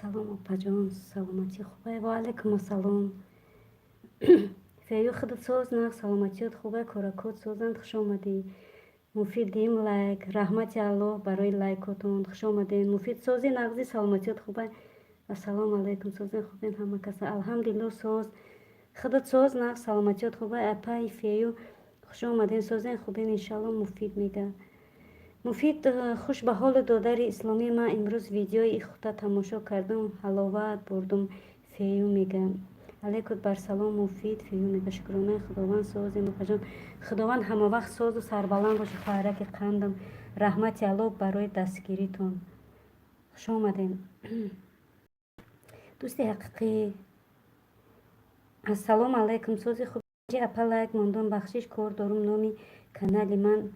سلام آپا سلامتی خوبه؟ و علیکم السلام. فیو خودت سوز نه سلامتیت خوبه؟ کارکات سوزند خوش آمدی. مفید دیم لایک رحمت الله برای لایکاتون خوش آمدین. مفید سوزی نغزی سلامتیت خوبه؟ السلام علیکم سوزن خوبین همه کسا الحمدلله. سوز خودت سوز نه سلامتیت خوبه؟ اپای فیو خوش آمدین سوزن خوبین انشالله. مفید میگه مفید خوش به حال دادر اسلامی. من امروز ویدیوی خودت تماشا کردم حلاوت بردم. فیو میگه علیکم بر سلام مفید. فیو میگه شکرانه خداوند سازی مفجان خداوند همه وقت ساز و سربلند باشه. خیرک قندم رحمت الله برای دستگیریتون. خوش آمدین دوستی حقیقی. السلام علیکم سوزی خوب اپا لایک ماندم بخشش کار دارم نامی کانالی من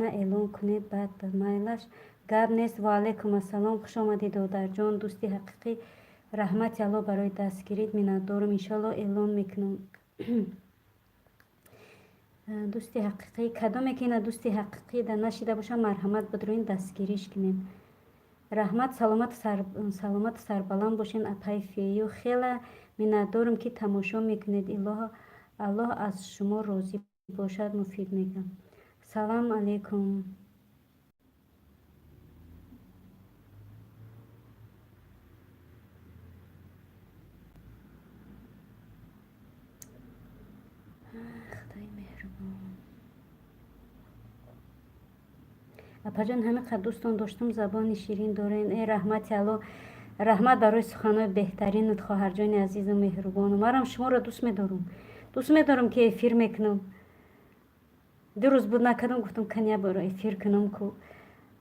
اعلام کنید بعد مایلش گپ نیست. و علیکم السلام خوش آمدید دادر جان. دوستی حقیقی رحمت الله برای دستگیریت منت دارم انشالله اعلان میکنم. دوستی حقیقی کدام که نه دوستی حقیقی در نشیده باشه مرحمت بدروین دستگیریش کنین. رحمت سلامت سربلند باشین. اپای فیو خیلی منت دارم که تماشا میکنید. الله از شما راضی باشد. مفید میگم سلام علیکم. خدای مهربان. اپا جان همه قد دوستان داشتم زبان شیرین دارین. ای رحمت الله رحمت برای سخنهای بهترینت خواهر جان عزیز و مهربان. مرم شما را دوست میدارم که افیر میکنم. دو روز بود نکردم گفتم کنیا برای افیر کنم که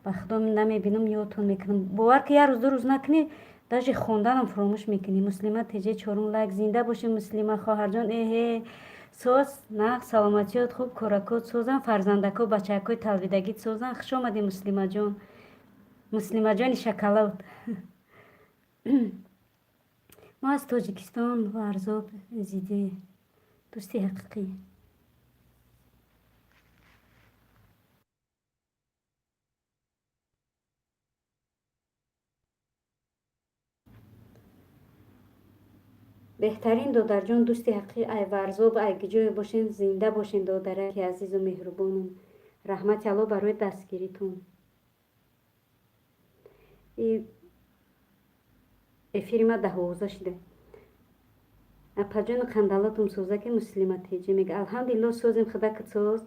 به خدا نمیبینم یادتون میکنم. باور که یه روز دو روز نکنی داشت خوندنم فراموش میکنی. مسلمه تیجه چهارم لایک زنده باشی مسلمه خواهر جان. سوز نه سلامتیات خوب کارکات سوزن فرزندکا بچه‌کای تلویدگیت سوزن. خوش آمدی مسلمه جان شکلات. ما از تاجیکستان و ارزاب زیده دوستی حقیقی. بهترین دادر جان دوستی حقیقی ای ورزاب ای گجای باشین زنده باشین دادره که عزیز و مهربانم. رحمت الله برای دستگیریتون. افیر ما 12 شده. اپا جان قندالاتم سوزه که مسلمت تیجی میگه الحمدلله سوزیم خدا که سوز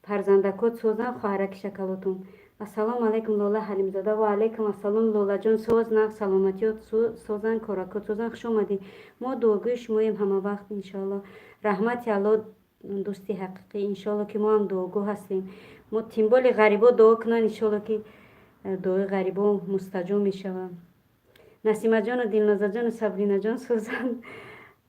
فرزندکات سوزن خواهرک شکلاتم. السلام علیکم لولا حلیم زاده. و علیکم السلام لولا جان سوز نه سلامتیات سوزن کارکات سوزن. خوش آمدین. ما دوگوی شماییم همه وقت انشالله. رحمت الله دوستی حقیقی انشالله که ما هم دوگو هستیم. ما تیمبال غریبا دعا کنن انشالله که دعای غریبا مستجاب میشوم. نسیمه جان و دلنازه جان و صبرینا جان سوزن.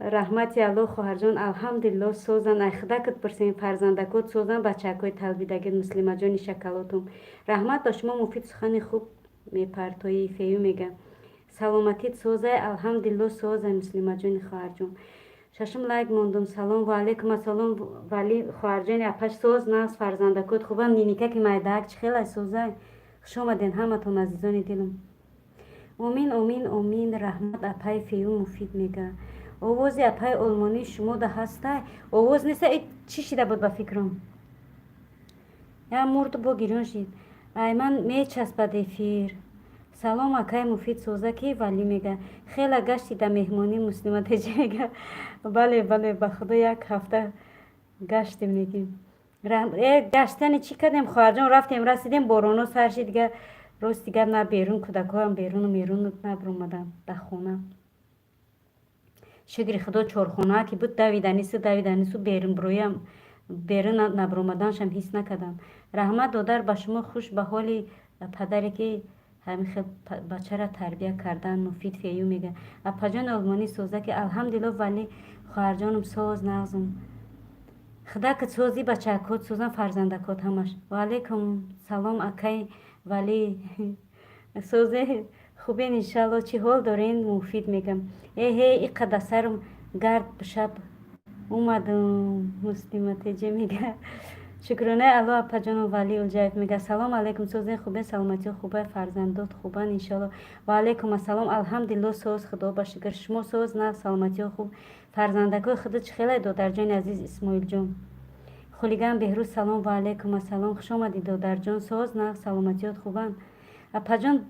رحمت الله خواهر جان الحمدلله سوزن. ای خدا کت پرسین فرزندکات سوزن بچه‌کای تلویدگی مسلمه جان شکلاتم. رحمت داشت ما مفید سخن خوب میپرتایی فیو میگه سلامتیت سوزه الحمدلله سوزه مسلمه جان خواهر جان. ششم لایک موندم. سلام و علیکم السلام ولی خواهر جان اپش سوز ناس فرزندکات خوبن نینیکه که مایدک خیلی سوزه. خوش آمدین همتون عزیزان دلم. آمین آمین آمین. رحمت اپای فیو مفید میگه آوازی اپای آلمانی شما ده هسته. آواز نیست چی شده بود به فکرم یا مرد با گیران شد. ای من میچسبد افیر. سلام اکای مفید سوزه که ولی میگه خیلی گشتی در مهمانی مسلمه تیجه میگه بله به خدا یک هفته گشتیم میگیم. گشتن چی کردیم خواهر جان رفتیم رسیدیم بارونا سرشید دیگه راست دیگه نه بیرون کودکا هم بیرون و میرون نبرومدن در خونه. شکر خدا چهارخانه که بود دویدنیسو بیرون برویم بیرون نبرومدنشم حس نکردم. رحمت دادر به شما خوش به حال پدری که همین بچه را تربیه کردن. مفید فیو میگه اپا جان آلمانی سوزه که الحمدلله ولی خواهر جانم ساز نغزم خدا که سوزی بچه کات سوزن فرزندکات همش. و علیکم سلام اکای ولی سوزه خوبین انشالله. چی حال دارین؟ مفید میگم ای قدر سرم گرد بشب اومدم مسلمت جه میگه شکرانه الله اپا جان ولی الجایف میگه سلام علیکم سوزن خوبه سلامتی خوبه فرزندات خوبن انشالله و علیکم السلام الحمدلله سوز خدا با شکر شما سوز نه سلامتی خوب فرزندکای خودت چه خیلی دادر جان عزیز اسماعیل جان خلیگان بهروز سلام و علیکم السلام خوش آمدید دادر جان سوز نه سلامتیات خوبن اپا جان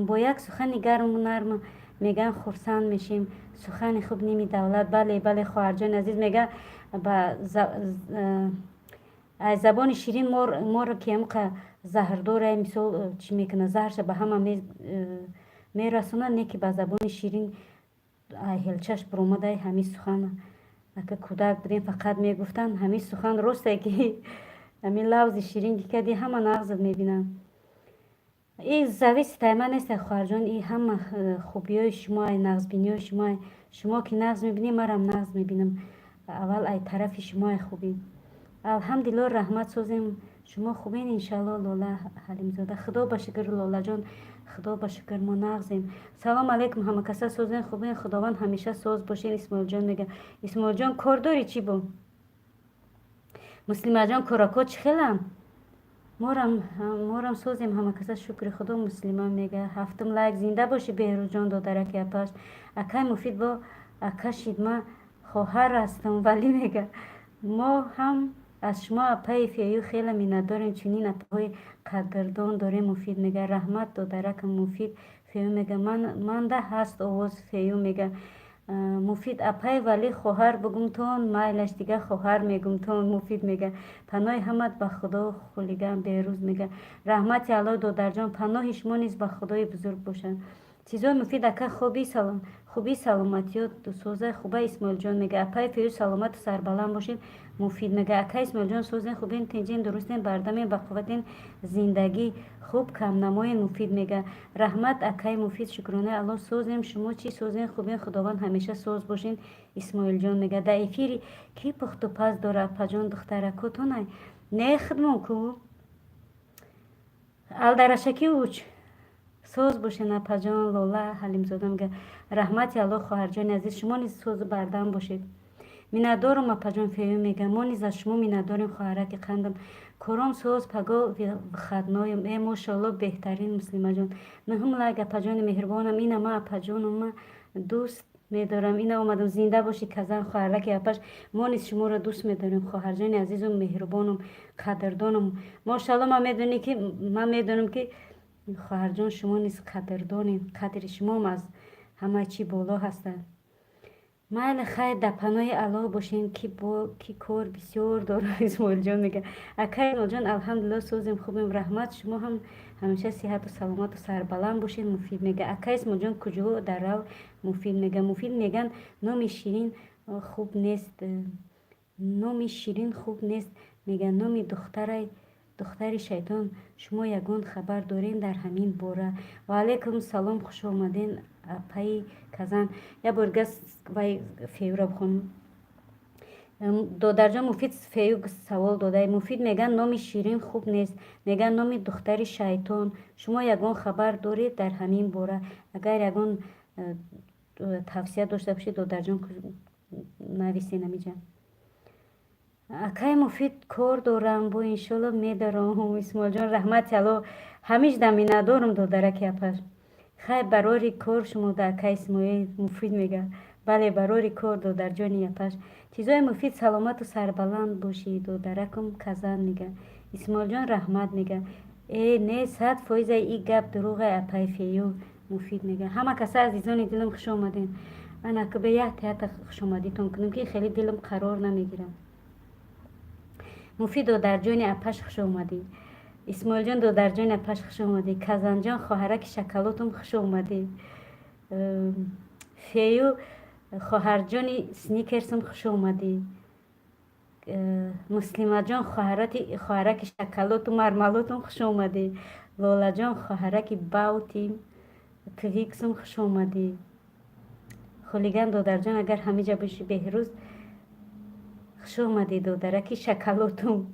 با یک سخن گرم و نرم میگن خرسند میشیم سخن خوب نیمی دولت بله بله خواهر جان عزیز میگه با از زبان شیرین مور که امقه زهر داره مثال چی میکنه زهرش به همه میرسونه نه که با زبان شیرین هلچش برومده همین سخن که کودک بودیم فقط میگفتن همین سخن راسته که همین لفظ شیرین که کردی همه نغزت میبینم این زوی ستایمه نیست خواهر جان این همه خوبی های شما نغز بینی های شما که نغز میبینی مرم نغز میبینم اول ای طرف شما خوبی الحمدلله رحمت سازیم شما خوبین انشالله لاله حلیم زاده خدا با شکر لاله جان خدا با شکر ما نغزیم سلام علیکم همه کسا سازین خوبین خداوند همیشه ساز باشین اسماعیل جان میگه اسماعیل جان کار داری چی با مسلمه جان کاراکات چی خیلم مورم سازیم همه کسا شکر خدا مسلمان میگه هفتم لایک زنده باشی بهروز جان دادرک اپاش اکای مفید با اکا شیدما خواهر هستم ولی میگه ما هم از شما اپای فیو خیلی مینت داریم چنین اپای قدردان داریم مفید میگه رحمت دادرک مفید فیو میگه من ده هست آواز فیو میگه مفید اپای ولی خواهر بگم تون مایلش دیگه خواهر میگم تون مفید میگه پناه همت به خدا خلیگم بهروز میگه رحمت الله دادر جان پناه شما نیز به خدای بزرگ باشن چیزای مفید اکا خوبی سلامتی دو سوزه خوبه اسماعیل جان میگه اپای فیو سلامت و سربلند باشین مفید میگه اکا اسماعیل جان سوزین خوبین تنجین درستین بردمین با قوتین زندگی خوب کم نماین مفید میگه رحمت اکای مفید شکرانه الله سوزیم شما چی سوزین خوبین خداوند همیشه سوز باشین اسماعیل جان میگه در افیری کی پخت و پز داره اپا جان دخترکو نه خدمون کو الدرشکی اوچ سوز باشین اپا جان لاله حلیم زاده میگه رحمت الله خواهر جان عزیز شما نیز سوز بردم باشید میندارم اپا جان فیو میگه ما نیز از شما مینداریم خواهرک قندم کرام سوز پگا خدنایم ای ماشاءالله بهترین مسلمه جان مهم لگ اپا جان مهربانم این ما اپا جانم دوست میدارم این آمدم زنده باشی کزن خواهرک اپاش ما نیز شما را دوست میداریم خواهر جان عزیزم مهربانم قدردانم ماشاءالله من میدونم که خواهر جان شما نیز قدردانین قدر شما هم از همه چی بالا هستند مایل خیر در پناه الله باشین که کار بسیار داره اسماعیل جان میگه اکای اسماعیل جان الحمدلله سوزیم خوبیم رحمت شما هم همیشه صحت و سلامت و سربلند باشین مفید میگه اکای اسماعیل جان کجا در رو مفید میگن نام شیرین خوب نیست میگن نام دختر شیطان شما یگان خبر دارین در همین باره و علیکم سلام خوش آمدین اپای کزن یا برگس وای فیو را بخونم دادر جان مفید فیو سوال داده مفید میگن نام شیرین خوب نیست میگن نام دختر شیطان شما یگان خبر دارید در همین باره اگر یگان توصیه داشته باشید دادر جان نویسی نمیجم اکای مفید کار دارم با انشالله میدارم اسماعیل جان رحمت الله همیش دمی ندارم دادرک اپاش خیلی برای کار شما در اکای اسماعیل مفید میگه بله برای کار دادر جانی اپاش چیزای مفید سلامت و سربلند باشی دادرکم کزن میگه اسماعیل جان رحمت میگه ای نه 100% ای گپ دروغ اپای فیو مفید میگه همه کسا عزیزان دلم خوش آمدین انا که به یه تحت خوش آمدیتون کنم که خیلی دلم قرار نمیگیرم مفید دادر جان اپاش خوش آمدی اسماعیل جان دادر جان اپاش خوش آمدی کزن جان خواهرک شکلاتم خوش آمدی فیو خواهر جان سنیکرسم خوش آمدی مسلمه جان خواهرک شکلات و مرملاتم خوش آمدی لاله جان خواهرک باوتی تویکسم خوش آمدی خلیگان دادر جان اگر همه جا باشی بهروز خوش آمدی دادرکی شکلاتم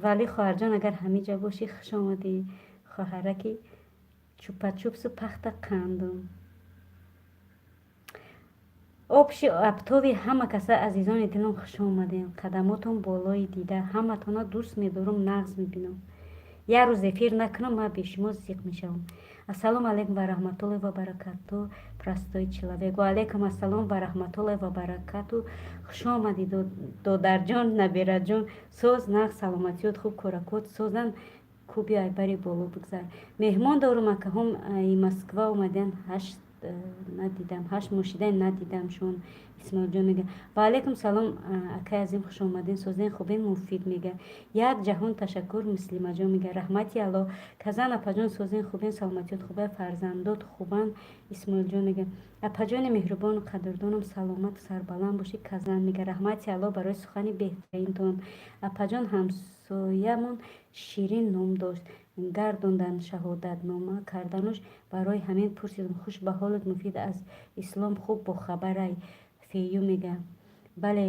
ولی خواهر جان اگر همه جا باشی خوش آمدی خواهرکی چوپا چوپس و پخت قندم обши абтоби ҳама каса азизони дилам хуш омадем. Қадамотон болои дида ҳаматона дӯст медорам, нағз мебинам. як рӯз эфир накунам, ман бешумо зиқ мешавам. Ассалому алейкум ва раҳматуллоҳи ва баракату. Простой человек. Ва алейкум ассалом ва раҳматуллоҳи ва баракату. Хуш омадид додарҷон, набираҷон. Соз нағз саломатиёт хуб коракот созан куби айбари боло бигзар. Меҳмон дорум акаҳом и Москва омаден, ҳашт надидам, ҳашт мошидаи надидамшон. исмоилҷон мега ва алейкум салом акай азим хуш омадин, созен хубин муфид мега. Як ҷаҳон ташаккур муслимаҷон мега. Раҳмати алло казан апаҷон созен хубин саломатиёт хубай фарзандот хубан. исмоилҷон мега апаҷони меҳрубону қадрдонам саломату сарбаланд бошӣ казан мега. раҳмати алло барои сухани беҳтаринтон. апаҷон ҳамсоямон ширин ном дошт, гардондан шаҳодатнома кардануш барои ҳамин пурсидам хуш ба ҳолат муфид аз ислом хуб бохабарай. фею мега бале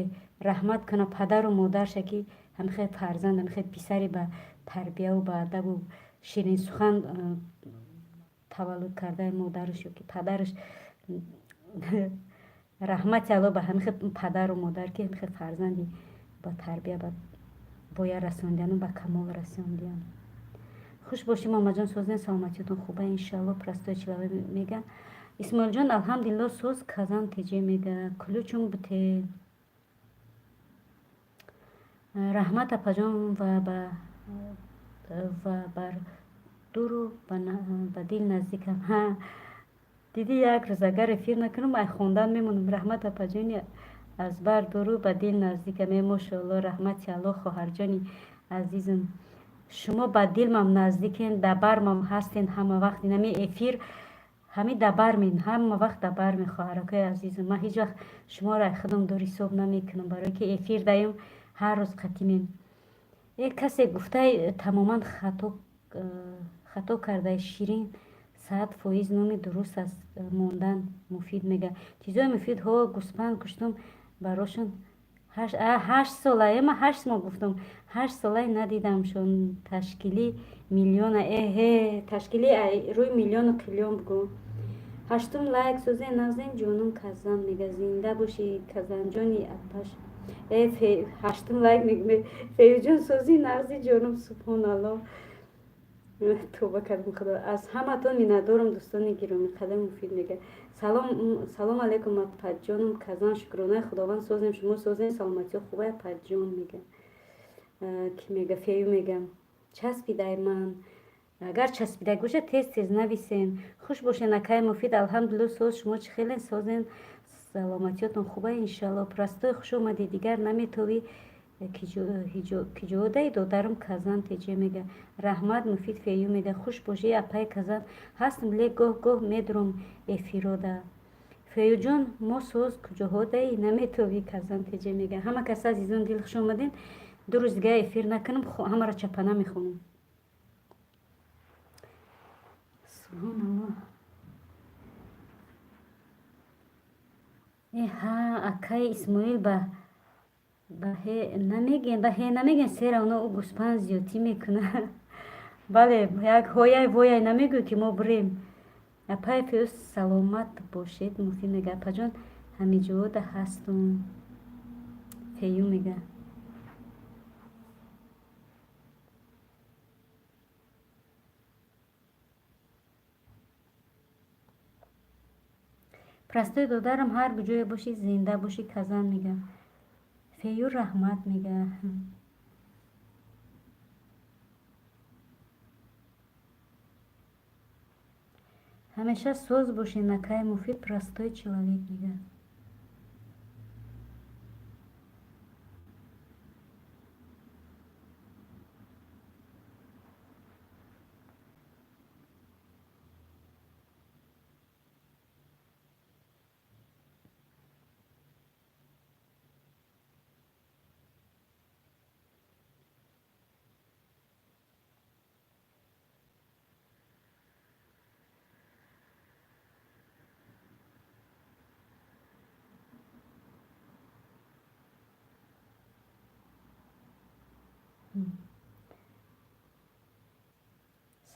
раҳмат кана падару модарша ки ҳамихе фарзанд ҳамихе писари ба тарбияву ба адабу ширинсухан таваллуд кардаи модараш ё ки падараш раҳмати алло ба ҳамихе падару модар ки ҳамихе фарзанди ба тарбия ба боя расонидану ба камол расондиям. хуш бошӣ мамаҷон созен саломатиётон хуба иншалло. простой человек мега исмоилҷон алҳамдулилло соз казан теҷе мега ключум буте раҳмат апаҷон ва бар дуру ба дил наздикам. ҳа диди як рӯз агар эфир накунам ай хондан мемонам. раҳмат апаҷони аз бар дуру ба дил наздикам. мошоалло раҳмати алло хоҳарҷони азизам шумо ба дилмам наздикен, дабармам ҳастен ҳама вақт. инами эфир ҳами дабармин, ҳама вақт дабармин хоҳаракои азизам. ман ҳеҷ вақт шуморо худам дур ҳисоб намекунам, барое ки эфир даём ҳар рӯз қатимем. касе гуфтай тамоман хато кардай ширин 100% номи дуруст аст мондан муфид мега. чизои муфидҳо гӯспанд куштум барошон 8 сола ма 8 моҳ гуфтам 8 солаи надидамшон. ташкили миллиона ташкили рӯи миллиону қиллион бугӯ. 8 лайк созен назен ҷонум казан мега. зинда бошӣ казанҷони апаш. 8 лайк мега феюҷон сози нағзи ҷонум. субҳоналло. توبه کردم خدا. از همتون میندارم دوستان گرامی قدر مفید میگه. سلام علیکم پدجانم کزان شکرانه خداوند سازیم شما سازین سلامتی خوبه پدجان میگه کی میگه فیو میگم چسبیده من اگر چسبیده گوشه تیز تیز نویسین. خوش باشین اکای مفید الحمدلله ساز شما چه خیلی سازین سلامتیاتون خوبه انشالله. پرستوی خوش اومدی دیگر نمیتوی ки ҷодаи додарам казан теҷе мега. раҳмат муфид фею мега хуш бошӣ апай казан ҳастам ле гоҳ-гоҳ медурам эфирода. феюҷон мо соз куҷоҳодаи наметавӣ казан теҷе мега. ҳама каса азизон дил хуш омадин. ду рӯз дига эфир накунам ҳамаро чапана мехонам. субҳоналло. ҳа акай исмоил ба намеген сера оно у гӯспанд зиёдтӣ мекуна. бале як ҳояй вояй намегӯ ки мо бурем. апай фиёз саломат бошед муфид мега. апаҷон ҳамиҷода ҳастум фею мега. простой додарам ҳар куҷое бошӣ зинда бошӣ казан мега. фею раҳмат мега. ҳамеша соз бошин акай муфид простой человек мега.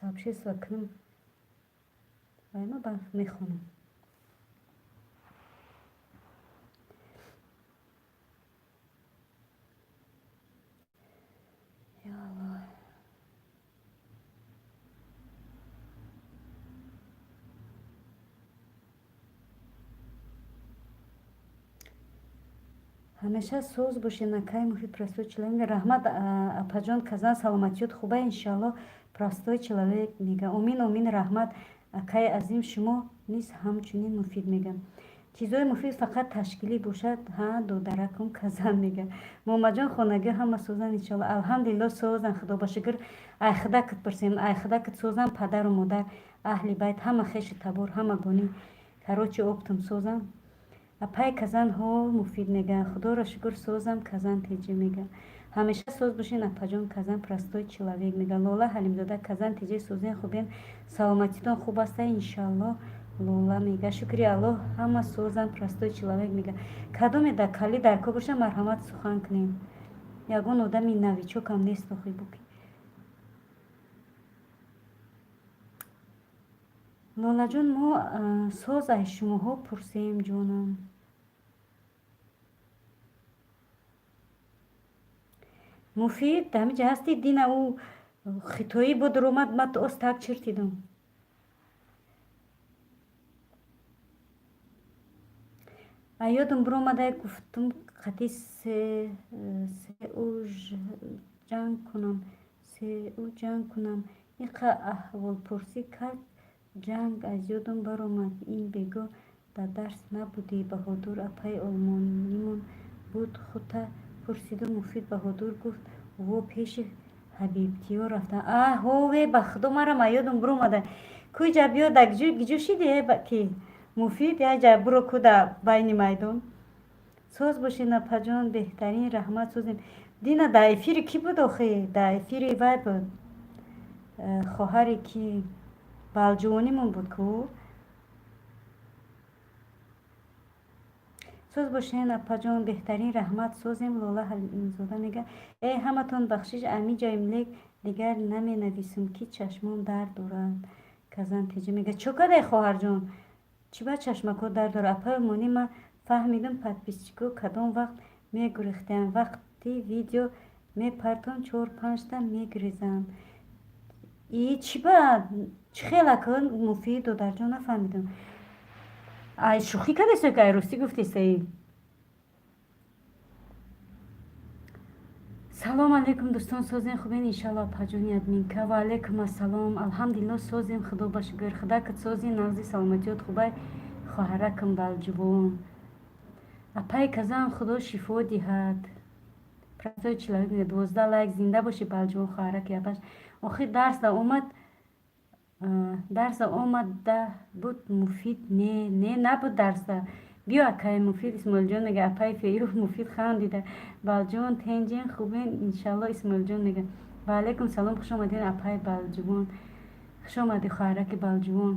сообщество кунам вайма ба мехонам. ҳамеша соз боши накай муфид простой человек. Раҳмат апаҷон казан саломатиёт хуба иншалло простой человек мега. Омин омин раҳмат акай азим шумо низ ҳамчунин муфид мега. чизои муфид фақат ташкилӣ бошад ҳа додаракум казан мега. момаҷон хонагӣ ҳама созан иншалло. алҳамдулилло созан худо ба шукр. айхудакат пурсем айхудакат созан падару модар аҳли байт ҳама хеши табор ҳама гонӣ карочи оптум созан апай казан ҳо муфид мега. худоро шукр созам казан теҷе мега. ҳамеша соз бошин апаҷон казан простой человек мега. лола ҳалимзода казан теҷе созен хубен саломатитон хуб аста иншалло лола мега. шукри аллоҳ ҳама созан простой человек мега. кадоме да кали дарко боша марҳамат сухан кунем. ягон одами навичокам нест охи буки. лолаҷон мо соз аз шумоҳо пурсем ҷонам. муфид дамиҷа ҳасти дина ӯ хитоӣ бо дуромад мат остак чиртидум. аёдум биромадай гуфтум қати сеу ҷанг кунам иқа аҳволпурсӣ кард ҷанг аз ёдум баромад. ин бегоҳ да дарс набудӣ баҳодур апай олмонимон буд хута пурсиду муфид баҳодур гуфт во пеши ҳабибтиё рафтам. ҳове ба худо марам аёдум биромада куҷа биёда гиҷӯшиде ки муфид яҷа буро куда байни майдон соз бошин апаҷон беҳтарин раҳмат созем. дина да эфири ки буд охи да эфири вай буд хоҳаре ки балҷувонимон буд ку. соз бошен апаҷон беҳтарин раҳмат созем. лола ҳалимзода мега ҳаматон бахшиш ами ҷаймлек дигар наменависум ки чашмон дард дорад. казан теҷа мега чокадай хоҳарҷон чӣ ба чашмако дард дорад. апай олмонӣ ма фаҳмидум подписчико кадом вақт мегурехтаям вақти видео мепартон 4-5 мегрезам. чӣ ба чӣ хелакон муфид додарҷон нафаҳмидум. ай шӯхӣ кардесо ки ай ростӣ гуфтесаи. салом алейкум дӯстон созем хубен иншалло апаҷони админка. ва алейкум ассалом. алҳамдулилло созем худо ба шукр. худакат сози нағзи саломатиёт хубай хоҳаракам балҷувон апай казан худо шифо диҳад. простой человек 12 лайк зинда боши балҷувон хоҳараки апаш. охир дарса омада буд муфид не набуд дарса биё акай муфид исмоилҷон мега апай фею муфид хандида балҷувон тенҷен хубен иншалло исмоилҷон мега. ва алейкум салом хушомадин апай балҷувон хушомади хоҳараки балҷувон.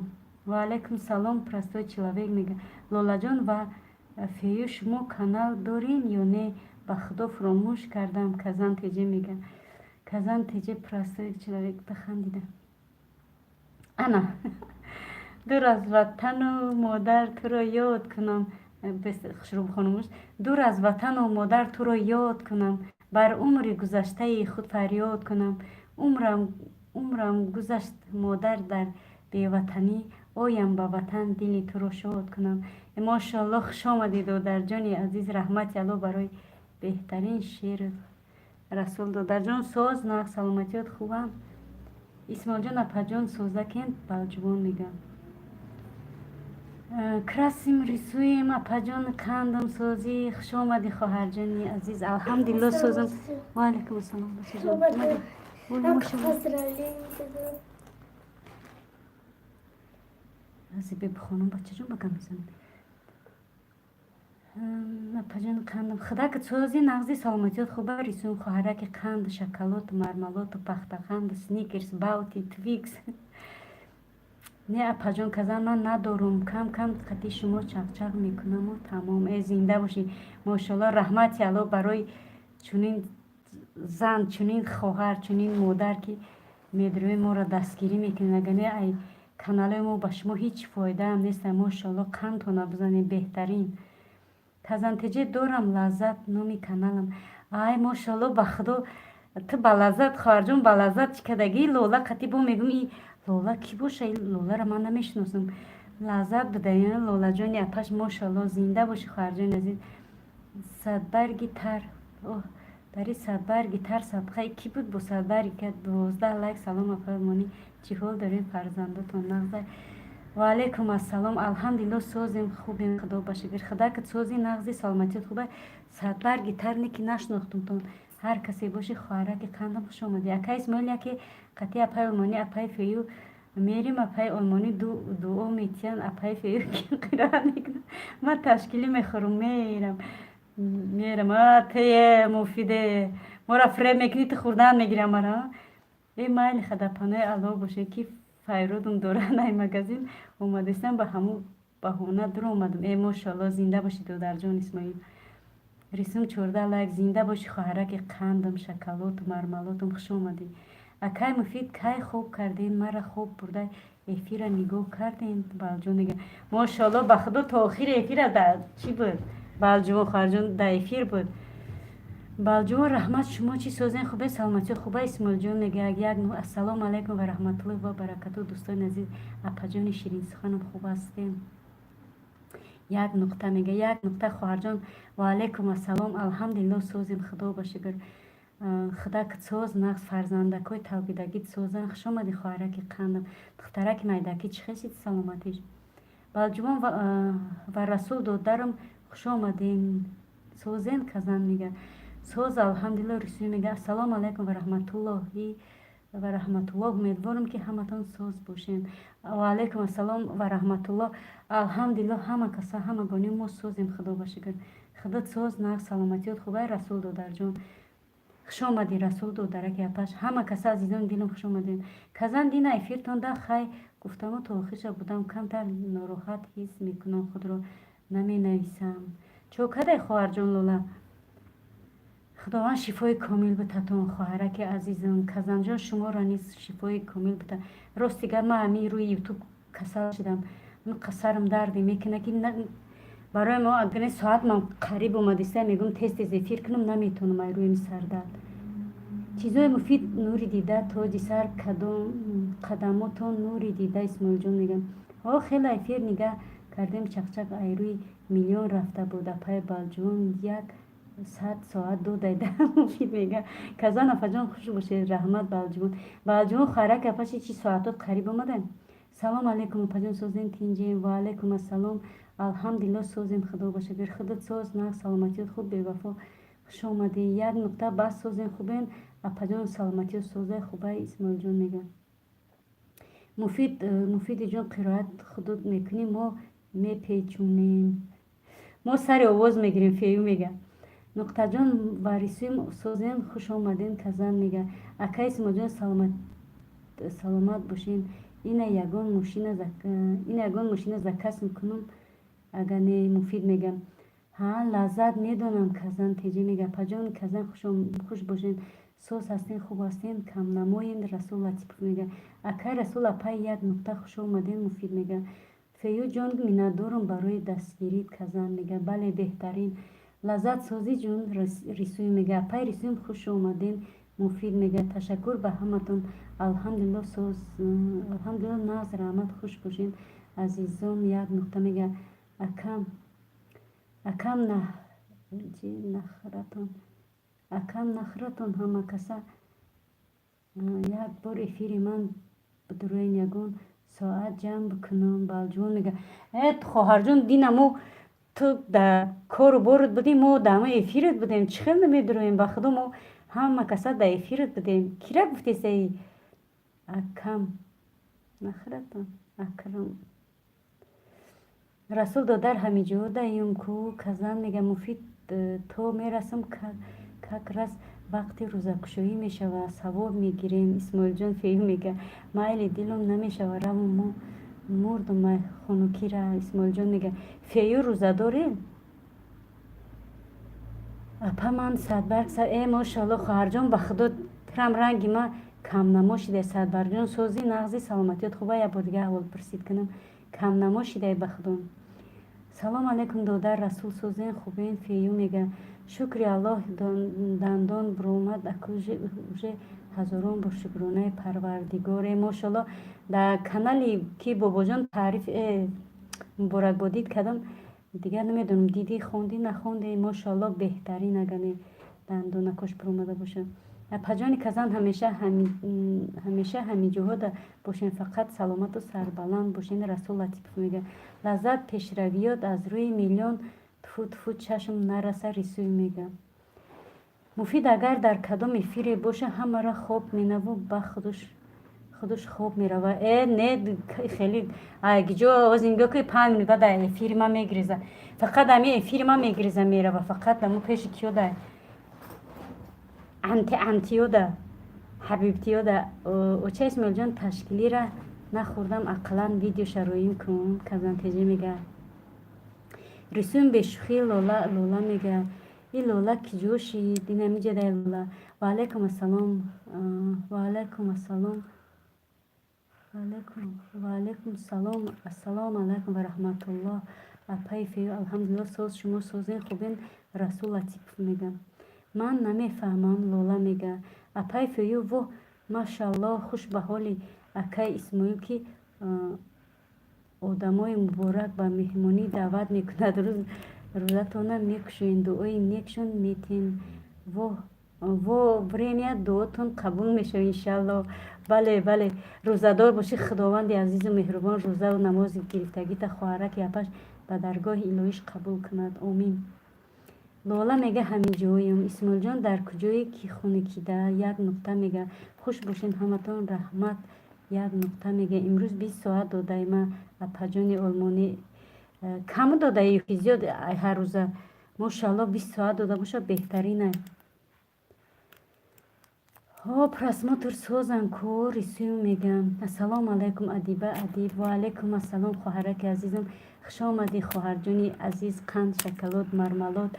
ва алейкум салом простой человек мега. лолаҷон ва фею шумо канал дорин ё не ба худо фуромӯш кардам. казан теҷе мега. казан теҷе простой человек бахандида ана дур аз ватану модар туро ёд кунам. хушрӯ хонумуш дур аз ватану модар туро ёд кунам. бар умри гузаштаи худ фарёд кунам. умрам гузашт модар дар беватанӣ оям ба ватан дили туро шод кунам. мошалло хушомадид додарҷони азиз. раҳмати алло барои беҳтарин шеъру расул. додарҷон соз нағз саломатиёт хубам. исмоилҷон апаҷон созакен балҷувон мегам. красим рисуем апаҷон қандам созӣ. хушомади хоҳарҷони азиз. алҳамдулилло созам. ва алейкум ассалом. азибеб хонум бачаҷон ба гам мезанад. апаҷон қандам худакат сози нағзи саломатиёт хуба рисуем хоҳараки қанд шоколаду мармаладу пахтақанду сникерс баути твикс. не апаҷон казан ман надорум кам қадди шумо чақчақ мекунаму тамом. зинда бошӣ мошалло. раҳмати алло барои чунин зан чунин хоҳар чунин модар ки медрои моро дастгирӣ мекунед. агане ай каналои мо ба шумо ҳеҷ фоидаам нест. мошалло қандтона бизанед беҳтарин. казантеҷе дорам лаззат номи каналам. ай мошалло ба худо ту ба лаззат хоҳарҷон ба лаззат чӣ кардагӣ. лола қати бо мегум и лола кӣ боша лоларо ман намешиносам. лаззат буда лолаҷони апаш мошалло зинда боши хоҳарҷони азиз. صدبرگی تر در این صدبرگی تر صدقه کی بود با صدبرگی که 12 لایک سلام افرمانی چی حال دارین فرزندتون نغزه و علیکم السلام الحمدلله سوزیم خوبیم خدا باشه خدا که سوزی نغزی سلامتی خوبه صدبرگی تر نیکی نشناختم تون هر کسی باشه خواهره که کندم خوش آمده اکا اسماعیل که قطعی اپای المانی اپای فیو میریم اپای المانی دو میتین اپای فیو که قرار نکنم من تشکیلی میخورم میرم ته مفیده مرا فره میکنی تو خوردن میگیرم مرا این مایل خداپانه الله باشه که فیرودم دوره نای مگزین اومدستم به همون بهونه در اومدم ای ماشاءالله زنده باشی دو در جان اسماعیل رسم 14 لایک زنده باشی خواهره که قندم شکلات و مرملاتم خوش اومدی اکای مفید کای خوب کردین مرا خوب برده افیر نگاه کردین بالجون نگه ماشاءالله بخدا تا آخر افیر در چی بود بالجون خارجون در افیر بود بالجون رحمت شما چی سوزین خوبه سلامتی خوبه اسماعیل جون میگه یک السلام علیکم و رحمت الله و برکاته دوستان عزیز اپا جان شیرین سخنم خوب هستین یک نقطه میگه یک نقطه خواهر جان و علیکم السلام الحمدلله سوزیم خدا باشه گر خدا که سوز نقص فرزندکای توبیدگی سوزن خوش آمدی خواهرک قندم دخترک میدکی چی خیسید سلامتیش بالجوان و رسول دادرم خوش آمدین سوزین کزن میگه سوز الحمدلله رسول میگه السلام علیکم و رحمت الله و رحمت الله امیدوارم که همتون سوز باشین و علیکم السلام و رحمت الله الحمدلله همه کسا همه گانی ما سوزیم خدا باشه خدا سوز نقص سلامتیت خوبه رسول دادر جان خوش آمدی رسول دادرک اپش همه کسا عزیزان دینم خوش آمدین کزن دین افیرتان ده خی گفتم تا آخرش بودم کمتر ناراحت حس میکنم خود رو نمی نویسم چوکده خواهر جان لولا خداوند شفای کامل بتتون خواهرک عزیزم کزن جان شما را نیز شفای کامل بته راست دیگه من همی روی یوتیوب کسل شدم من قصرم دردی میکنه که برای ما اگر ساعت من قریب اومدیسته میگم تست افیر کنم نمیتونم روی این سردرد چیزای مفید نوری دیده تاجی سر قدماتون نوری دیده اسماعیل جان میگم خیلی افیر نگه کردیم چقچق ایروی میلیون رفته بود پای بالجون 100 ساعت دو دیده مفید میگه کزان افجان خوش باشه رحمت بالجون خرک اپشی چی ساعتات قریب آمدن سلام علیکم پجان سوزین تینجیم و علیکم السلام الحمدلله سوزیم خدا باشه بر خودت سوز نه سلامتیت خوب به وفا خوش آمدی یک نقطه بس سوزین خوبین اپجان سلامتی سوزه خوبه اسماعیل جان میگه مفید جان قرائت خودت میکنیم ما میپیچونیم ما سر آواز میگیریم فیو میگه نقطه جان واریسیم سوزین خوش آمدین کزن میگه اکای اسماعیل جان سلامت باشین این یگان ماشین زکس میکنم اگر نه مفید میگم لذت میدونم کزن تیجی میگه پجان کزن خوش باشین سوز هستین خوب هستین کم نماین رسول لطیف میگه اکای رسول اپای یک نقطه خوش آمدین مفید میگه فیو جان میندارم برای دستگیریت کزن میگه بله بهترین لذت سازی جون رسوی میگه اپای رسویم خوش آمدین مفید میگه تشکر به همتون الحمدلله سوز الحمدلله ناز رحمت خوش باشین عزیزان یک نقطه میگه اکم نخرتون همه کسا یک بار افیری من بدروین یگون ساعت جمع بکنم بالجون میگه خواهر جون دینمو تو در کار و بارد بودیم ما دمه افیرت بودیم چی خیلی نمیدرویم با خدا ما همه کسا در افیرت بودیم کی را گفتی سی اکم نخرتون اکرم رسول دادر همی جو دایم کو کزن میگه مفید تو میرسم که رس وقتی روزکشویی میشه و ثواب میگیریم اسماعیل جان فیو میگه مایل دلم نمیشه و رو ما مردم خونوکی را اسماعیل جان میگه فیو روزه داریم اپا من صدبرگ ای ماشاءالله خواهر جان به خدا ترم رنگی ما کم نماشیده صدبرگ جان سوزی نغزی سلامتیت خوبه یا با دیگه اول پرسید کنم کم نماشیده به خدا سلام علیکم دادر رسول سوزین خوبین فیو میگه شکری الله دندان برومد اکوژه هزاران بر شکرانه پروردگار ماشاءالله در کانالی که بابا جان تعریف مبارک بادید کردم دیگه نمیدونم دیدی خوندی نخوندی ماشاءالله بهترین اگه دندونکش پر اومده باشه. پجانی کزان همیشه همین جهود باشین، فقط سلامت و سربلند باشین. رسول لطیف میگه لذت پیشرویات از روی میلیون تفو تفو چشم نرسه رسوی میگه. مفید اگر در کدام افیری باشه همه را خوب مینوو با خودش خوب میروه. نه خیلی اگه از اینگاه که 5 منوت در افیر ما میگریزه، فقط همی افیر ما میگریزه میروه، فقط همون پیش کیو ده انتیو ده حبیبتیو ده و چه اسمیل جان تشکیلی را نخوردم اقلا ویدیو شروعیم کن کزان تیجی میگه رسوم به شوخی لولا میگه این لولا کی جوشی دینه میجه ده لولا و علیکم السلام و علیکم السلام و علیکم السلام السلام علیکم و رحمت الله اپای فیو الحمدلله سوز شما سوزین خوبین. رسول لطیف میگه من نمیفهمم. لولا میگه اپای فیو و ماشاءالله خوش به حالی اکای اسماعیل که آدمای مبارک به مهمانی دعوت میکند. روزتون میکشین دعای نیکشون میتین و بریم دوتون قبول میشه انشالله. بله روزدار باشی. خداوند عزیز و مهربان روزه و نماز گرفتگی تا خواهرک یپش به درگاه الهیش قبول کند. آمین. لولا میگه همین جویم. اسماعیل جان در کجایی که خونه کیده؟ یک نقطه میگه خوش باشین همتون. رحمت یک نقطه میگه امروز 20 ساعت داده ما پجان آلمانی کم داده یکی زیاد هر روزه ماشاءالله 20 ساعت داده باشه بهترینه. ها پرسماتر سوزن کو رسیو میگم السلام علیکم ادیب و علیکم السلام خواهرک عزیزم. خوش آمدی خواهر جانی عزیز. قند شکلات مرملات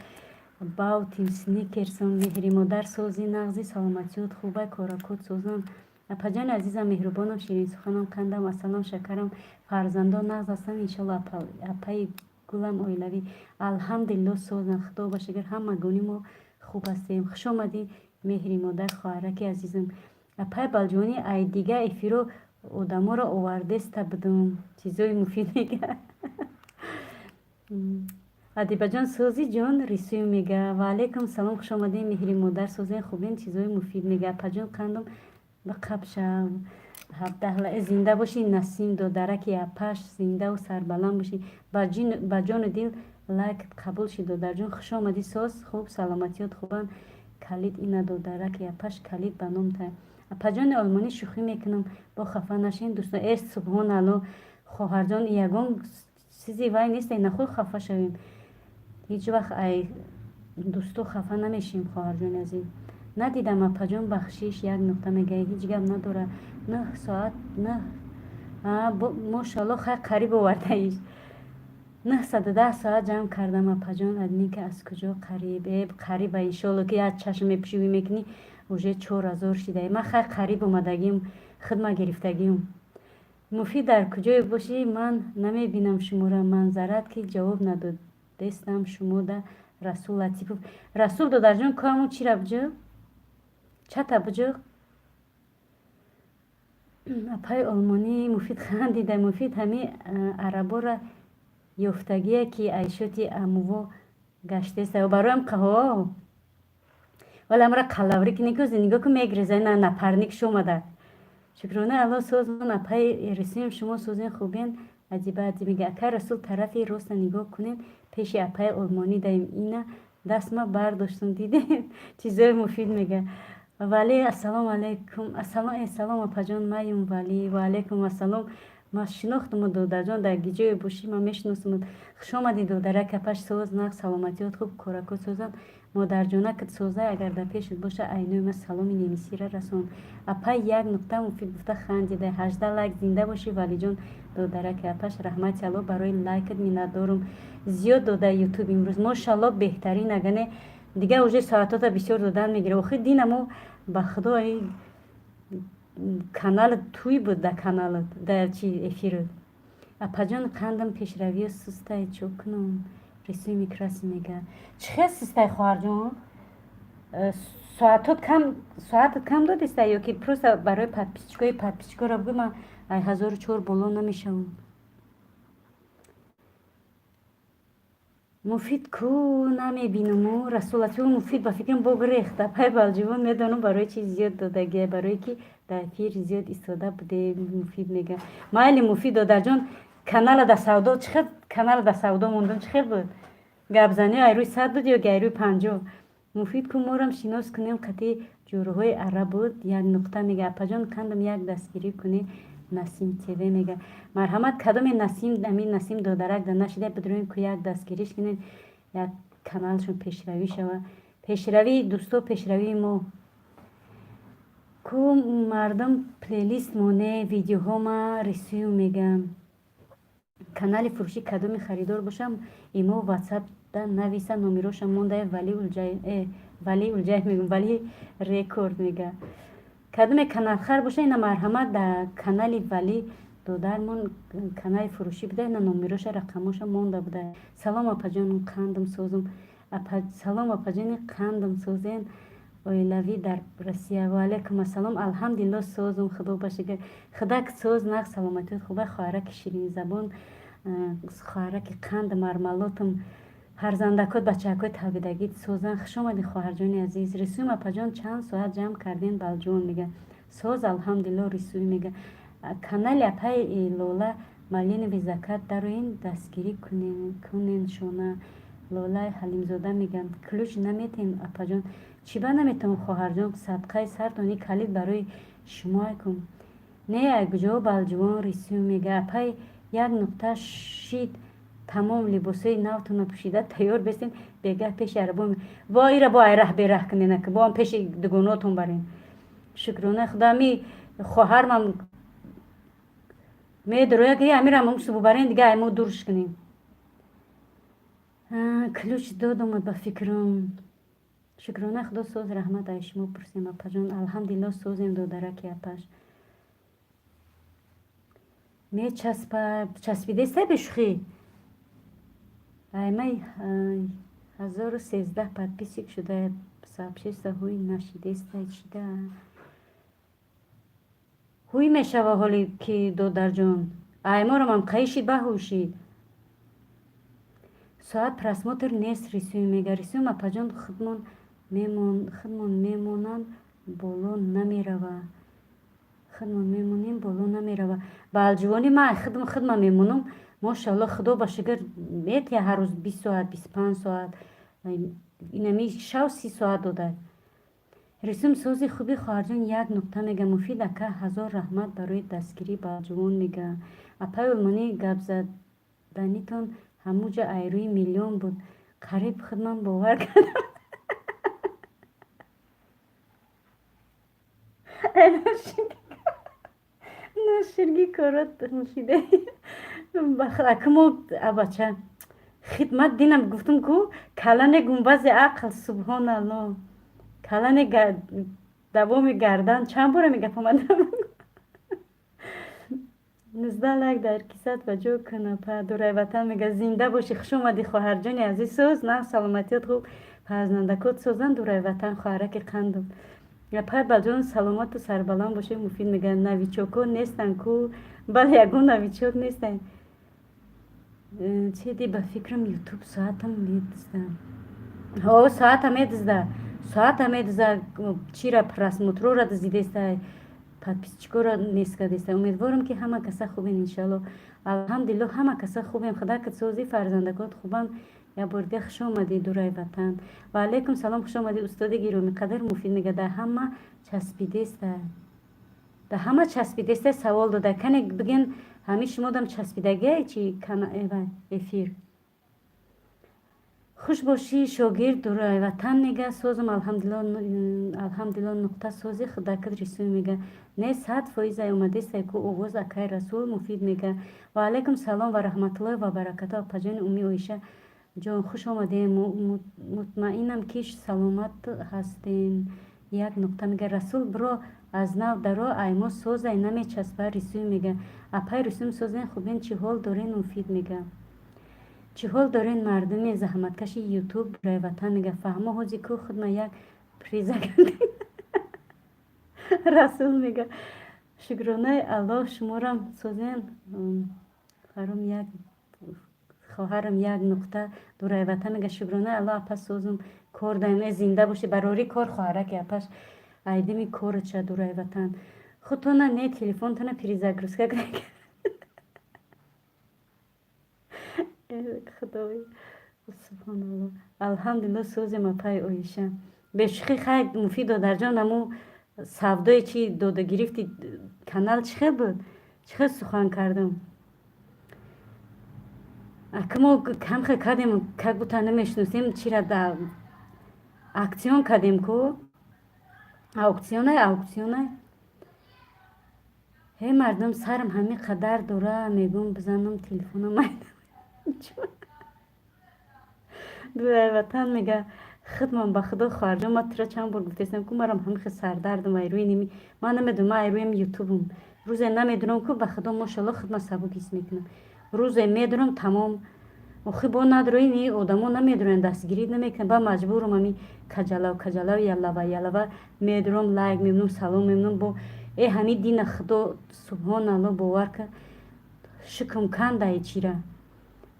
باوتیم سنیکرسون مهری مادر سوزی نغزی سلامتیات خوبه کاراکوت سوزن. پجان عزیزم مهربانم شیرین سخنم قندم السلام شکرم فرزندان نغز هستم انشالله اپای گلم اویلوی الحمدلله سوزن. خدا باشگر همه گونی ما خوب هستیم. خوش آمدی مهری مادر خواهرک عزیزم. اپای بلجوانی ای دیگه افیرو آدما را آورده است بدم چیزای مفید میگه. ادیبه جان سوزی جان رسیو میگه و علیکم سلام خوش آمدی مهری مادر سوزی خوبین چیزای مفید میگه. پجان قندم به قبشم 17 زنده باشی. نسیم دو درک اپش زنده و سربلند باشی. با جان دل لایک قبول شد. در جان خوش آمدی سوز خوب سلامتیات خوبن. کلید اینا دو درک اپش کلید به نام تا پجان آلمانی شوخی میکنم با خفه نشین دوستان. است سبحان الله خواهر جان یگان چیزی وای نیست نخود خفه شویم. هیچ وقت ای دوستو خفه نمیشیم خواهر جان عزیز. ندیدم پجان بخشیش یک نقطه میگه هیچ گپ نداره. 9 ساعت نه ماشاءالله خیلی قریب آورده ایش 910 ساعت جمع کردم پجان. ادنی که از کجا قریب انشالله که یک چشم میپشوی میکنی اوجه 4000 شده. من خیلی قریب اومدگیم خدمت گرفتگیم. مفید در کجای باشی من نمیبینم شما را منظرت که جواب نداد دستم شما در رسول لطیف رسول دو در جان کامو چی را بجا چه تا بجا پای آلمانی مفید خندیده. مفید همه عربا را یافتگیه که عیشاتی امو گشته است و برایم قهوه ولی امرا قلاوری که نگاه نگاه که میگریزه نه نپرنیک شما ده شکرانه الله سوز من اپای رسیم شما سوزین خوبین عجیبه میگه اکا رسول طرفی راست نگاه کنین پیش اپای آلمانی دایم اینه دست ما برداشتم دیدین چیزای مفید میگه. ولی السلام علیکم السلام اپا جان مایم ولی و علیکم السلام. ما شناختم دودر جان در گیجای بوشی ما میشناسم. خوش آمدی دودرک اپش سوز نق سلامتیات خوب کارکو سوزن مادر جانکت سوزه اگر در پیشت باشه اینوی ما سلامی نمیسی را رسون. اپای یک نقطه مفید گفته خندیده 18 لایک زنده باشی ولی جان دودرک اپش رحمت الله برای لایکت مینت دارم زیاد داده یوتیوب امروز ماشاءالله بهترین اگه دیگه اوجه ساعتات بسیار دادن میگیره. آخه دینمو به خدا کانال توی بود در کانال در چی افیر اپجان قندم پیشروی سسته چوکنم رسوی میکراسی میگه چه سسته خواهر جان ساعت کم دادیسته یا که پروست برای پدپیچکای را بگو من 1004 بالا نمیشم. муфид ку намебинуму расулати муфид ба фикрам богрехта пай балҷивон медонам барои чи зиёд додагия барое ки дар эфир зиёд истода буде муфид мега майли муфид додарҷон канала да савдо чихел канала да савдо мондам чихел буд гапзани айрӯи 100 буд ё айрӯи 50 муфид ку морам шинос кунем қати ҷӯрҳои араб буд як нуқта мега апаҷон кандам як дастгирӣ кунӣ насим тв мега марҳамат кадоме насим амин насим додарак да нашида бидроем ку як дастгириш кунем як каналшон пешравӣ шава пешравии дӯсто пешравии мо ку мардум плейлист моне видеоҳома рисую мегам канали фурӯши кадоми харидор бошам имо ватсапда нависа номероша монда вали улҷай мегум вали рекорд мега кадоме каналхар боша ина марҳамат да канали вали додармон канали фурӯшӣ буда ина номероша рақамоша монда буда салом апаҷон қандам созум салом апаҷони қандам созен оилавӣ дар россия ва алайкум ассалом алҳамдулилло созум худо бошига худак соз нақ саломатиёт хуба хоҳараки ширинзабон хоҳараки қанд мармалотум фарзандакот бачаакои талбидагит созан хушомади хоҳарҷони азиз рисуи апаҷон чанд соат ҷамъ кардин балҷон мега соз алҳамдулилло рисуи мега канали апай лола малинови закат дароин дастгирӣ кунен шона лолаи ҳалимзода мегам ключ наметем апаҷон чиба наметавон хоҳарҷон садқаи сартони калид барои шумоякум не якҷо балҷувон рисуи мега апай як нуқта шид тамом либосои навтона пӯшида тайёр бестен бега пеши арабон во ира бо айраҳ бераҳ куненака боам пеши дугонотон барем шукрона худами хоҳармам медороя ки амирам субу барен дига аймо дурш кунем ключ додомад ба фикрам шукрона худо соз раҳмат ай шумо пурсем апаҷон алҳамдулилло созем додараки апаш мечаспа часпидеста бешухӣ аймай 1013 подписчик шуда сообщества ҳуй нашидеста чида ҳуй мешава ҳоле ки додарҷон айморамам қаишид баҳушид соат просмотр нест рисуи мега рисуи апаҷон худмон мемонанд боло намерава худмон мемонем боло намерава балҷувони ман худма мемонам мошалло худо ба шукр метия ҳар рӯз 20 соат 25 соат инами шав 30 соат додад рисум сози хуби хоҳарҷон як нуқта мега муфид ака ҳазор раҳмат барои дастгирӣ балҷувон мега апай улмонӣ гапзаданитон ҳамуҷа айрӯи миллион буд қариб худман бовар кардам ноширги корот мушида акмо абача хидмат динам гуфтум ку калане гумбази ақл субҳоналло калане давоми гардан чанд бора мегапомадам 19 лайк дар кисат ва ҷо канапа дурай ватан мега зинда боши хушомади хоҳарҷони азиз соз на саломатиёт хуб фарзандакот созан дурай ватан хоҳараки қандум пай балҷон саломату сарбаланд бошед муфид мега навичокон нестан ку бале ягон навичок нестан чеди ба фикрам ютуб соатам медиздам соата медизда чира просмотрора дизидеста подписчикора нескадеста умедворам ки ҳама каса хубен иншалло алҳамдулилло ҳама каса хубем худакат сози фарзандакот хубан як бор дига хуш омадӣ дурай ватан ва алайкум салом хуш омадӣ устоди гироми қадар муфид мега да ҳама часпидеста савол дода кане биген ҳами шумодам часпидагия чи эфир хуш бошӣ шогирд дурай ватан мега созам алҳамдулилло нуқта сози худакат рисуи мега не 100% омадеста ку овоз акай расул муфид мега ва алайкум салом ва раҳматуллоҳи ва баракату апаҷони уми оиша ҷон хуш омадем мутмаинам ки саломат ҳастем як нуқта мега расул биро аз нав даро аймо созай намечаспа рисуи мега апай рисум созен хубен чӣ ҳол дорен муфид мега чӣ ҳол дорен мардуми заҳматкаши ютуб бурай ватан мега фаҳмо ҳози ку худма як приза кардем расул мега шукронаи аллоҳ шуморам созен харом як хоҳарам як нуқта дураи ватан мега шукрона алло апа сӯзум кор даем зинда боши барори кор хоҳараки апаш айдими корача дураи ватан худтона не телефонтона перезагрузка худои субҳаналло алҳамдулилло сӯзем апаи оиша бешухи хай муфидо дарҷон аму савдои чи дода гирифти канал чӣ хел буд чӣ хел сухан кардам акмо камхе кадем как бута намешнусем чира да аксион кадем ку ауксионай ҳе мардум сарам ҳами қадар дора мегум бизанам телефоном дураи ватан мега хидман ба худо хоҳарҷон ма тира чанд бор гуфтестам ку марам ҳамихе сардардам айрӯи ними ман намедонам ман айрӯям ютубам рӯзе намедонам ку ба худо мошалло хидмат сабук ҳис мекунам рӯзе медонам тамом охи бо надрои ни одамо намедонанд дастгирӣ намекунанд ба маҷбурам ами каҷалав ялава медорам лайк мемнум салом мемнум бо ҳами дина худо субҳаналло бовар ка шукрум кандаи чира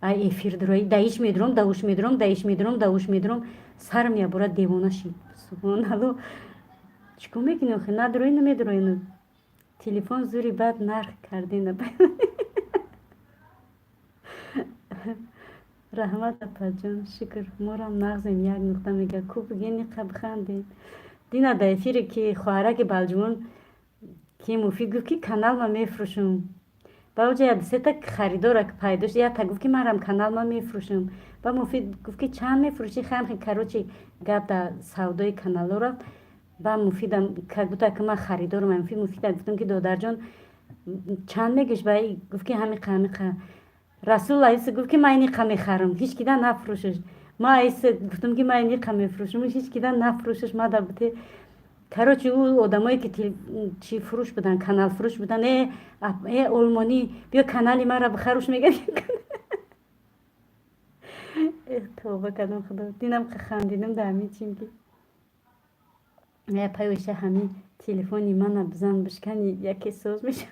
ай эфир дурои даиш медорам давуш медорам даиш медорам давуш медорам сарам ябора девона шид субҳаналло чикор мекунем охи надрои намедороем телефон зури бад нарх кардина раҳмат апаҷон шукр морам нағзем як нуқта мега кӯбгени қабхандед дина да эфире ки хоҳараки балҷумон ки муфид гуфт ки канал ма мефурӯшам бавҷа сета харидора пайдо шуд як та гуфт ки манам канал ма мефурӯшам ба муфид гуфт ки чанд мефурӯшӣ хамхи короче гап да савдои канало рафт ба муфидам как бута ки ман харидорам муфида гуфтам ки додарҷон чанд мегӯш ба гуфт ки ҳамиқа расул айса гуфт ки ман иниқа мехарам ҳеҷ кида нафурӯшаш ма айса гуфтам ки ман иниқа мефурӯшам ҳеҷ кида нафурӯшаш мада бute короче ӯ одамое ки чи фурӯш будан канал фурӯш будан олмонӣ биё канали маро бихарош мегӯяд тавба кардам худо динам ки хандидам да ҳамин чим ки пайваша ҳамин телефони мана бизан бишкани яке соз меша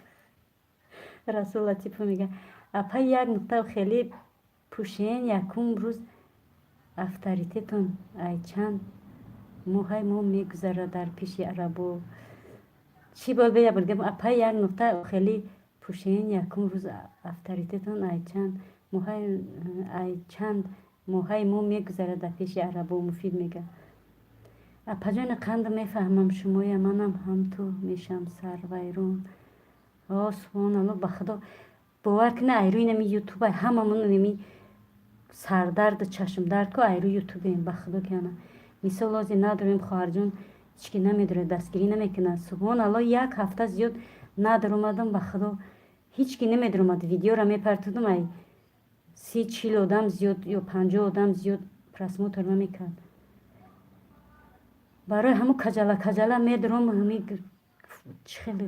расул латипов мега апа як нуқта хеле пушен якум рӯз авторитетон айчанд моҳай мо мегузарад дар пеши арабо чӣ бояд бея бургам апа як нуқта хеле пушен якум рӯз авторитетон айчанд моҳай мо мегузарад дар пеши арабо муфид мега апаҷони қанда мефаҳмам шумоя манам ҳам ту мешам сарвайрон субҳаналло ба худо бовар кунӣ айрӯи нами ютуба ҳамамон нами сардарду чашмдард ку айрӯ ютубем ба худо кана мисол лози надорем хоҳарҷон ҳички намедорад дастгирӣ намекунад субҳаналло як ҳафта зиёд надаромадам ба худо ҳички намедоромад видеора мепартудам ай 30-40 одам зиёд ё 50 одам зиёд просмотр намекард барои ҳамун каҷала медорам ҳами чӣ хеле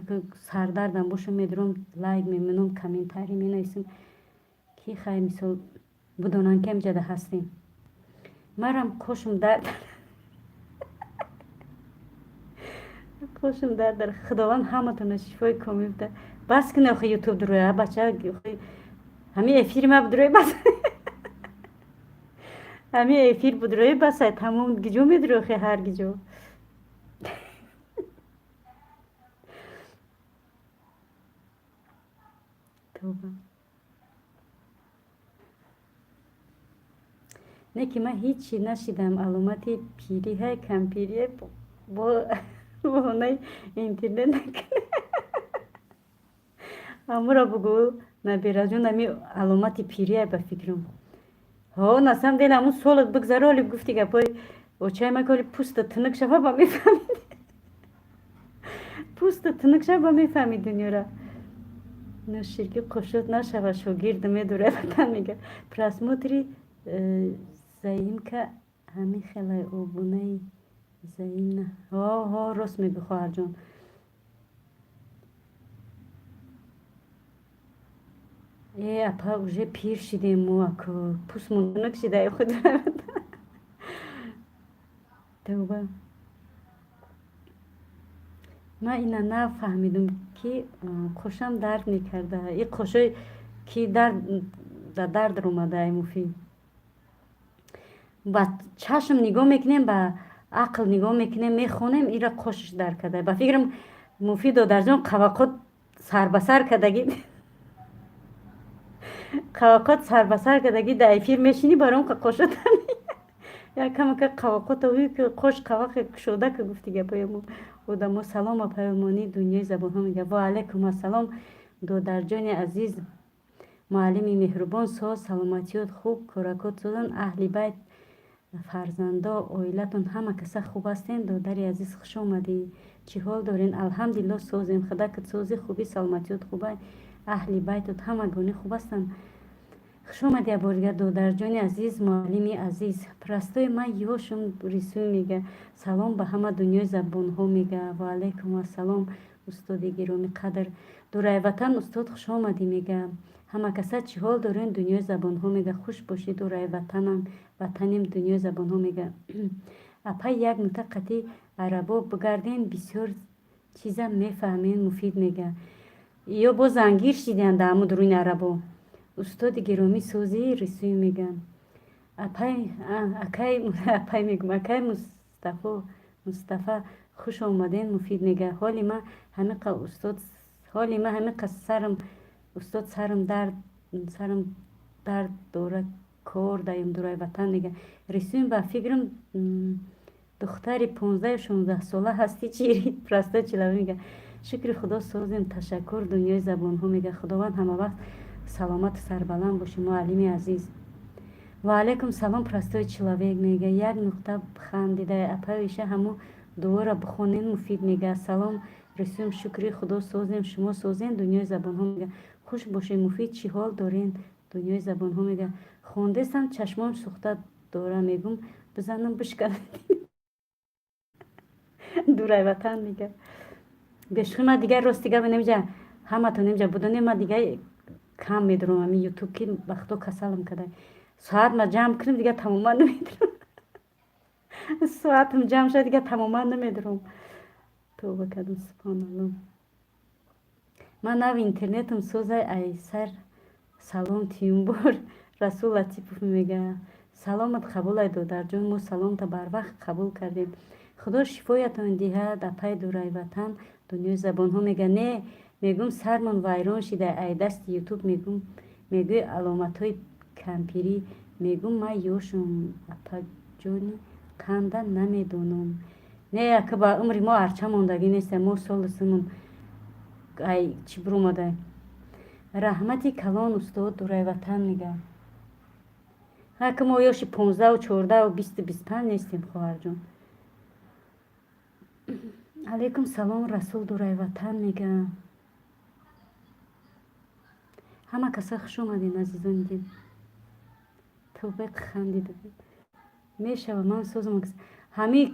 сардардам боша медорам лайк мемунам комментарий менависам ки хай мисол будонанд ки амҷада ҳастем марам қошум дард дар худованд ҳаматона шифои комил буда бас кунед охи ютуб дуроя бача ҳамин эфири ма будрои бас ҳамин эфир будрои басай тамом гиҷо медури охи ҳар гиҷо не ки ман ҳичи нашидам аломати пирӣ ҳай кампирӣ бо бонаи интернет амура бугӯ набираҷон ами аломати пирӣ ай ба фикрам на самом деле амун солат бигзароли гуфти гапои очай маколи пуста тинук шава ба мефаҳмид пуста тинук шава ба мефаҳмид дунёра нӯширки қушод нашава шогирд медура ватан мега просмотри заимка ҳамин хелай обунаи заимна рост мегӯ хоҳарҷон апа уже пир шидем мо аку пустмон тинук шидаи худ тавба ман ина нафаҳмидам ки қошам дард мекарда и қошое ки дард در درد اومده مفید. با چشم نگاه میکنیم، با عقل نگاه میکنیم، میخونیم ایرا خوشش در کده. با فکرم مفید و در جان قواقد سر بسر کدگی قواقد سر بسر کدگی در افیر میشینی برام که خوشت یا کم که قواقد اوی که خوش قواق شده که گفتی گپایمو و دمو سلام و پیمانی دنیای زبان ها میگه و علیکم السلام. دو در جان عزیز معلم مهربان ساز سلامتیات خوب کارکات سازن اهل بیت فرزندا اویلتون همه کسا خوب هستین. دادری عزیز خوش آمدی، چی حال دارین؟ الحمدلله سازیم خدا که سازی خوبی سلامتیات خوبه اهل بیتت همه گونه خوب هستن. خوش آمدی ابوالگه دادر جان عزیز معلم عزیز پرستای من یوشم رسوی میگه سلام به همه دنیای زبان ها میگه و علیکم السلام. استاد گرامی قدر دورای وطن استاد خوش آمدی میگه همه کسا چی حال دارین دنیای زبان ها میگه خوش باشی دورای وطنم وطنیم دنیای زبان ها میگه. اپا یک نکته قطعی عربا بگردین بسیار چیزا میفهمین مفید میگه یا با زنگیر شیدین در امو درون عربا. استاد گرامی سوزی رسوی میگن اپای میگم اکای مصطفی خوش آمدین مفید میگه حالی ما همه استاد حالی ما همه سرم استاد سرم درد داره کار دایم دورای وطن میگه رسویم با فکرم دختری 15-16 ساله هستی چی پرسته چلوی میگه شکر خدا سازیم تشکر دنیای زبان ها میگه خداوند همه وقت سلامت سربلند باشی معلم عزیز. و علیکم سلام پرستای چلویک میگه یک نقطه خندیده اپایشه همو دوره بخونین مفید میگه سلام رسوم شکری خدا سازیم شما سازین دنیای زبان ها میگه خوش باشین مفید چی حال دارین دنیای زبان ها میگه خوندستم چشمان سوخته داره میگم بزنم بشکنم دورای وطن میگه بشخی ما دیگه راست دیگه نمیجا همه تا نمیجا بودنی ما دیگه کم میدرم امی یوتیوب که وقتا کسالم کده ساعت ما جمع کنم دیگه تماما نمیدرم ساعتم جمع شد دیگه تماما نمیدرم توبه کردم سبحان الله. من نو اینترنتم سوزه ای سر سلام تیمبور رسول لطیفوف میگه سلامت قبول ایدو در جون ما سلام تا بر وقت قبول کردیم خدا شفایتان دیه در پای دورای وطن دنیای زبان ها میگه نه میگم سرمون ویران شده ای دست یوتیوب میگم میگه علامت های کمپیری میگم ما یوشم اپا جونی کندن نمیدونم نه که با عمری ما ارچه موندگی نیست ما سال سمون ای چی برومده رحمتی کلان استاد دورای وطن میگه که ما یوشی 15 و 14 و 20 و 25 نیستیم خواهر جون. علیکم سلام رسول دورای وطن میگه همه کسا خوش اومدین عزیزان دید توبه خندیده میشه و من سوزم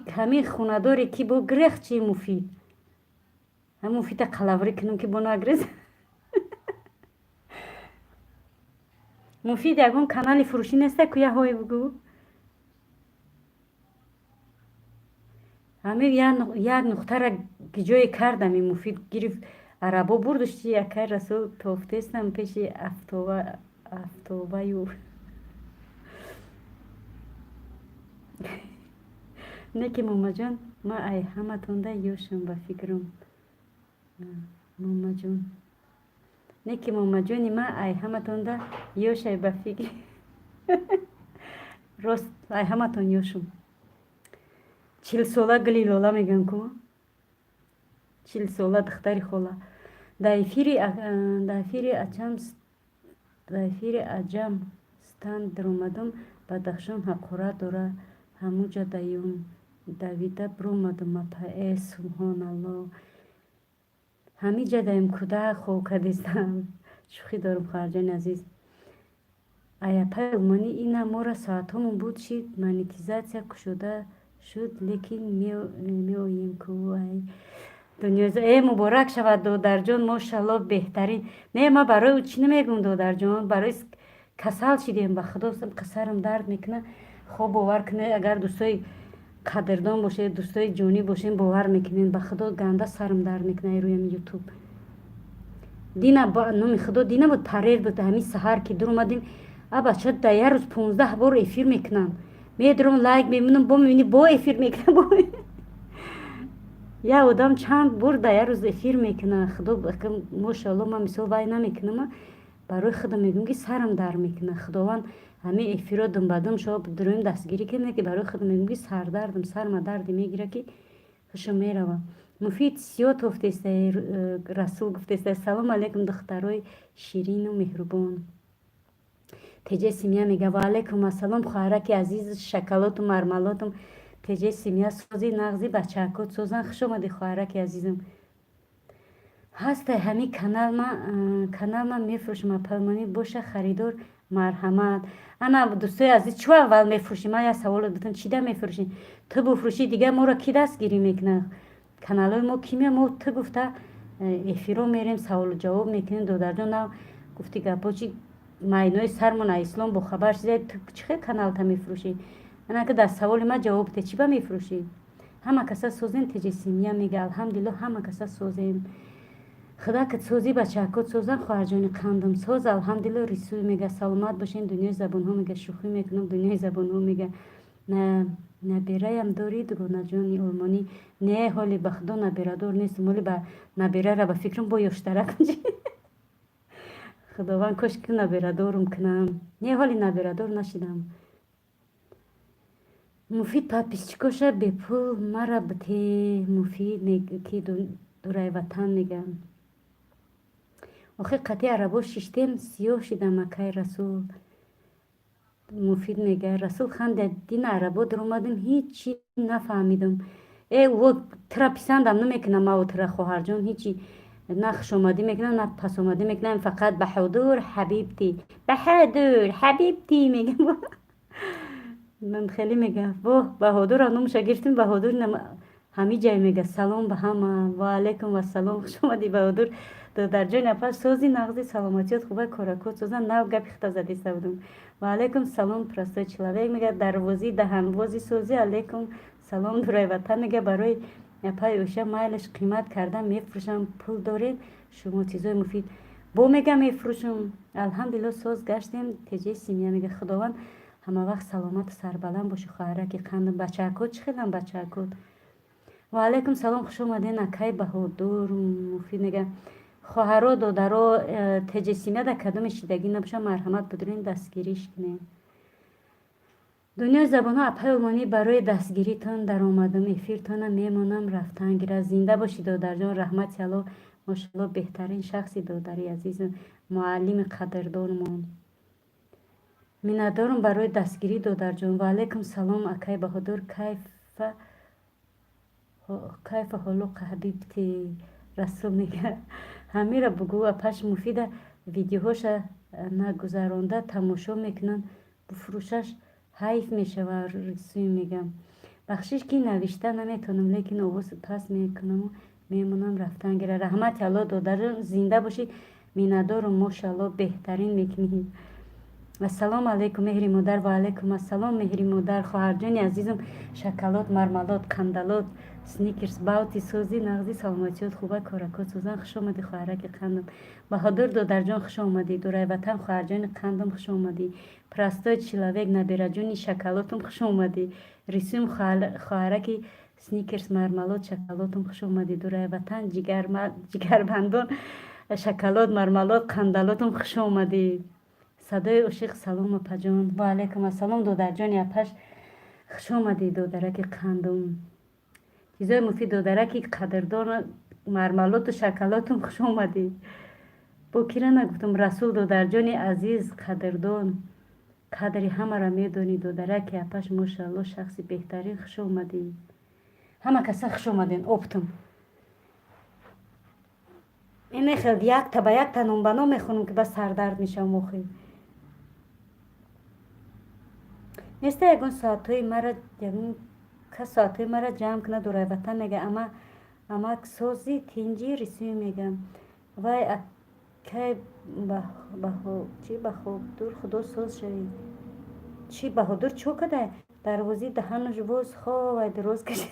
همی خونداری که با گریخ چی مفید هم مفید قلاوری کنم که با نگریز مفید یکون کانالی فروشی نیسته که یه های بگو همی یک نقطه را گجای کردم این مفید گریف عربا بردشتی یکی رسول توفتستم پیش افتوبه یو نکی ماما جان ما ای همه تونده یوشم با فکرم ماما جان نکی ماما جانی ما ای همه تونده یوشه با فکر راست ای همه تون یوشم 40 ساله گلی لالا میگن کما 40 ساله دختری خولا در افیر اجم ستند در اومدم بدخشان حقوره داره همو جا دیون دویده برومدم اپا ای سبحان الله همی جا دیم کده خو کدیستم شوخی دارم خارجان عزیز ای اپا المانی اینا مورا ساعت همون بود شید مانیتیزاتیا کشوده شد لیکن میویم که ای دنیا ای مبارک شود دادر جان ماشاءالله بهترین نه ما برای او چی نمیگم دادر جان برای کسل شدیم به خدا قصرم درد میکنه خوب باور کنه اگر دوستای قدردان باشه دوستای جونی باشین باور میکنین به خدا گنده سرم درد میکنه روی یوتیوب دینا با نام خدا دینا بود پریر بود همین سحر که در اومدیم бача да як روز 15 بار ефір میکنن میدرم لایک میمونم با میبینی با ефір میکنم با یا آدم چند بار در یک روز افیر میکنه خدا ماشاءالله من مثال وای نمیکنم برای خدا میگم که سرم در میکنه خداوند همه افیرا دم بدم شب درویم دستگیری کنه که برای خدا میگم که سردردم سرم درد میگیره که خوشم میروم مفید سیات گفته است رسول گفته است سلام علیکم دخترای شیرین و مهربان تجه سیمیا میگه و علیکم السلام خواهرک عزیز شکلات و مرملاتم تجه سیمیا سوزی نغزی بچه‌کات سوزن خوش اومدی خواهرک عزیزم هست همین کانال ما میفروشم پلمانی باشه خریدار مرحمت انا دوستای عزیز چه اول میفروشی من یه سوال دادم چی ده میفروشی تو بفروشی دیگه ما را کی دستگیری میکنه کانال ما کی ما تو گفته افیرو میریم سوال جواب میکنیم دو در جان گفتی گپا چی ماینوی سرمون اسلام با خبر شده تو چه کانال تا میفروشی انا که در سوال ما جواب ته چی با میفروشی همه کسا سوزین تجسیمیه میگه الحمدلله همه کسا سوزین خدا که سوزی بچه‌کات سوزن خواهر جان قندم سوز الحمدلله رسول میگه سلامت باشین دنیای زبان ها میگه شوخی میکنم دنیای زبان ها میگه نه نبیره هم دارید گونه جان آلمانی نه حالی به خدا نبیره دار نیست مولی به نبیره را به فکرم با یاشترک خداوند کاش که نبیره دارم کنم نه حالی نبیره دار نشیدم مفید پاپیچکوشه به پول مرا بته مفید میگه که دورای وطن میگم آخه قطعی عربا ششتیم سیاه شدم مکه رسول مفید میگه رسول خان در دین عربا در اومدم هیچی نفهمیدم و ترا پسندم نمیکنم او ترا خواهر جان هیچی نه خوش آمدی میکنم نه پس آمدی میکنم فقط بهادر حبیبتی بهادر حبیبتی میگم من خیلی میگه واه بهادر انومشه گرفتیم بهادر همه جای میگه سلام به همه و علیکم و سلام خوش آمدی بهادر در جای نفر سوزی نغزی سلامتیت خوبه کارکات سوزن نو گپی خطا زدی سودم و علیکم سلام پرسته چلوک میگه دروازی دهنوازی سوزی علیکم سلام دورای وطن میگه برای پای اوشه مایلش قیمت کردم میفروشم پول دارید شما چیزای مفید با میگه میفروشم الحمدلله سوز گشتیم تجه سیمیا میگه خداوند همه وقت سلامت و سربلند باشه خواهرک قندم بچه‌کات چه خیلی بچه‌کات و علیکم سلام خوش اومدین اکای بهادر مفید میگه خواهرا دادرا تجسیمه در کدوم شیدگی نباشه مرحمت بدارین دستگیریش کنین دنیا زبان ها اپای علمانی برای دستگیری تان در آمدم افیرتان میمانم رفتن گیره زنده باشی دادر جان رحمت الله ماشاءالله بهترین شخصی دادری عزیز معلم قدردانمان میندارم برای دستگیری دادر جان و علیکم سلام اکای بهادر کیف حالو حبیبتی رسول میگه همه را بگو و پش مفید ویدیوهاش نگذرانده تماشا میکنن بفروشش حیف میشه و رسوی میگم بخشش که نوشته نمیتونم لیکن آواز پس میکنم و میمونم رفتن گره رحمت الله دادر زنده باشید میندارم ماشاءالله بهترین میکنید السلام علیکم مهری مادر و علیکم السلام مهری مادر خواهر جان عزیزم شکلات مرملات کندلات سنیکرز باوتی سوزی نغزی سلامتیات خوبه کارکات سوزن خوش آمدی خواهرک قندم بهادر دادر جان خوش آمدی دورای وطن خواهر جان قندم خوش آمدی پرستای چلوک نبیره جانی شکلاتم خوش آمدی رسوم خواهرک سنیکرز مرملات شکلاتم خوش آمدی دورای وطن جگر بندان شکلات مرملات کندلاتم خوش آمدی صدای عشق سلام پجان و علیکم السلام دادر جان اپش خوش آمدی دادرک قندم چیزای مفید دادرک قدردان مرملات و شکلاتم خوش آمدی با کیره نگفتم رسول دادر جان عزیز قدردان قدری همه را میدونی دادرک اپش ماشاءالله شخصی بهترین خوش آمدی همه کسا خوش آمدین افتم این خیلی یک تا به یک تا نمبنا میخونم که بس سردرد میشم مخی نیسته یکون ساعتوی مرا کس ساعتوی مرا جمع کنه دورای وطن میگه اما سوزی تینجی رسوی میگم وای اکی چی بهادر خدا سوز شوی چی بهادر چو کده دروازی دهنش باز خواه دروز کشه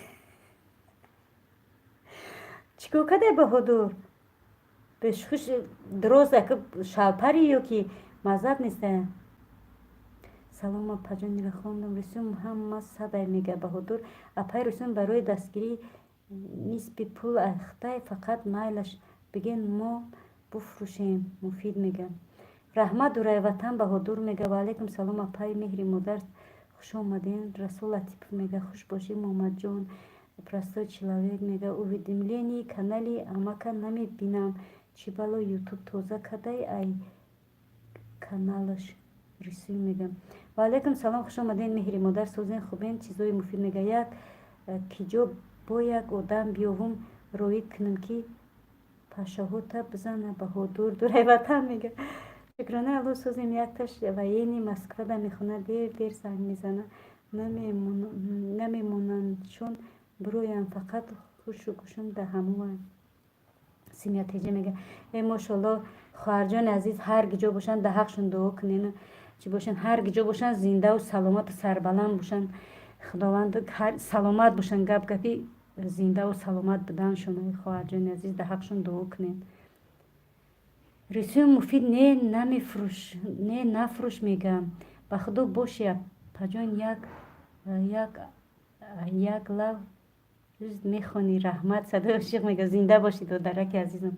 چی کو کده بهادر بهش خوش دروز اکه شالپری یو که مزد نیسته салом апаҷон мега хондам рисум ҳама садай мега баҳодур апай рисум барои дастгирӣ нисби пул ахтай фақат майлаш биген мо буфрӯшем муфид мега раҳмат дурай ватан баҳодур мега ва алайкум салом апай меҳри модар хуш омадин расул латипов мега хуш бошӣ муҳаммадҷон простой человек мега уведомлении канали амака намебинам чӣ бало ютуб тоза кадай ай каналаш рисуй мега ва алайкум салом хуш омадин меҳри модар созен хубен чизои муфид мега як киҷо бо як одам биёвум роид кунам ки пашаҳота бизана баҳодур дурай ватан мега шукрона алло созем якташ военный москвада мехонад дер занг мезана намемонанд чун бироям фақат хушу гӯшум даҳамува симятеҷа мега мошалло хоҳарҷони азиз ҳар гиҷо бошанд даҳақшон дуо кунен чӣ бошанд ҳар гиҷо бошанд зиндаву саломату сарбаланд бошанд худованд саломат бошанд гапи зиндаву саломат буданшона хоҳарҷони азиз даҳақшон дуо кунен рисуи муфид не нафрӯш мегам ба худо боши апаҷон як лав мехони раҳмат садои ошиқ мега зинда боши додараки азизам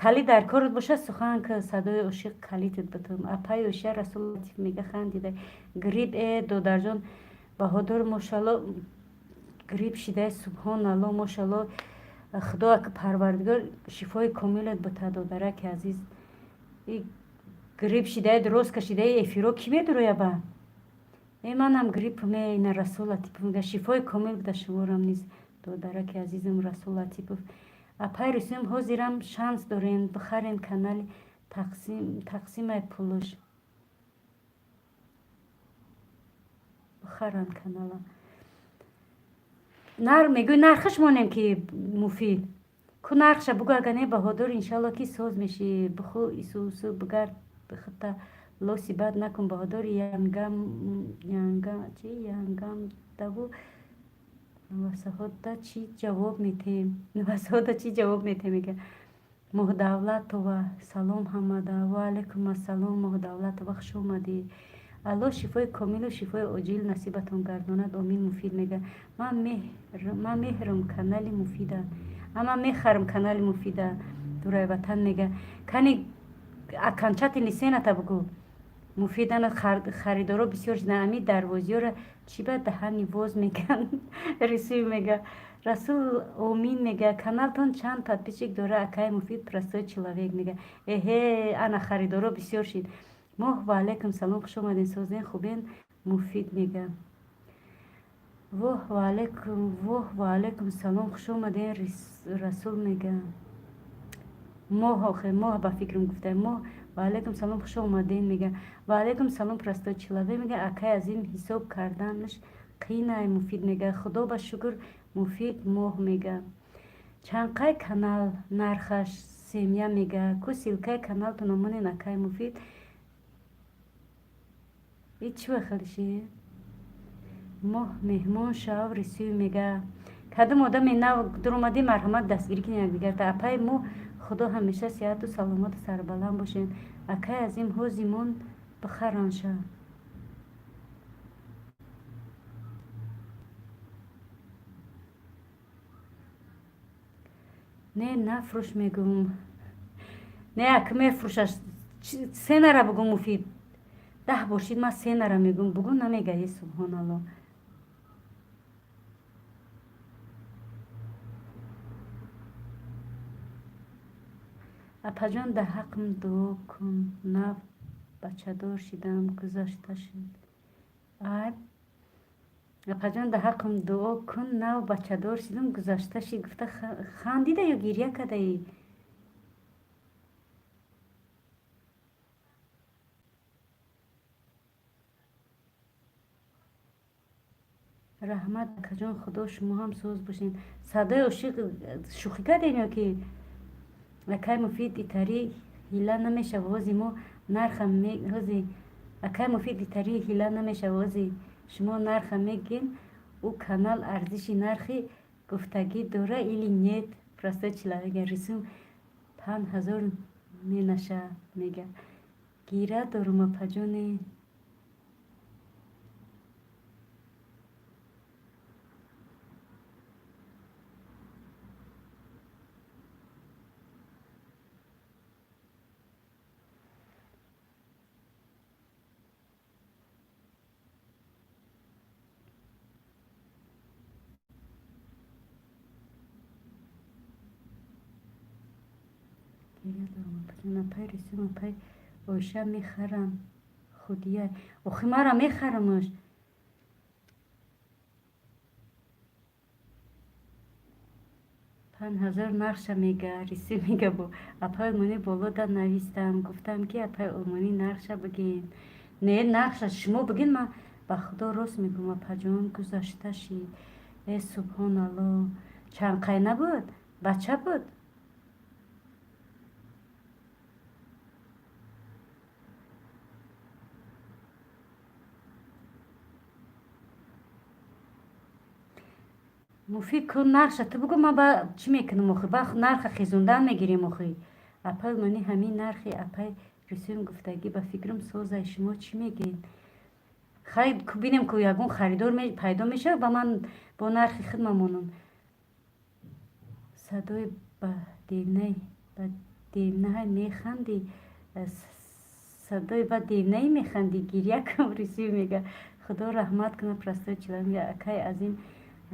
кали дар корот бошад сухан ка садои ошиқ калитет батум апай оша расул латиф мега хандида гриб додарҷон баҳодур мошалло гриб шидай субҳоналло мошалло худо парвардигор шифои комилет буда додараки азиз гриб шидай дурост кашидаи эфиро кӣ медуроя ба манам гриб ина расул латипов мега шифои комил буда шуморам низ додараки азизам расул латипов апай рисум ҳозирам шанс дорен бихарен канали тақсимай пулуш бихаран канала мегӯй нархаш монем ки муфид ку нархша бугу ага не баҳодур иншалло ки соз меши биху исусу бигард бихита лоси бад накун баҳодур янгам даву васаҳода чӣ ҷавоб метем мега моҳдавлатова салом ҳамада ва алайкум ассалом моҳдавлатова хуш омадӣ алло шифои комилу шифои оҷил насибатон гардонад омин муфид мега ман мехарам канали муфида дурай ватан мега кани аканчати нисената бугу муфидана харидоро бисёр шидан ами дарвозиёра чӣ ба даҳани воз меган рисуй мега расул омин мега каналтон чанд подписчик дора акай муфид простой человек мега ана харидоро бисёр шид моҳ ва алайкум салом хуш омадин созен хубен муфид мега воҳ ва алайкум салом хуш омадин расул мега моҳ ба фикрам гуфтам моҳ ва алайкум салом хуш омадин мега ва алайкум салом простой человек мега акай аз ин ҳисоб карданаш қиинай муфид мега худо ба шукр муфид моҳ мега чанқай канал нархаш семя мега ку силкай каналтон омонен акай муфид чӣ вахалиши моҳ меҳмон шав рисуй мега кадом одами нав дуромадӣ марҳамат дастгирӣ кунед якдигарта апай мо худо ҳамеша сиҳату саломату сарбаланд бошен акай аз ин ҳозимон бихаранша не нафрӯш мегум не ак мефрӯшаш сенара бугум муфид 10 бошид ман сенара мегум бугу намегаи субҳоналло апаҷон да ҳақм дуо кун нав бачадор шидам гузашта шуд апаҷон да ҳақм дуо кун нав бачадор шидам гузашта шид гуфта хандида ё гирья кадаи раҳмат акаҷон худо шумо ҳам соз бошен садои ошиқ шӯхӣ кардем ё ки акай муфид итари ҳила намешава ҳози мо нарха ҳози акай муфид итари ҳила намешава ҳози шумо нарха мегин ӯ канал арзиши нархи гуфтагӣ дора или нет простой человек рисум 5000 менаша мега гира дорум апаҷони یادم پجون پای رسیم پای اوشا میخرم خودیه اوخی مرا میخرمش 5000 نقش میگه ریسی میگه بو اپای منی بالا دا نویستم گفتم که اپای المانی نقش بگین نه نقش شما بگین من با خدا راست میگم اپا جان گذاشته شی ای سبحان الله چند قینه بود بچه بود مفید کن نقش تو بگو ما با چی میکنم مخی با نرخ خیزوندن میگیریم مخی اپای منی همین نرخی اپای رسیم گفتگی با فکرم سوزه شما چی میگین خرید ببینیم که یگون خریدار پیدا میشه با من با نرخ خدممونم صدای با دیونه های میخندی صدای با دیونه میخندی گریه کم ریسی میگه خدا رحمت کنه پرستای چلا میگه اکی از این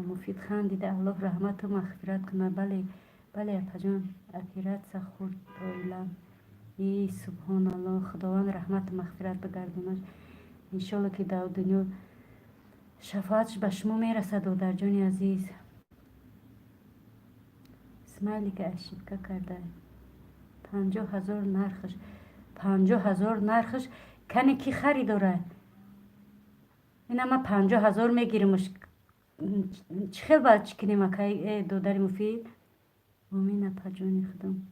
مفید خندیده الله رحمت و مغفرت کنه بله بله اپا جان اکیرت سخورد آیلم ای سبحان الله خداوند رحمت و مغفرت بگردونش انشالله که در دنیا شفاعتش به شما میرسد و در جان عزیز اسماعیلی که اشیبکه کرده 50,000 نرخش 50,000 نرخش کنی کی خریداره این اما 50,000 میگیریمش چه خیلی باید چکنیم اکای دودر مفید امین اپا جانی خودم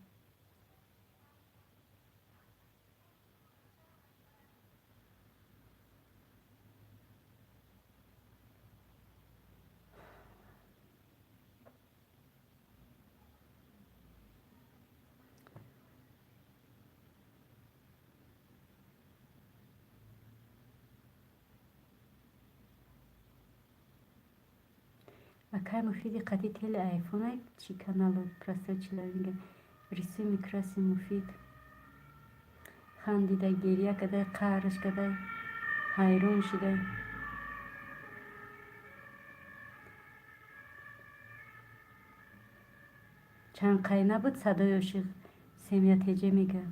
اکای مفیدی قدی تیل ایفونه چی کانالو پرسته چلوینگه ریسی میکراسی مفید خندیده گریه کده قهرش کده حیرون شده چند قینه بود صدایش سمیت هجه میگه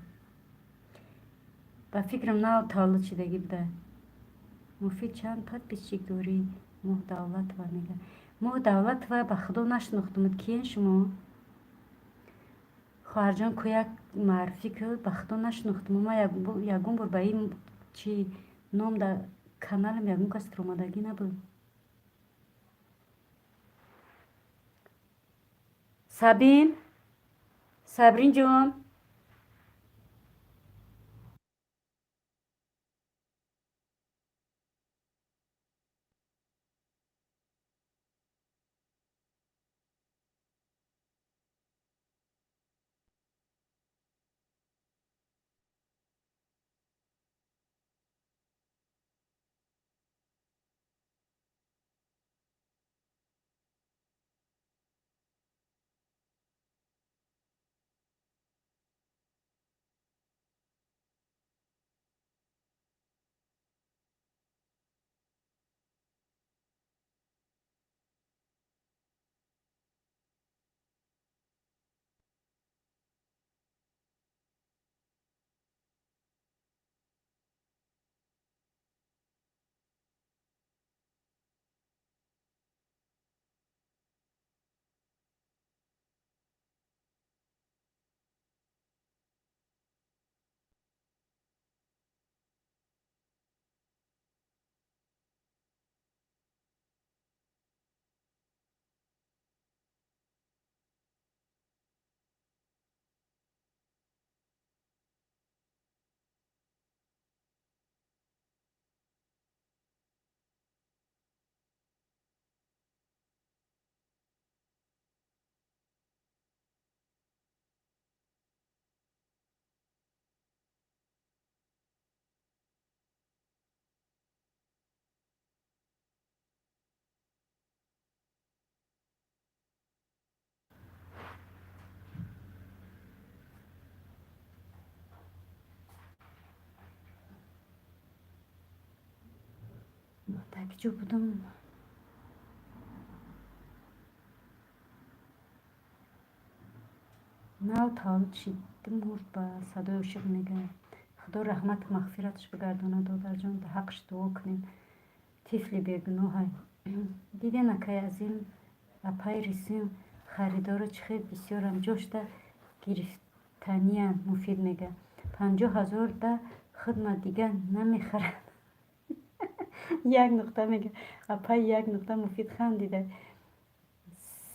با فکرم نو تولد شدگی بوده مفید چند پد پیچیک دوری مو دولت و میگه مو دولت و به خدا نشناختمت کیین شما خواهر جان که یک معرفی کرد به خدا نشناختم ما یگون بار به این چی نام در کانالم یگون کس ترومادگی نبود صابرین جان تکجو بودم نو تولد شد مرد با صدای عشق میگه خدا رحمت مغفرتش بگردونه دادر جان به حقش دعا کنیم طفل بیگناه های دیده نکه از این اپای رسیم خریدار چخیر بسیار هم جاشته گرفتنی هم مفید میگه 50,000 ده خدمت دیگه نمیخرد یک نقطه میگه اپای یک نقطه مفید خندیده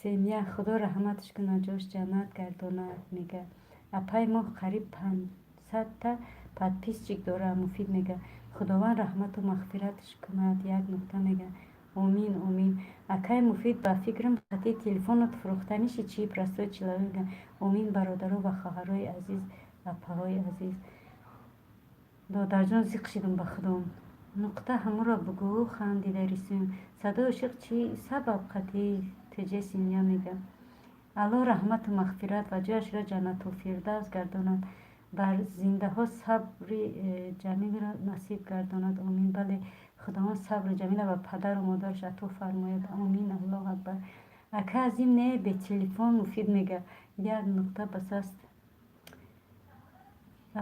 سمیه خدا رحمتش کنه جاش جنت گردانه میگه اپای ما قریب 500 تا پادپیسچیک داره مفید میگه خداوند رحمت و مغفرتش کند یک نقطه میگه آمین آمین اکای مفید با فکرم خطی تلفن و فروختنیش چی پرستوی چلاوی میگه آمین برادرو و خواهرای عزیز اپاهای عزیز دادر جان زیق شدم به خودم نقطه همو را بگو خندیده رسیم صدا عشق چی سبب خطی تجه سینیا میگه الله رحمت و مغفرت و جایش را جنت و فردوس گرداند بر زنده ها صبر جمیل را نصیب گرداند آمین بله خداوند صبر جمیل و پدر و مادرش عطا فرماید آمین الله اکبر اکه از این نه به تلفن مفید میگه یک نقطه بس است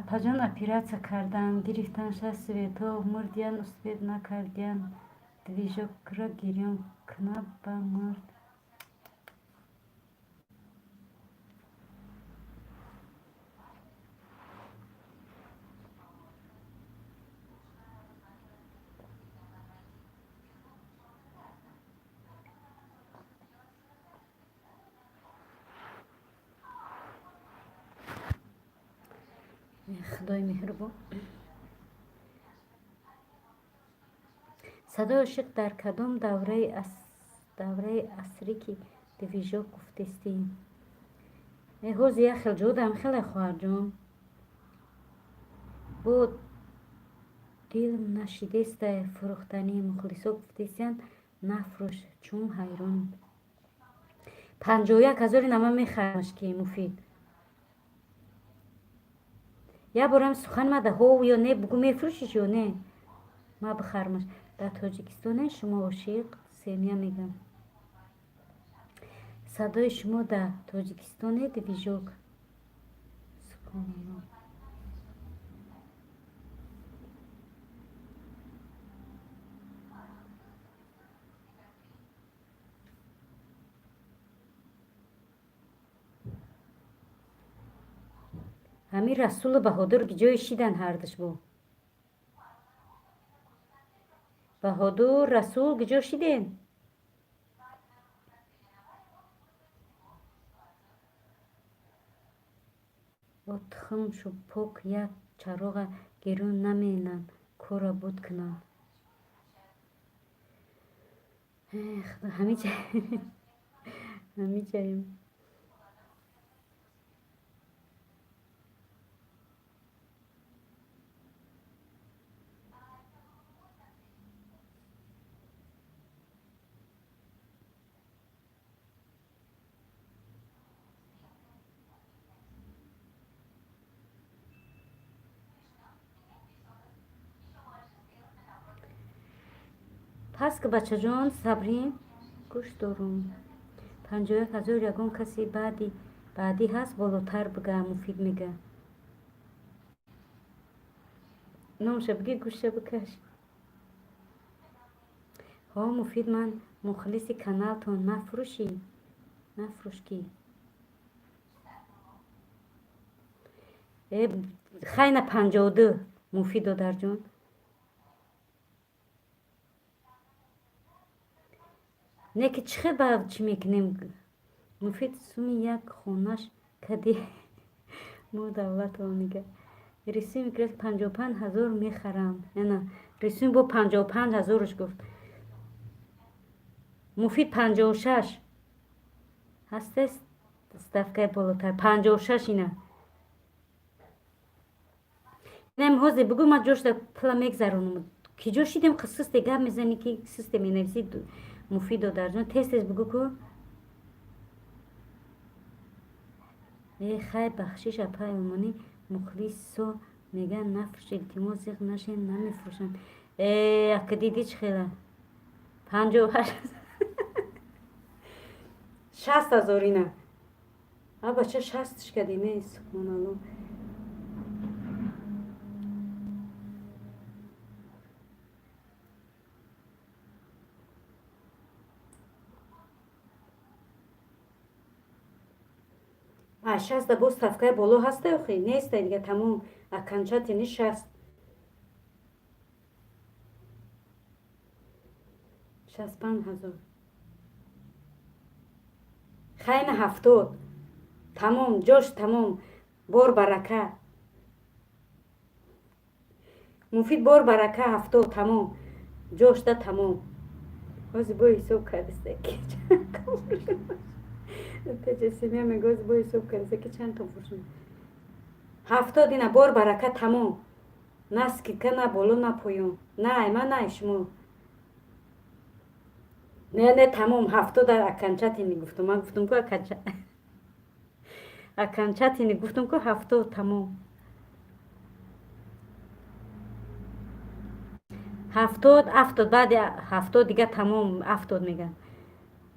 پجان اپیراتسیا کردن گرفتنش از سویتا مردیان اسپید نکردیان دویژو کرا گیریان کنه با مرد خدای مهربان صدای عشق در کدام دوره عصری که دویژو گفتستی هوز یخل جودم خیلی خواهر جان بود دل نشیدست فروختنی مخلصا گفتستیان نفروش چون حیران 51,000 نما میخرمش که مفید یا برم سخن مده هو یا نه بگو میفروشیش یا نه ما بخرمش در تاجیکستان شما عاشق سمیه میگم صدای شما در تاجیکستان دویژوک سبحان الله همین رسول بهادر جای شیدن هردش بو بهادر رسول گجا شیدن با تخم شو پوک یک چراغ گرون نمینن کورا بود کنن خدا همه جایم پس که بچه جان صبرین گوش دارم 51,000 یگان کسی بعدی هست بالاتر بگه مفید میگه نامشه بگی گوشه بکش ها مفید من مخلص کانال تو نفروش کی خیلی 52 مفید دادر جان نه که چه باید چی میکنیم مفید سومی یک خونش کدی مو دولت ها میگه رسیم میگه 55,000 میخرم نه رسیم با 55,000ش گفت مفید 56 هسته ستفکه بالاتر 56 اینه نم حوزه بگو ما جوش در پلا میگذرونم که جوش دیدم که سسته گم میزنی که سسته می نویسید مفید و در جان تست بگو که خیلی بخشش اپای اومانی مخلص و میگن نفروش التماس زیغ نشین نمیفروشن اکه دیدی چه خیلی 58 60,000 اینه بچه شستش کردیم سکونالو. شست باز صفقه بالا هسته اخی نیست دیگه تمام اکنچت یعنی 65,000 خیلی 70 تمام جاش تمام بار برکه مفید بار برکه 70 تمام جاش ده تمام باز با حساب کرده که تجسمی هم گاز با حساب کرده که چند تا فرشون 70 اینا بار برکه تمام نه سکیکه نه بالا نه پایون نه من نه شما نه تمام 70 در اکنچت اینی گفتم من گفتم که اکنچت اینی گفتم که 70 تمام 70 بعد 70 دیگه تمام 70 میگن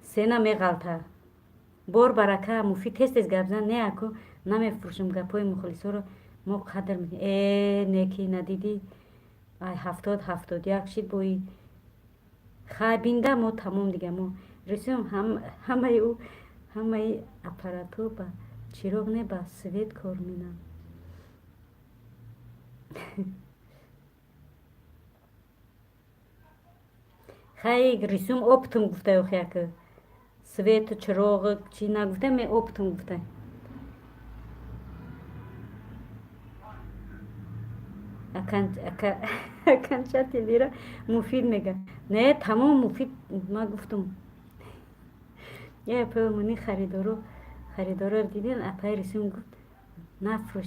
سینا میغلطه بار برکه مفید تست گپ زن نه اکو نمیفروشم گپای مخلصا رو ما قدر می نکی ندیدی ای 70 شید بایی خایبینده ما تمام دیگه ما رسیم همه اپاراتو با چراغ نه با سویت کار مینم خیلی رسیم اپتم گفته اخی که سویت چراغ چی نگفته می اپتم گفته اکنچت لیره مفید میگه نه تمام مفید ما گفتم یه پیمونی خریدارو دیدین اپای رسیم گفت نفروش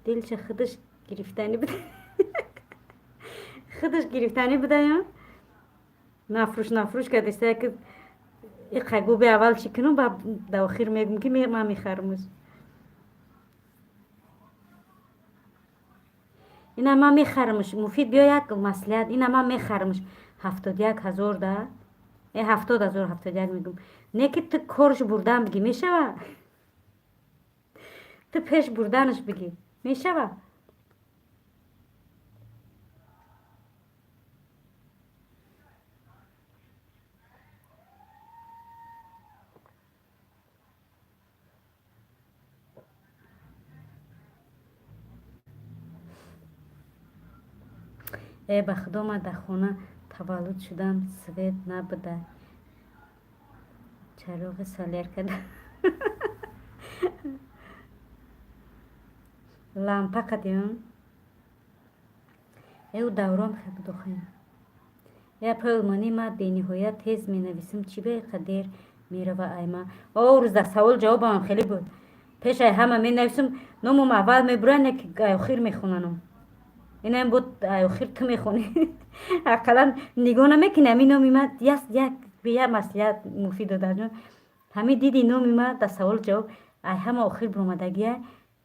دلش خودش گرفتنی بده خودش گرفتنی بده یا نفروش کردسته که این خگو به اول چکنم با داخیر میگم که من میخرمش اینا من میخرمش مفید بیا یک مسئله اینا من میخرمش 71,000 ده 70,000 71 میگم نه که تو کارش بردن بگی میشوه تو پیش بردنش بگی میشوه به خدا من در خونه تولد شدم سویت نبوده چراغ سالیر کرده لامپا قدیم او دوران خیلی دخیم یا پیمانی ما به نهایت تیز می نویسم چی به قدر می رو ایما او روز در سوال جواب هم خیلی بود پیش همه می نویسم نومم اول می برن که آخر می خوننم این هم بود آخر تو می خونی اقلا نگاه نمیکنم این نومی ما یک به یک مسئله مفید دادن همه دیدی نومی ما در سوال جواب ای همه آخر برامدگیه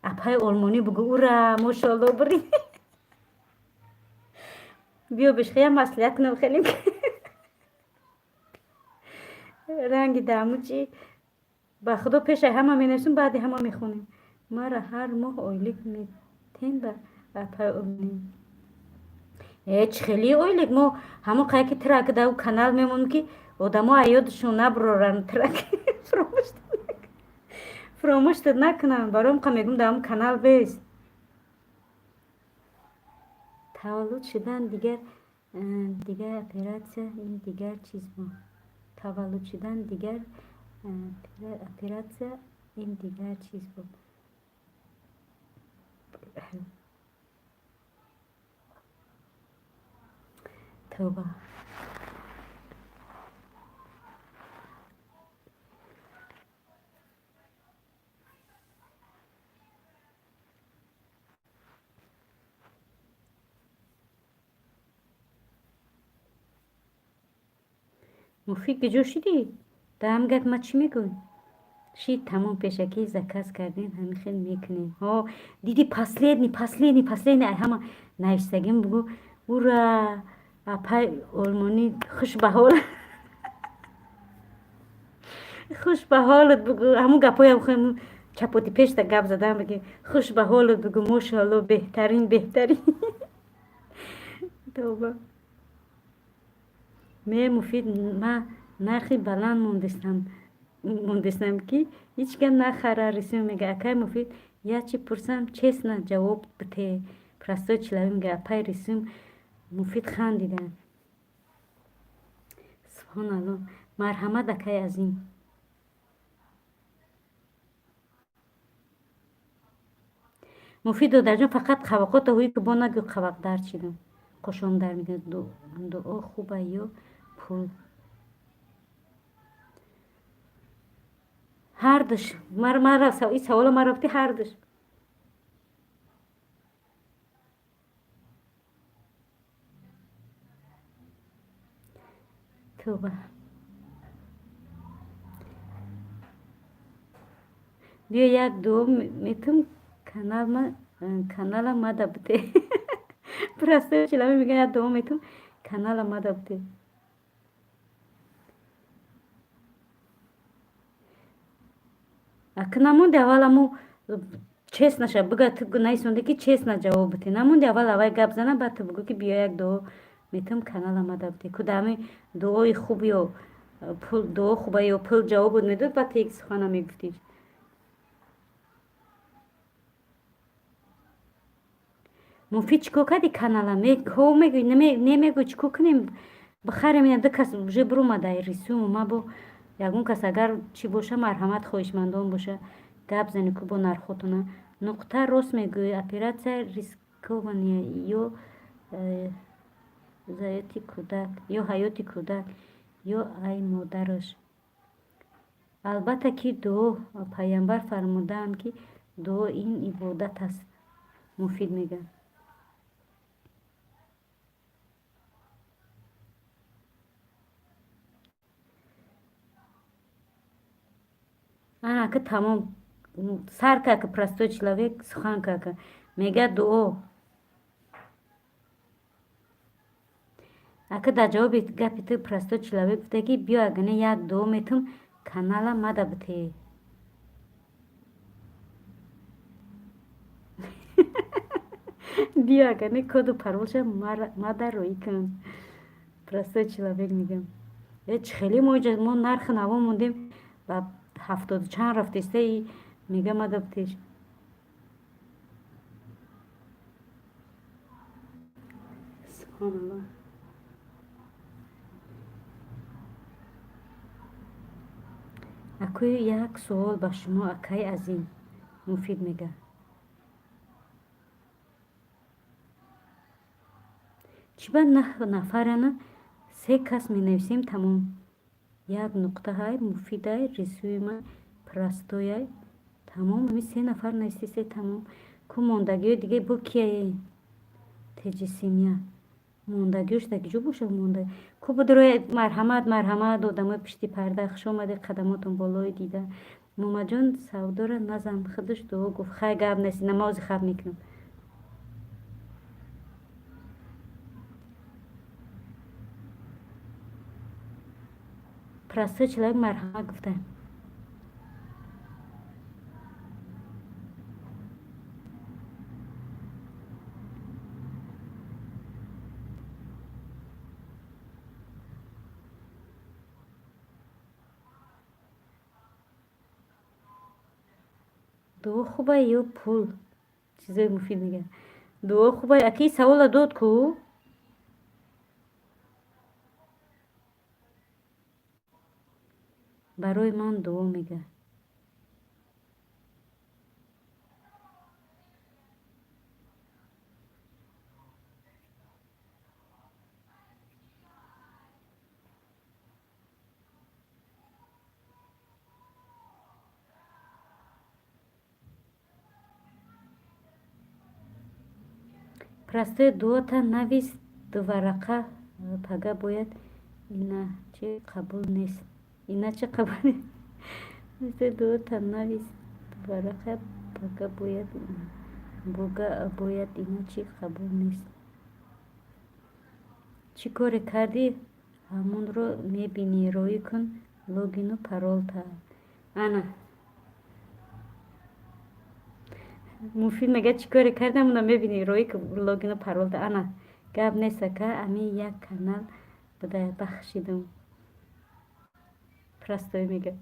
اپای آلمانی بگو او را ماشاءالله بری بیا بهش خیلی مسئله کنم خیلی رنگ دامو چی با خدا پیش همه می نویسیم بعد همه می خونیم ما را هر ماه اویلیک می تین با اپای آلمانی هیچ خیلی اویلیک ما همه قایی که ترک داو کانال میمونم که آدم ها یادشون نبرارن ترک فراموش نکنم برام که میگم دام کانال بیست تولد شدن دیگر اپراتسیا این دیگر چیز بود تولد شدن دیگر اپراتسیا این دیگر چیز بود توبه مفید کجا شدی؟ دام گک ما چی میگوی؟ شید تمام پیشکی زکاس کردین همین خیلی میکنین ها دیدی پسلینی همه نایستگیم بگو او را اپای آلمانی خوش بحال خوش به حالت بگو، همون گپای خودمون چپوتی پیش تا گپ زدم بگی خوش به حالت بگو ماشاءالله بهترین بهترین. توبه. می مفید ما نرخی بلند موندستم که هیچ کم نخره رسیم میگه اکای مفید یا چی پرسم چیست نه جواب بته پرستو چلاوی میگه اپای رسیم مفید خندیدن. سبحان الله مرحمت اکای از این مفید و در جون فقط خواقات هوی که با نگو خواق در چیدم قشون در میگه دو خوبه یا پول هر دش مرا این سوال مرا رفتی هر دش توبه بیا یک دو میتون کانال ما دبته پرسته چلاوی میگه یک دو میتون کانال ما دبته اک نمونده اول همو چیست نشه بگه تو نیسونده که چیست نه جواب بده نمونده اول اوای گپ زنه بعد تو بگو که بیا یک دو میتون کانال ما دبته کدامی دوای خوبی و پول دو خوبه یا پول جواب بود میداد بعد یک سخانه میگفتی مفید چیکو کردی کانالا میگو نمیگو چیکو کنیم بخره میاد دو کس вже برومده رسوم ما بو یگون کس اگر چی باشه مرحمت خواهشمندان باشه گپ زنی که با نرخوتونه نقطه راست میگوی اپراتسیا ریسکوانیه یا زایتی کودک یا حیاتی کودک یا ای مادرش البته که دو پیامبر فرمودن که دو این عبادت است مفید میگه که تمام سر که پرستو چلاوی سخن که میگه دو اگه در جواب گپی تو پرستو چلاوی گفته که بیا اگه یک دو میتون کانال ما دبته بیا اگه کدو پرولش ما در روی کن پرستو چلاوی میگم خیلی ما نرخ نوا موندیم و 70 چند رفتیسته ای میگه ما دبتش سبحان الله اکوی یک سوال با شما اکای از این مفید میگه چی با نفرانه 3 کس می نویسیم تمام یک نقطه های مفید های رسوی من پرستوی های تمام همی 3 نفر نویسیسته تمام که موندگی دیگه با کیه تجسیمیه موندگیش دیگه جو باشه موندگی که بود روی مرحمت آدم پشتی پرده خوش آمده قدماتون بالای دیده ماما جان سودا را نزن خودش دو گفت خیلی گپ نیستی نماز خواب میکنم پرستو چلاک مرحمت گفته دو خوبه یا پول چیزای مفید میگه دو خوبه اکی سوال داد کو برای من دو میگه پرستو دو تا نویس دو ورقه پگه باید اینا چه قبول نیست اینا چه قبول نیست مثل دو تا نویس دو ورقه پگه باید اینا چی قبول نیست چی کار کردی همون رو میبینی روی کن логину паролта ана муфид мега чӣ коре кардам уна мебини рои ки логину паролта ана гап неста ка ами як канал буда бахшидам простой мега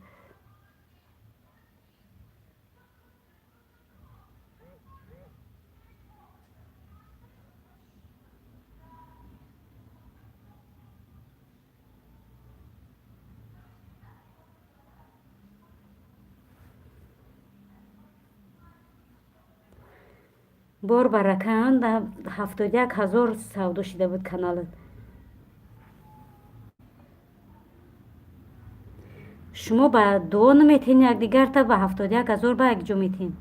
бор баракаан 71,000 савдо шида буд каналат шумо ба дуо наметин якдигарта ба 71,000 ба якҷо метин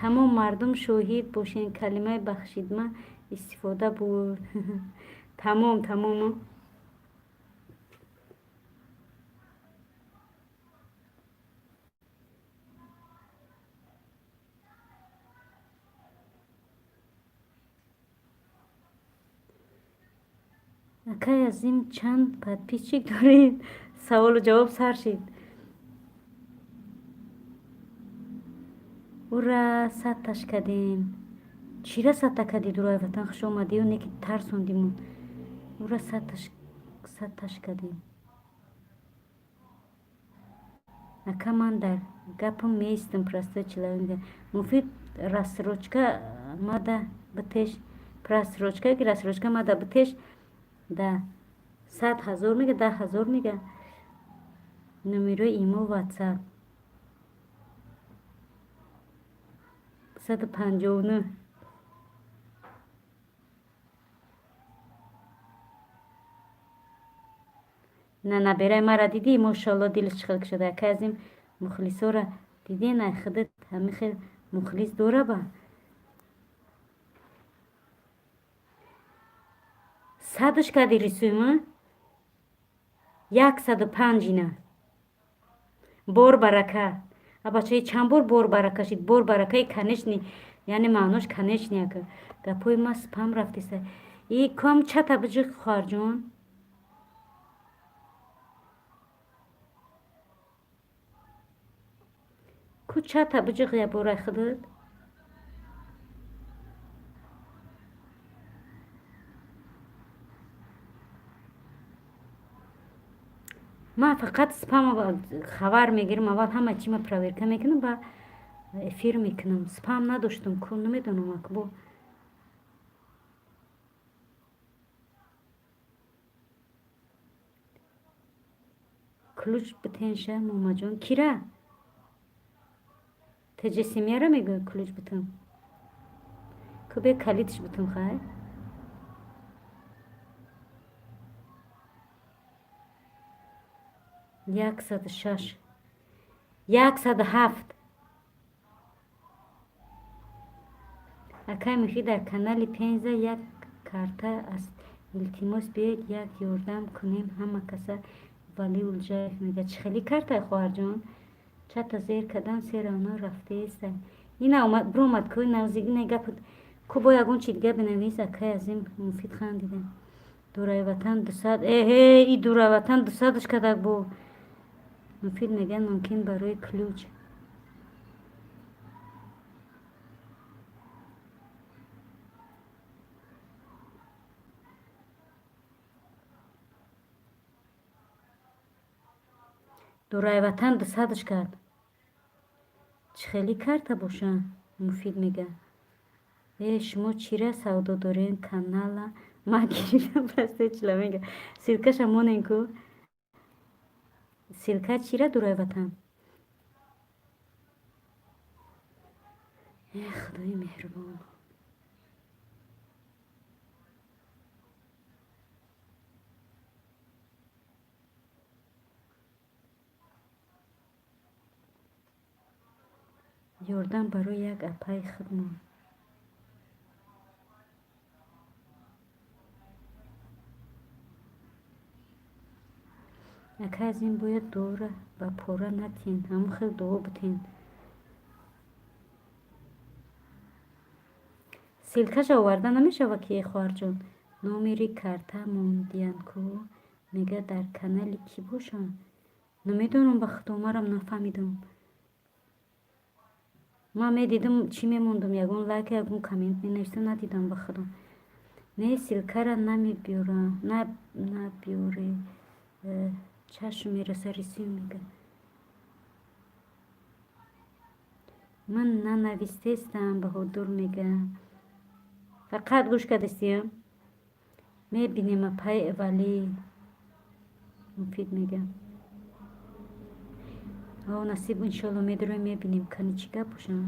тамом мардум шоҳид бошен калимаи бахшидма истифода буд тамом акай азим чанд подписчик доред саволу ҷавоб сар шид ура садташ кадем чира садта кади дурои ватан хуш омадию неки тарсондимон ура садташ кадем ака ман дар гапам меистам простой человек муфид рассрочка мада битеш просрочка ки рассрочка мада битеш да 100,000 мега 10,000 мега номерои имо ватсап 159 на наберай мара дидӣ мошалло дилаш чӣ хел кушода яке аз ин мухлисора дидӣ на худат ҳами хел мухлис дора ба 100 кади рисуйма 105 ина бор барака а бачаи чанд бор барака шид бор баракаи конечный яъне маънош конечный ака гапои ма спам рафтиса и ком чата биҷиқ хоҳарҷон ку чата биҷиқ ябораи худат ман фақат спам хабар мегирам аввал ҳама чима проверка мекунам ба эфир мекунам спам надоштам ку намедонам акбо ключ битенша момаҷон кира теҷесимияра мегӯ ключ битам кубе калидш битам хай 106 107 акай мехӣ дар канали пенза як карта аст илтимос биёед як ёрдам кунем ҳама каса валиулҷаев мега чӣ хели картаи хоҳарҷон чата зер кадан серавно рафтеста ина бромад ку навзигина гап ку бо ягон чи дига бинавис акай азим муфид хандида дураи ватан 200 и дураи ватан 200 кадак бо муфид меган мумкин барои ключ дураи ватан 200 кард чӣ хели карта боша муфид мега шумо чира савдо дорен канала ма гиридам простой человека силкаша монен ку силка чира дураи ватан худои меҳрубон ёрдам барои як апаи хидмат яке аз ин бояд дуора ба пора натин ҳамон хел дуо битин силкаш оварда намешава ки хоҳарҷон номери карта мондиян ку мега дар канали кӣ бошам намедонам ба худо марам нафаҳмидам ман медидам чӣ мемондам ягон лайк ягон коммент менависта надидам ба худо не силкара набиёре чашм мераса рисим мега ман нанавистестам баҳодур мега фақат гӯш кардастиям мебинема пай валӣ муфид мега насиб иншолло медарем мебинем кани чӣ гап бошам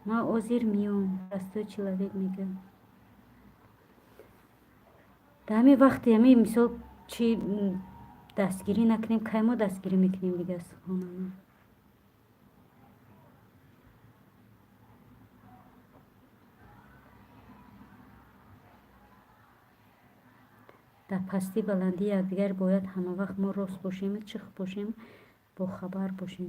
ман озир миём простой человек мега дар ҳамин вақти ҳамин мисол чи дастгирӣ накунем кай мо дастгирӣ мекунем дига субҳаналлоҳ дар пастӣ баландӣ якдигар бояд ҳама вақт мо рост бошем чиқ бошем бохабар бошем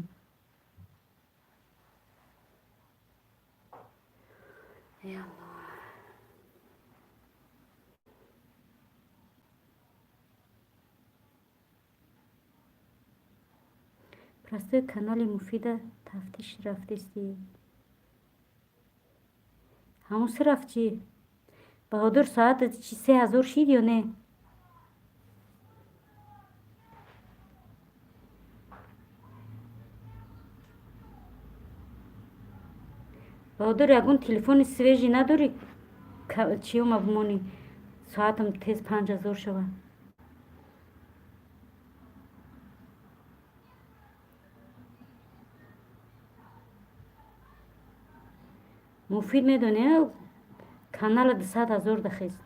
простой канали муфида тафтиш рафтисти ҳамуси рафчи баҳодур соат чи 3000 шид ё не баҳодур ягон телефони свежи надорӣ чиёма бимонӣ соатам тез 5000 шавад муфид медони канала 200,000 дахест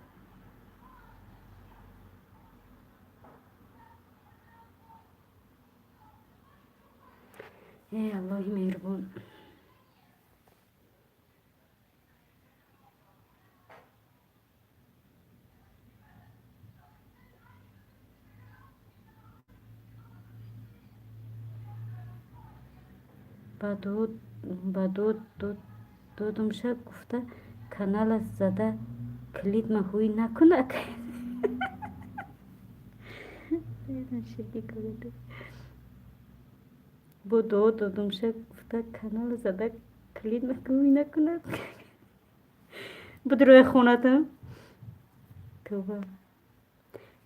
аллоҳи меҳрубон ба дод додумша гуфта канала зада клит маҳӯй накунад бо дод додумша гуфта канала зада клит маҳӯй накунад буд рӯи хонатам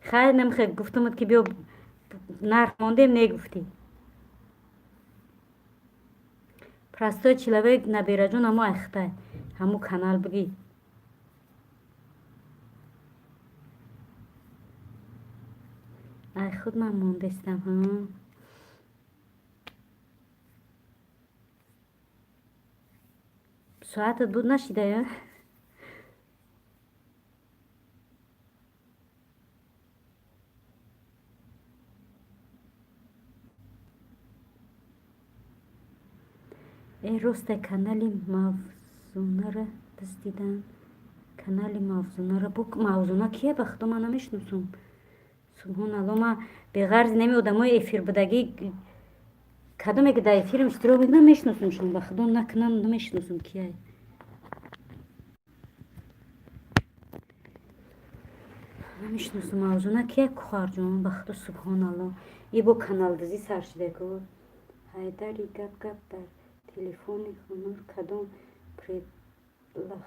хайр намехоҳ гуфтамад ки биё нарх мондем негуфтӣ простой человек набераҷон амо айхтай ҳамо канал бигӣ ай худ ман мондестам соатат буд нашидая росте канали мавзунара диздидан канали мавзунара бу мавзуна кие ба худо ман намешиносам субҳаналлоҳ ман беғарзи нами одамои эфирбудагӣ кадоме ки дар эфирам иштирок мекунам намешиносамшон ба худо накунам намешиносам кияй намешиносам мавзуна кие хоҳарҷон ба худо субҳаналлоҳ и бо каналдузӣ сар шидаку ҳайдари гап дар телефони хонур кадом предлоқати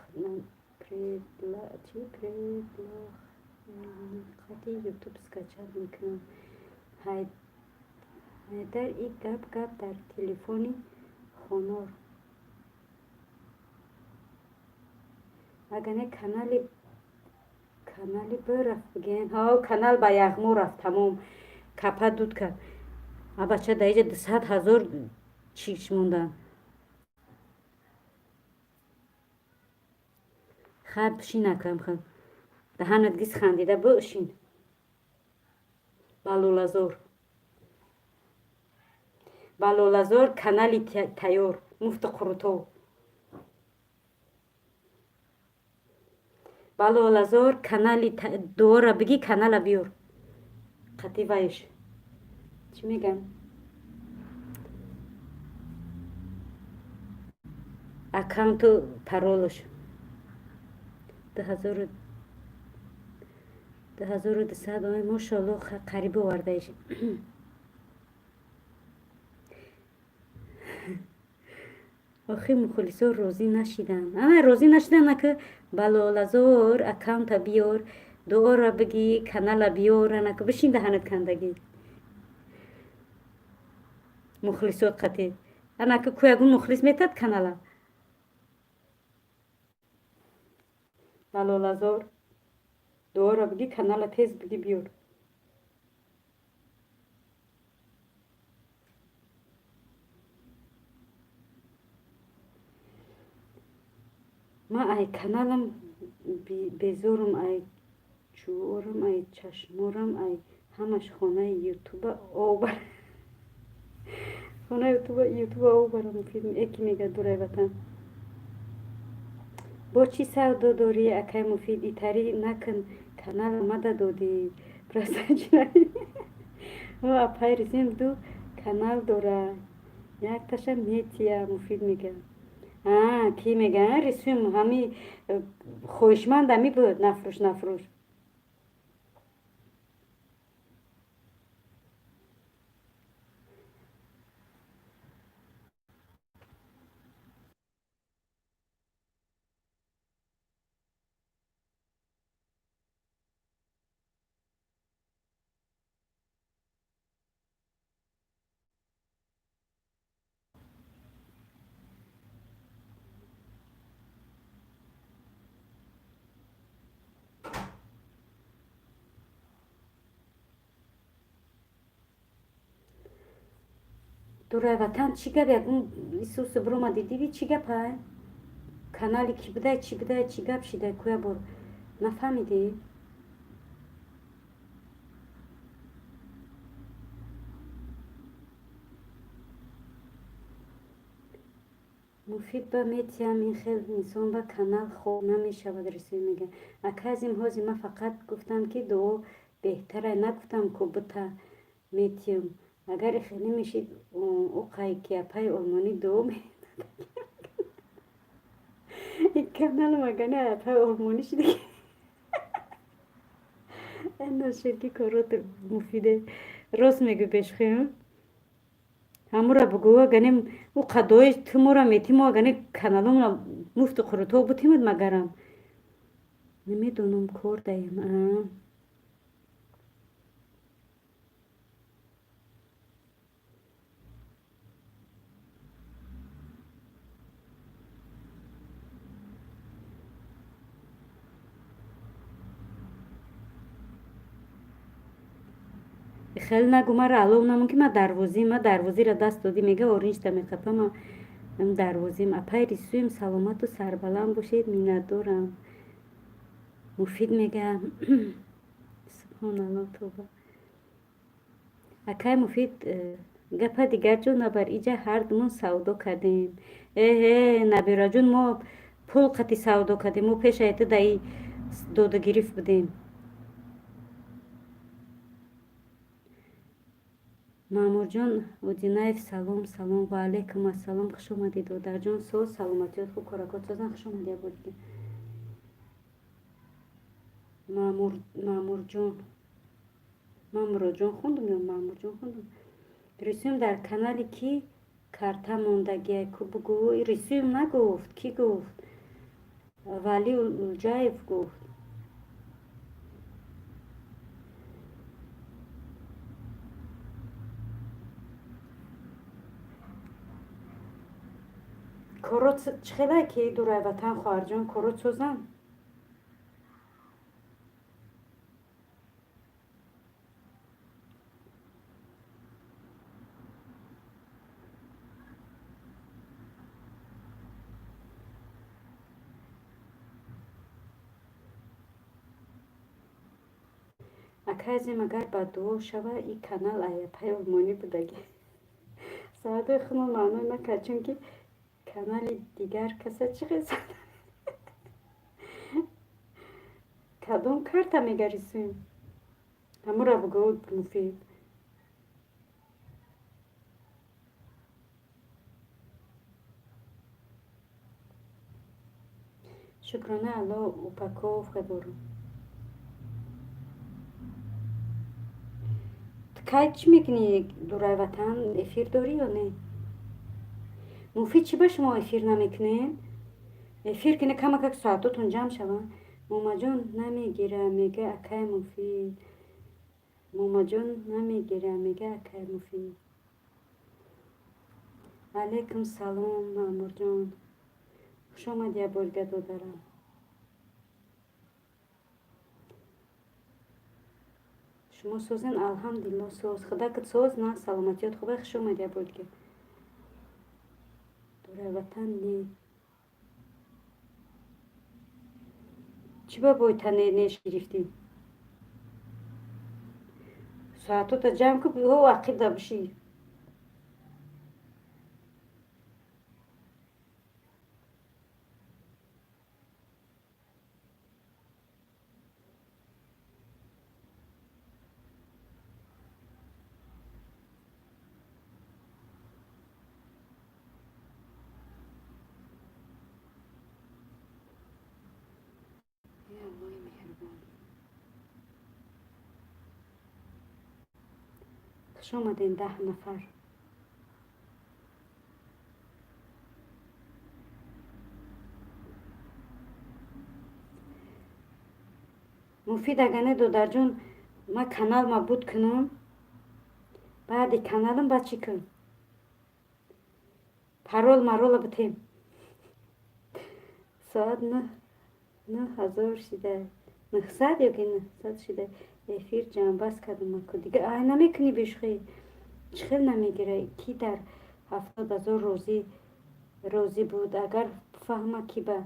ютуб скачат мекунам ҳайдар и гап дар телефони хонур агане канали барафт биген канал ба яғмо рафт тамом капа дуд кард абача даиҷа 200,000 чиш мондан хайр пишин акам хаб даҳанат гис хандида бошин балолазор канали тайёр муфти қурутов балолазор канали дуора биги канала биёр қати вайш чӣ мегам аккаунту паролаш ده 1200 آی ماشاءالله قریب آوردهش. آخی مخلصا راضی نشیدن، اما راضی نشیدن که بلالزار اکاونت بیار، دعا را بگی کانال بیار، نکه بشین دهنت کندگی مخلصات قطعی انا که کویگون مخلص میتد کانالا بلالزار دعا را بگی کانال تیز بگی بیار. ما ای کانالم بزرم، ای چورم، ای چشمورم، ای همش خانه یوتیوب آوبر خانه یوتیوب آوبرم فیلم یکی میگه دوره وطن با چی سودا داری اکای مفید ایتری نکن کانال مده دادی پرسنجنایی و اپای رسیم دو کانال داره یک تاشم میتیه مفید میگه کی میگه رسیم همی خوشمند همی بود نفروش دوره وطن چی گپ یک اون ایسوس بروما دیدی چی گپ های کانالی کی بوده چی گپ شده کویا بر نفهمیدی مفید به میتیم این خیلی انسان به کانال خوب نمیشود رسید میگه اکه از این حوزی من فقط گفتم که دو بهتره نگفتم که بتا میتیم اگر خیلی میشید او قایی که پای آلمانی دو این کانال مگنه پای آلمانی شده این شرکی کارات مفیده راست میگه بشخیم همورا بگو گنیم او قدای تمورا میتیم و گنی کانالمون مفت خورتو بودیم مگرم نمیدونم کار دایم خیلی نگو مرا علوم نمون که ما دروازی را دست دادی میگه اورینج تا میخطم ام دروازیم اپای ریسویم سلامت و سربلند باشید مینت دارم مفید میگه سبحان الله توبه اکای مفید گپا دیگر جون نبر ایجا هر دمون سودا کردیم نبیرا جون ما پول قطی سودا کردیم و پیش ایت دایی داده گریف بدیم مامور جان ودینایف سلام و علیکم السلام خوش آمدید دادر جان سو سلامتیت خوب کارکات سازن خوش آمدید بود مامور جان خوندم یا مامور جان خوندم رسیم در کانالی کی کارتا موندگی کو بگو رسیم نگفت کی گفت ولی الجایف گفت کارات چخیله که دوره وطن خواهر جان کارات سوزن اکازیم اگر با دو شوه ای کانال آیا پای المانی بدگی ساده خونو معنی نکرد چون که کانال دیگر کسی چی قیصد کدوم کارتا میگه رسیم همون را بگو مفید شکرانه الله اوپکوف خدارم کی چی میکنی دورای وطن افیر داری یا نه؟ مفید چی به شما افیر نمیکنین؟ افیر کنه کم که ساعتاتون جمع شون. موما جان نمیگیره میگه اکه مفید. موما جان نمیگیره میگه اکه مفید. علیکم سلام مامور جان، خوش آمدی بارگه دارم. شما سوزن الحمدلله سوز خدا که سوز نه سلامتیات خوبه. خوش آمدی بارگه دوره وطن نی چی با بای تنه نیش گرفتی؟ ساعتو تا جمع که او عقیده بشی. یا الله مهربان. خوش آمدین 10 نفر. مفید اگه دودر جون ما کانال ما بود کنم بعد کانالم با چی کن پرول مرول بتیم ساعت 9,000 شده 900 یا که 900 شده افیر جمع بس کردم که دیگه آی نمیکنی بشخی چخیل نمیگیره کی در 70,000 روزی بود اگر فهمه کی به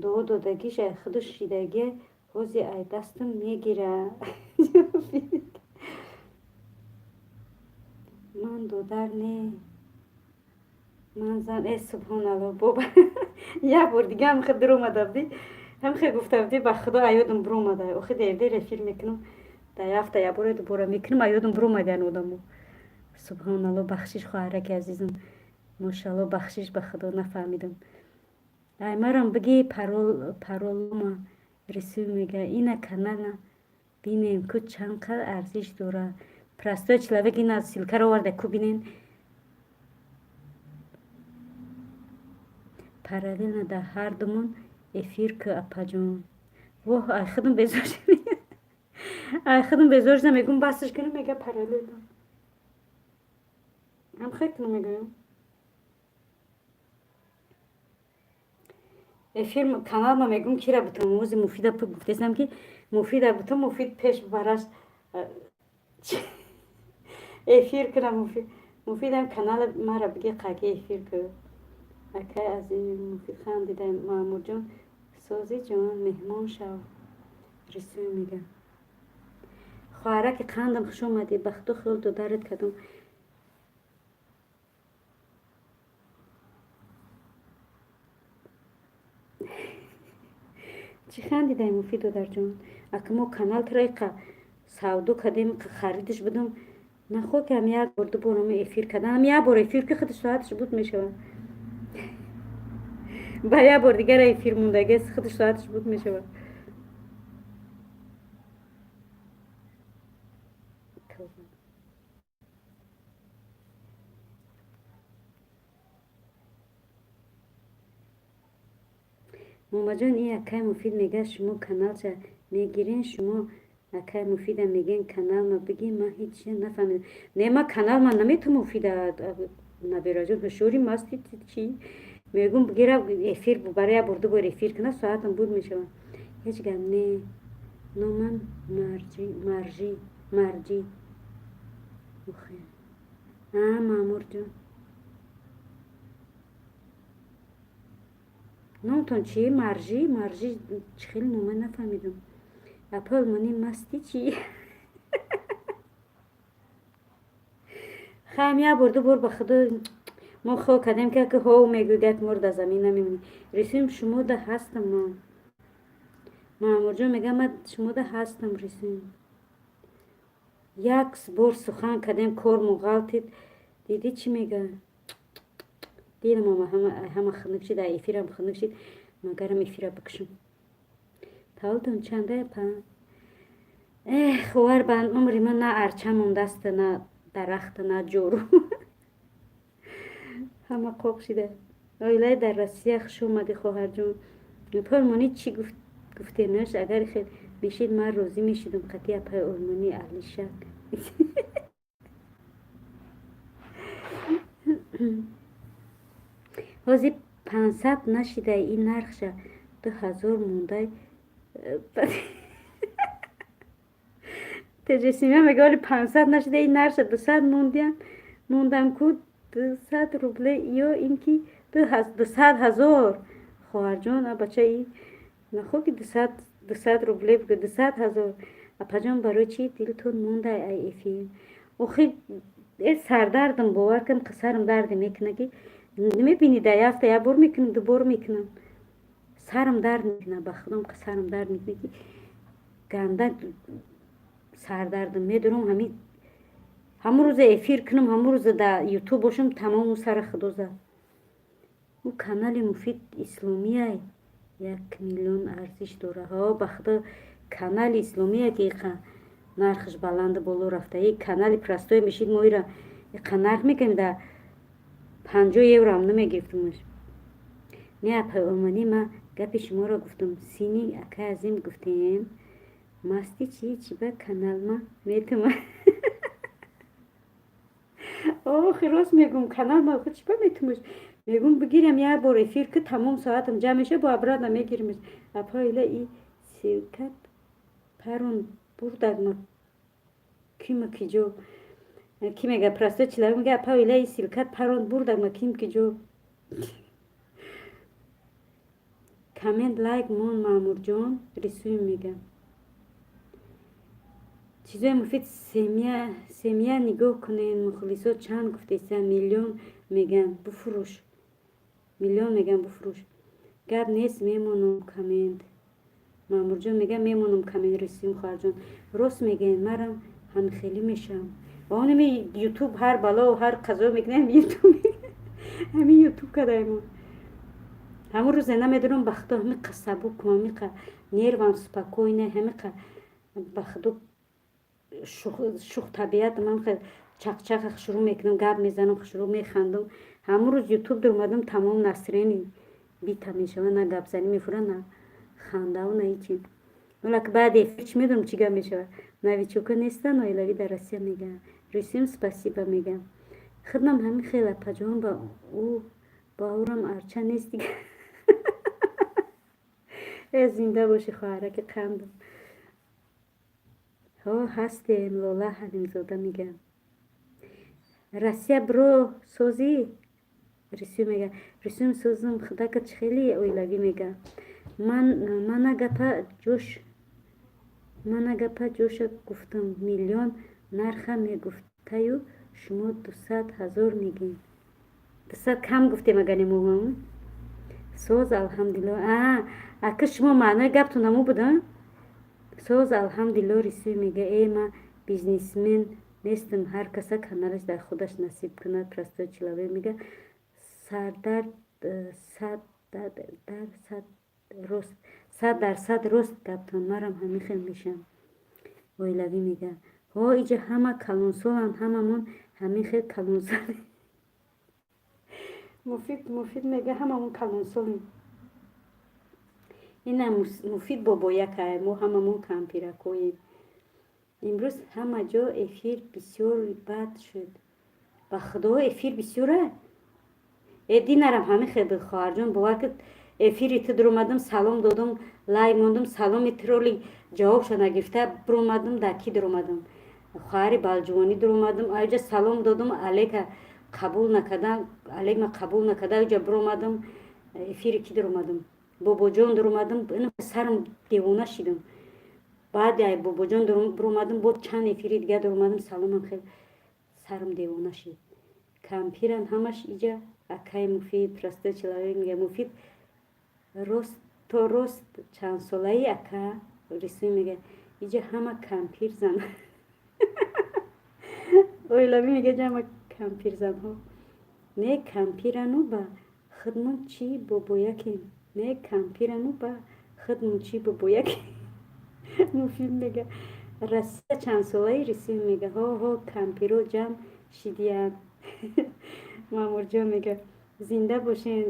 دودگیش خودش شیدگی روزی ای دستم میگیره. من دودر نه من زن ای سبحان الله بابا. یه بار دیگه هم خود در اومده بودی هم خیلی گفته بودی به خدا ایادم بر اومده او خیلی ایده رفیر میکنم در هفته یه بار دوباره میکنم ایادم بر اومده انودمو. سبحان الله بخشش خواهرک عزیزم ماشاءالله بخشش به خدا نفهمیدم. ای مرم بگی پرول ما رسول میگه اینه کنه بینیم که چند قدر ارزش داره. پرستای چلوک این از سیلکه رو ورده کو بینین پرالل در هر دومون افیر که اپا جان واه ای خودم بزرگ ای خودم بزرگ میگم بسش کنم میگه پرالل هم خیلی کنم میگم افیر کانال ما میگم کی را بتون موز مفیده پا گفتستم که مفیده بتون مفید پیش براش افیر کنم مفیدم کانال ما را بگی قاقی افیر که اکه از این مفید خان دیده مامور جان سازی جان مهمان شو رسول میگه خواهرک قندم خوش اومدی بختو خیل دو دارت کدوم چی خندیده مفید دو جان اکه ما کانال ترای سودو کدیم خریدش بدم نخو که هم یک بار دو بار افیر کردن هم یک بار افیر که خودش ساعتش بود میشه با یک بار دیگر افیر موندگی خودش ساعتش بود میشه. ماما جان این اکای مفید میگه شما کانال چه میگیرین شما اکای مفید میگین کانال ما بگین من هیچ نفهمیدم نه ما کانال ما نمیتون مفیده نبیرا جان بشوری ماستی چی میگم بگیره افیر برای برده بار افیر کنه ساعتم بود میشه هیچ گم نه نو من مرجی مخیر مامور جان نوتون چی مرجی چی خیلی نومه نفهمیدم اپل منی مستی چی خواهم یه برده بر به خدا ما خواه کدیم که هاو میگوید مرد از زمین نمیمونی رسیم شما ده هستم مامور جان میگم من شما ده هستم رسیم یک بار سخن کدیم کار مغالطید دیدی چی میگه دیدم ماما همه خنک شد افیرم خنک شد مگرم افیره بکشم тавлтон чанда па ховар бан умри ман на арча мондаст на дарахт на ҷору ҳама қоқ шида оилаи дар россия хуш омадӣ хоҳарҷон поймонӣ чӣ гуфтенаш агар хел мешид ман розӣ мешидам қатъи апаи олмонӣ аҳли шак ҳозир 500 нашида ин нархша 2000 мондай теҷесимия мега оли 500 нашида ин нархша 200 мондам ку 200 рубле ё ин ки 200,000 хоҳарҷон абача и нахоҳ ки 200 рубле бугӯ 200,000 апаҷон барои чи дилтон мондай ай эфир охир сардардам бовар кам сарам дард мекунад ки мебини дар ҳафта як бор мекунам ду бор мекунам сарам дард мекунад ба худом сарам дард мекунад ки ганда сардардам медорам ҳамон рӯза эфир кунам ҳамон рӯза дар ютуб бошам тамому сара худо зад ӯ канали муфид исломия 1 миллион арзиш дора ҳо ба худо канали исломия ки нархш баланду боло рафта и канали простой мешид мо ира иқа нарх мекунем дар 50 евро ам намегирифтамаш не апай олмонӣ ма гапи шуморо гуфтам сини ака азим гуфтем масти чи ба канал ма метума охи рост мегум канал ма худ чи ба метумаш мегум бигирам як бор эфир ки тамом соатам ҷамъ меша бо обратно мегиримаш апа ила и силкат парон бурдагма кима киҷо ки мега простой человек мега апа ила и силкат парон бурдагма ким киҷо коммент лайк мон маъмурҷон рисуем мегам чизои муфид семья нигоҳ кунен мухлисо чанд гуфтеса миллион меган буфурӯш гап нест мемонам коммент маъмурҷон мега мемонам коммент рисуем хоҳарҷон рост мегаен марам ҳамихелӣ мешавам онами ютуб ҳар бало ҳар қазо мекунем ҳамин ютуб кадаемо ҳамон рӯзе намедонам ба худо ҳамиқа сабукм ҳамиқа нервам спокойна ҳамиқа ба худо шух табиатам ҳамиқа чақчақ шурӯъ мекунам гап мезанам шурӯъ механдам ҳамон рӯз ютуб дормадам тамом настроени бита мешава на гапзанӣ мефура на хандаву на ҳичи валак баъд эфир чӣ медонам чӣ гап мешава новичока нестан оилавӣ дар россия мега рисем спасибо мегам хидмам ҳамин хела паҷон ба урам арча нест дига зинда боши хоҳараки қандам ҳо ҳастем лола ҳалимзода мегам россия биро созӣ рисем мега рисем созам худака чӣ хели оилавӣ мега мана гапа ҷоша гуфтам миллион нарха мегуфтаю шумо 200,000 мегӯед 200 кам гуфтем аганемоҳам соз алҳамдулилла ака шумо маънои гаптон ҳамо буда соз алҳамдулилла рисуй мега ма бизнесмен нестам ҳар каса каналаш дар худаш насиб кунад простой человек мега сардард 100% рост гаптон марам ҳамихел мешам оилавӣ мега ҳо иҷа ҳама калонсоланд ҳамамон ҳамихел калонсол муфид мега ҳамамон калонсолем ина муфид бобоякай мо ҳамамон кампиракоем имрӯз ҳама ҷо эфир бисёр бад шуд ба худо эфир бисёра динарам ҳамихел буд хоҳарҷон бовар ки эфири ту дуромадам салом додам лайк мондам саломи тироли ҷавобша нагирифта буромадам дар ки дуромадам хоҳари балҷувонӣ дуромадам аҷа салом додам алека қабул накарда аҷа буромадам эфири ки дуромадам бобоҷон дуромадам сарам девона шидам баъд бобоҷон буромадам бо чанд эфири дига дуромадам саломам хел сарам девона шид кампиран ҳамаш иҷа акай муфид простой человек мега муфид рост то рост чандсолаи ака рисуй мега иҷа ҳама кампир зан оилавӣ мега ҷама кампирзанҳо не кампирану ба хидмат чи бобоякем не кампирану ба خود موچی ببویه که مفید میگه راسته چند ساله رسیم میگه ها ها کمپیرو جمع شدیان مامور جان میگه زنده باشین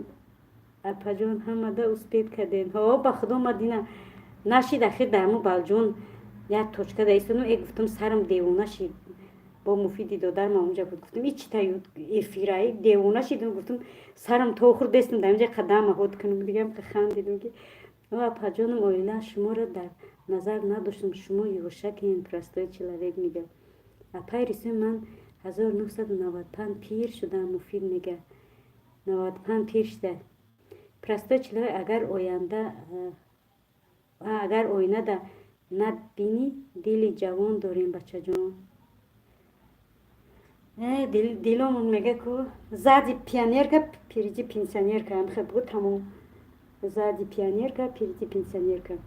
اپا جان همه ده اسپید کردین ها با خدا مدینه نشید اخیر درمو بالجون یک توچکه دایستونو ای گفتم سرم دیوونه شید با مفیدی دادر ما اونجا بود گفتم ای چی تایو افیرایی دیوونه شیدم گفتم سرم تا آخر دستم در اونجا قدم هود کنم دیگه که خندیدم که اپا جانم اویلا شما را در نظر نداشتم شما یوشک این پرستای چلوک میگه اپای رسیم من 1995 پیر شدم مفید میگه 95 پیر شده پرستای چلوک اگر آینه ده نبینی دل جوان داریم بچه جان دلمون میگه که زدی پیانیر که پیریجی پینسانیر که هم خیلی بود تمام زدی پیانیر که پیریجی پینسانیر که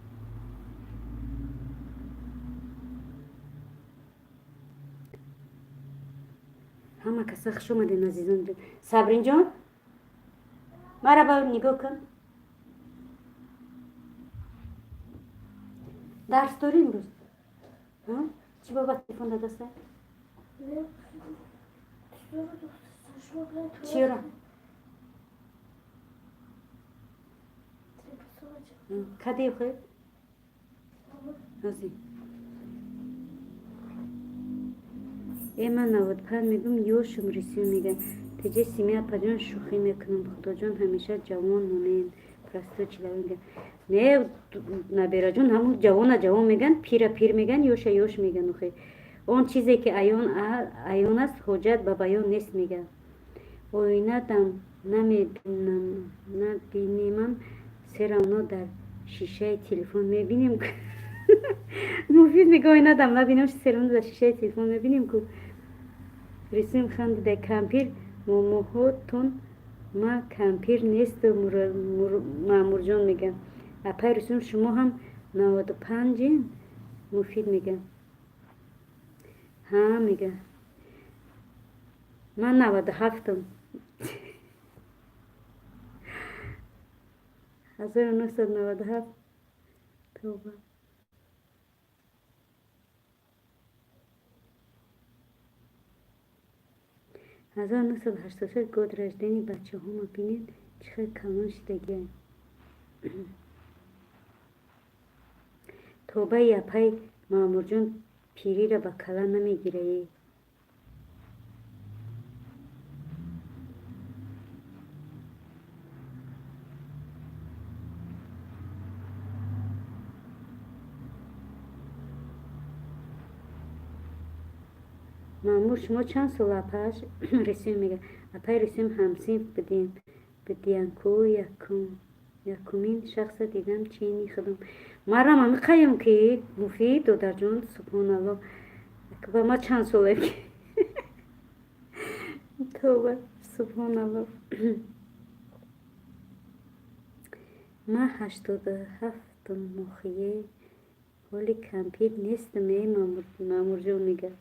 همه کسا خوش اومدین عزیزان صبرین جان مرا با نگاه کن درس داری امروز چی بابا تلفن داده است چرا کدی خود هزی من 95 میگم یوشم رسیم میگه تجه سیمه پجان شوخی میکنم خدا جان همیشه جوان مونین پرستو چلا میگه نه نبیرا جون همون جوان میگن پیر میگن یوش میگن خیلی اون چیزی که عیان است حجت به بیان نیست میگه آینه دم نبینیم سرانو در شیشه تلفن میبینیم مفید میگه آینه دم نبینیم سرانو در شیشه تلفن میبینیم که رسیم خند در کمپیر موموهاتون ما کمپیر نیست مامور جان میگه اپای رسیم شما هم 95 مفید میگه ها میگه من 97م 1997 توبه 1986 گود رجدنی بچه ها ما بینید چقدر کلان شدگی توبه یپای مامور جون پیری را به کلا نمیگیره مامور شما چند سال اپاش رسیم میگه اپای رسیم همسین بدین کو یکمین شخص دیدم چینی خودم مرا من قیم که مفید دادر جون سبحان الله که ما چند ساله توبه سبحان الله ما 87 مخیه ولی کمپیر نیستم مامور جون میگه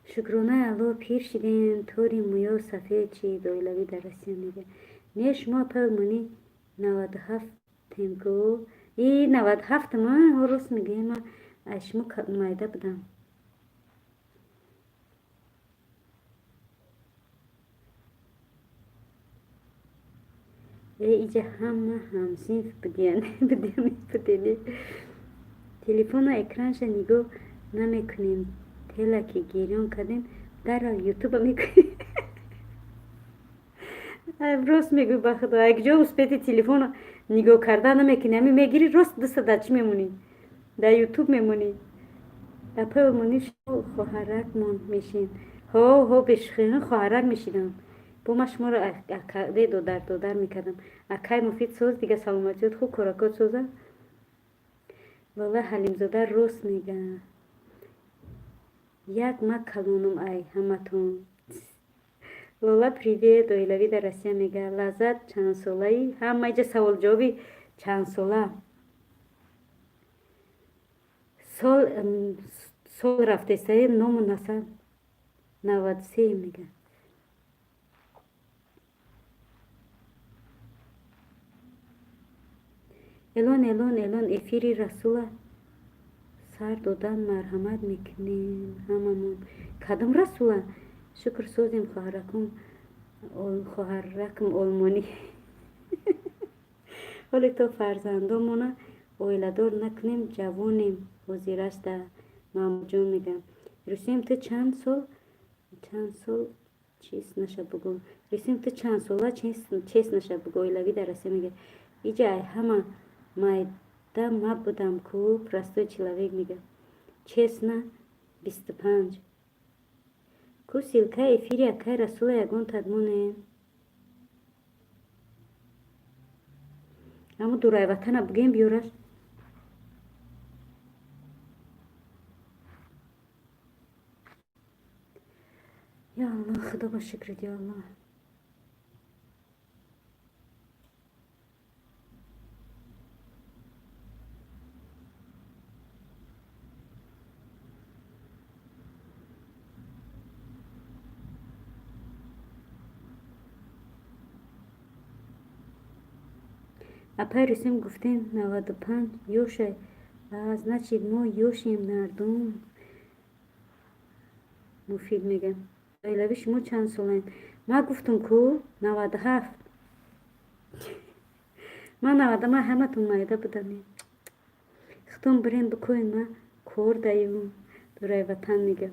شکرانه الله پیر شدین طوری مویا سفید چی دویلوی در رسیم میگه نه شما پلمونی 97 تیمکو ای 97 ما راست میگه ما اشمو مایده بدم ایجا همه همسین بدینی تلفن و اکرانش نگاه نمیکنیم تلا که گیریون کردیم در یوتیوب میکنیم راست میگو بخدا اگه جا اسپیت تلفن نگاه کردن نمیکنی میگیری راست دست دچ میمونی در یوتیوب میمونی اپا مونی شو خواهرک من میشین ها بشخین خواهرک میشیدم با ما شما رو اکاده دودر میکردم اکای مفید سوز دیگه سلامتیت خوب کراکات سوزه والله حلیم زاده راست میگه یک ما کلونم ای همتون لولا привет ойлави در Россия میگه لذت چند ساله هم اینجا سوال جوابی چند ساله سال رفته سه نام نسل 93 میگه الان افیری رسول سر دادن مرحمت میکنیم هممون. کدام رسول؟ شکر سوزیم خواهرکم آلمانی. حالی تو فرزندامونو اویلدار نکنیم، جوانیم. وزیرش در مامو جون میگم رسیم تو چند سال چیست نشه بگو. رسیم تو چند ساله چیست نشه بگو. اویلوی در رسیم میگه ایجا ای همه مایده ما بودم کو. پرستوی چلویگ میگه چیست نه 25 کو سیلکه افیری اکای رسول یگون تدمونه. اما دورای وطن بگیم بیورش. یا الله خدا با شکرت یا الله. اپای رسیم گفتیم 95 یوشه از نچید ما یوشیم نردون. مفید میگم ایلوی شما چند سالین؟ ما گفتم کو 97. ما همه تون مایده بودم. ختم برین بکوین ما کور دایون دورای وطن میگم.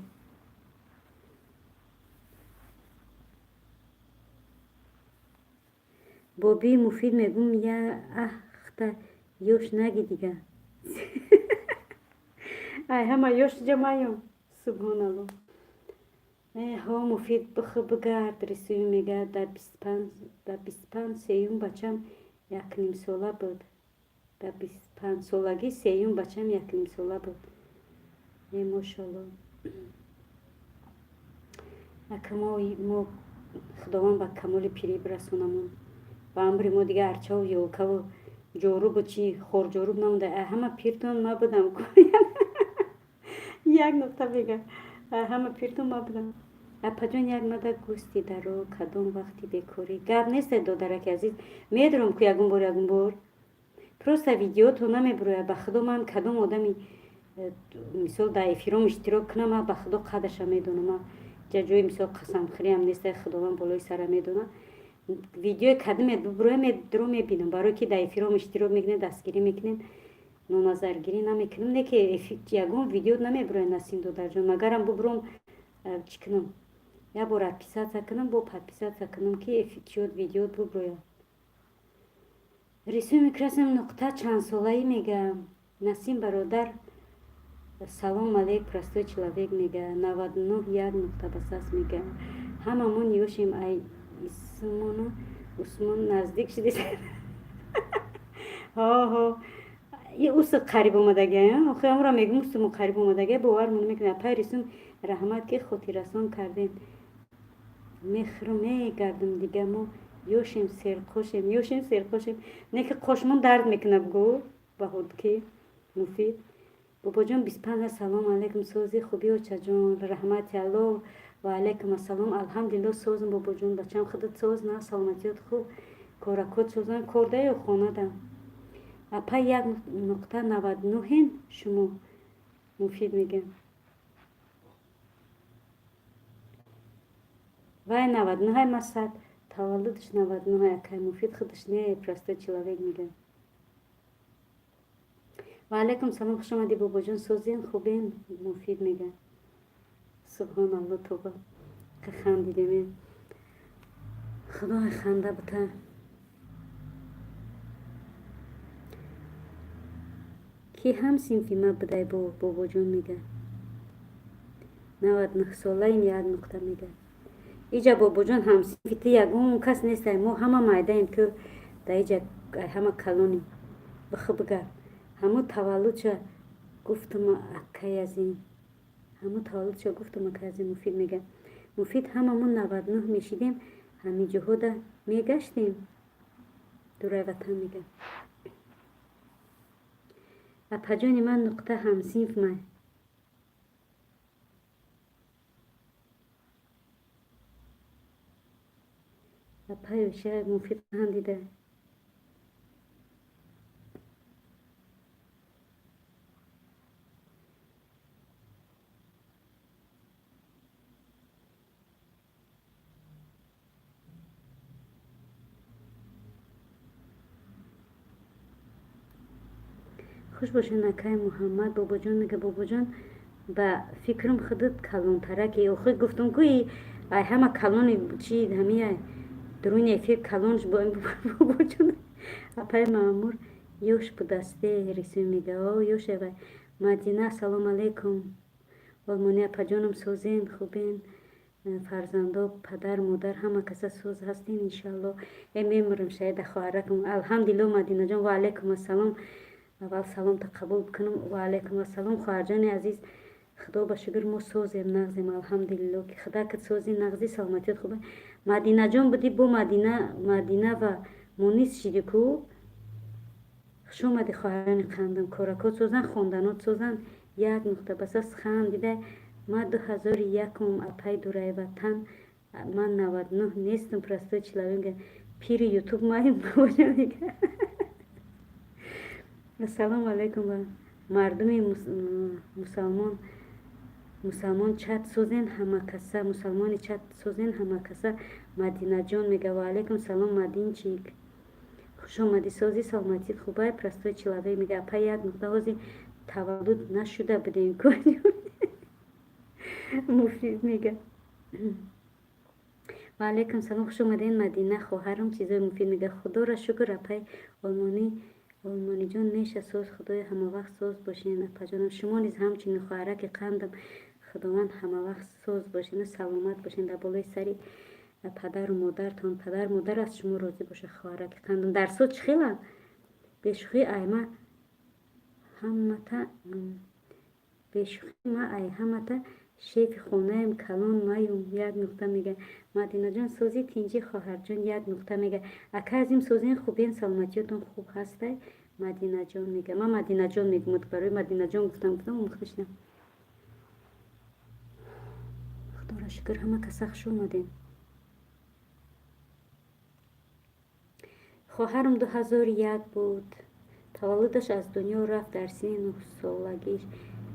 بابی مفید میگم یا اختا یوش نگی دیگه. ای همه یوش جمعیم سبحان الله. ها مفید بگرد رسوی میگه در 25 سیوم بچم 1.5 ساله بود. در 25 سالگی سیوم بچم 1.5 ساله بود. ماشاءالله. ما خداوند با کمال پیری برسونمون. با عمر ما دیگه ارچه و یوکه و جاروب و چی خور جاروب نمونده. همه پیرتون ما بودم. یک نقطه بگه همه پیرتون ما بودم. اپجان یک مده گوستی درو کدوم وقتی بکوری گب نیست دادرک عزیز. میدونم که یگون بار پروستا ویدیو تو نمیبروه. به خدا من کدوم آدمی مثال در افیرام اشتراک کنم به خدا قدرش میدونم. جای مثال قسم خری هم نیست. خداوند بالای سر میدونه. ویدیو کدوم بروه میبینم برای که در افیرام اشتراک میکنه دستگیری میکنین نظرگیری نمیکنم. نه که یگون ویدیو نمیبروه نسیم دادر جان. مگرم ببروم چی کنم یا بار ادپیساتسا کنم با پدپیساتسا کنم که افیکشود ویدیو ببروه. رسوم میکرسم نقطه چند سالهی میگه نسیم برادر سلام علیک پرستوی چلویگ میگه 99 یک نقطه بساس میگه هممون یوشیم. ای اسمون نزدیک شدید. ها یه اوس قریب اومدگه آخه امرا میگم اوسمون قریب اومدگه باورمون میکنه. پای رسوم رحمت که خودی رسان کردین میگردم دیگه. ما یوشیم سرخوشیم نه که خوشمون درد میکنه بگو با خود که مفید. بابا جان 25 سلام علیکم سوزی خوبی و چجون رحمت الله و علیکم السلام. الحمدلله سوزم بابا جون بچم خودت سوز نه سلامتیت خوب کارکوت سوزن کرده یا خونه دم. اپا 1.99 شما مفید میگم وای 99 مسد تولدش 99 اکای مفید خودش نه پرسته چلویگ میگم. و علیکم سلام خوش آمدی بابا جان سوزین خوبین مفید میگه. سبحان الله توبه که خندیدیم خدای خنده بته. کی هم سینفی ما بدای بابا جون میگه 99 ساله این یک نقطه میگه. ایجا بابا جون هم سینفی یگون کس نیست. ما همه مایده ایم که در ایجا همه کلونیم. بگه همه تولدش گفتم اکای از این مفید میگه. مفید هممون 99 میشیدیم همین جهود میگشتیم دورای وطن میگه. اپجانی من نقطه همسینف مای اپای وشه مفید هم دیده خوش باشین. نکای محمد بابا جان میگه بابا جان با فکرم خودت کلون ترکی اوخی گفتم کوی ای همه کلون چی همیه درون افیر کلونش بابا جان اپای مامور یوش по дасте рисуем میگه او یوش و مدینه سلام علیکم آلمانی اپا سوزین خوبین فرزندا پدر مادر همه کسا سوز هستین انشالله میمورم شاید خواهرکم الحمدلله مدینه جان و علیکم السلام اول سلام تا قبول بکنم و علیکم السلام خواهر جان عزیز خدا با شکر ما سوزیم نغزیم الحمدلله که خدا که سوزی نغزی سلامتیت خوبه مدینه جان بودی بو مدینه و مونیس شیدی کو خوش اومدی خواهران خندم کارکات سوزن خوندنات سوزن یک نقطه بس از خندیده ما 2001 اپای دوره وطن من 99 نیستم پرستوی چلاویم پیر یوتیوب مایم بابا میگه السلام علیکم و مردم مسلمان چت سوزن همه کسا مسلمان چت سوزن همه کسا مدینه جان میگه و علیکم سلام مدین چیک خوش آمدی سازی سلامتیت خوبه پرستوی چلاوی میگه اپای یک نقطه هازی تولد نشده بدین کنیم مفید میگه و علیکم سلام خوش اومدین مدینه خواهرم چیزای مفید میگه خدا را شکر اپای آلمانی جان نیشه سوز خدای همه وقت سوز باشین اپا جانم شما نیز همچنین خواهرک قندم خداوند همه وقت سوز باشین سلامت باشین در بالای سری پدر و مادرتان پدر مادر از شما راضی باشه خواهرک قندم در صوت خیلی بشخی ایمه همتا بشخی ما ای همتا شیف خونه ایم کلان مایم یک نقطه میگه مدینه جان سوزی تینجی خواهر جان یک نقطه میگه اکا از این سوزین خوبین سلامتیتون خوب هسته مدینه جان میگه من مدینه جان میگم برای مدینه جان گفتم مختشنم خدا را شکر همه کسا خوش اومدین خواهرم 2001 بود تولدش از دنیا رفت در سن 9 سالگیش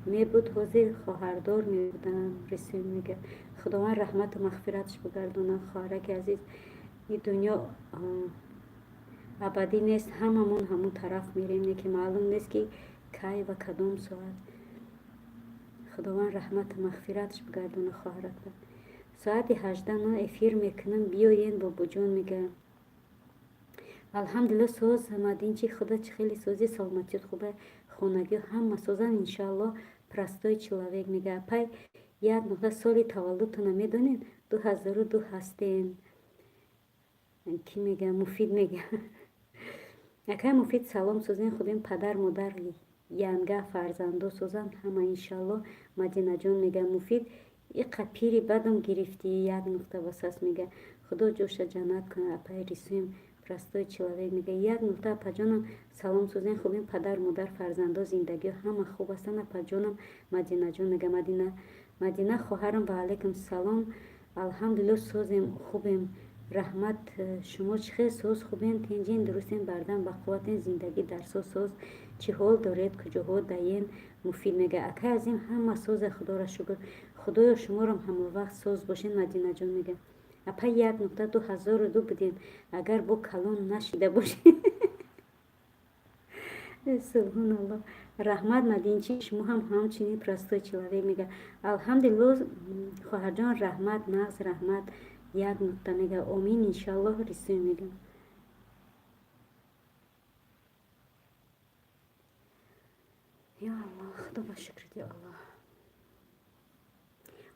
می بود حاضر خواهردار می بودم رسول میگه خداوند رحمت و مغفرتش بگردونه خواهرک عزیز این دنیا ابدی نیست همون طرف میریم که معلوم نیست که کی و کدام ساعت خداوند رحمت و مغفرتش بگردونه خواهرک ساعت 18 افیر میکنم بیاین با بجون میگه الحمدلله سوز مدین چی خدا چی خیلی سوزی سلامتیت خوبه خونگی هم سوزن انشالله پرستوی چلاویک میگه پای یک نقطه سالی تولدتون میدونین 2002 هستین کی میگه مفید میگه اکای مفید سلام سوزین خوبین پدر مادر ینگه فرزندو سوزن همه انشالله مدینه جان میگه مفید ای قپیری بدم گرفتی یک نقطه واسس میگه خدا جوش جنت کنه اپای رسویم پرستوی چلاوی میگه یک نقطه اپا جانم سلام سوزین خوبین پدر مادر فرزندا زندگی همه خوب هستن اپا جانم مدینه جان میگه مدینه خواهرم و علیکم سلام الحمدلله سوزیم خوبیم رحمت شما چه سوز خوبین تنجین درستین بردن با قوت زندگی در سوز چه حال دارید کجا ها داین مفید میگه اکا از این همه سوز خدا را شکر خدایا شما رو همه وقت سوز باشین مدینه جان میگه اپا یک نقطه 2002 بدین اگر با کلان نشیده باشین سبحان الله رحمت مدینچی شما هم همچنین پرستوی چلاوی میگه الحمدلله خواهر جان رحمت نغز رحمت یک نقطه میگه امین انشالله رسوی میگه یا الله خدا با شکر دی الله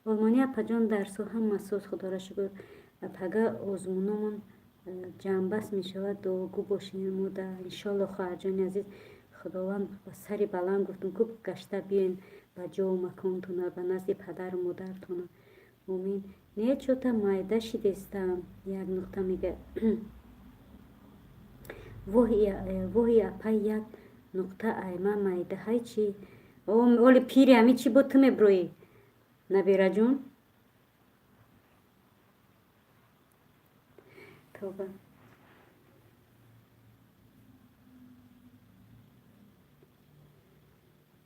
آلمانی اپا جان درسو هم مسوس خدا را شکر پگه آزمونمون جنبست می شود دوگو باشین موده انشالله خواهر جان عزیز خداوند با سری بلند گفتم که گشته بیاین با جا و مکانتونه به نزد پدر و مادرتونه امین نه چوتا مایده شدیستم یک نقطه میگه وحی اپا یک نقطه ایمه مایده های چی اولی پیری همی چی بود تو میبروی نبیره جون توبه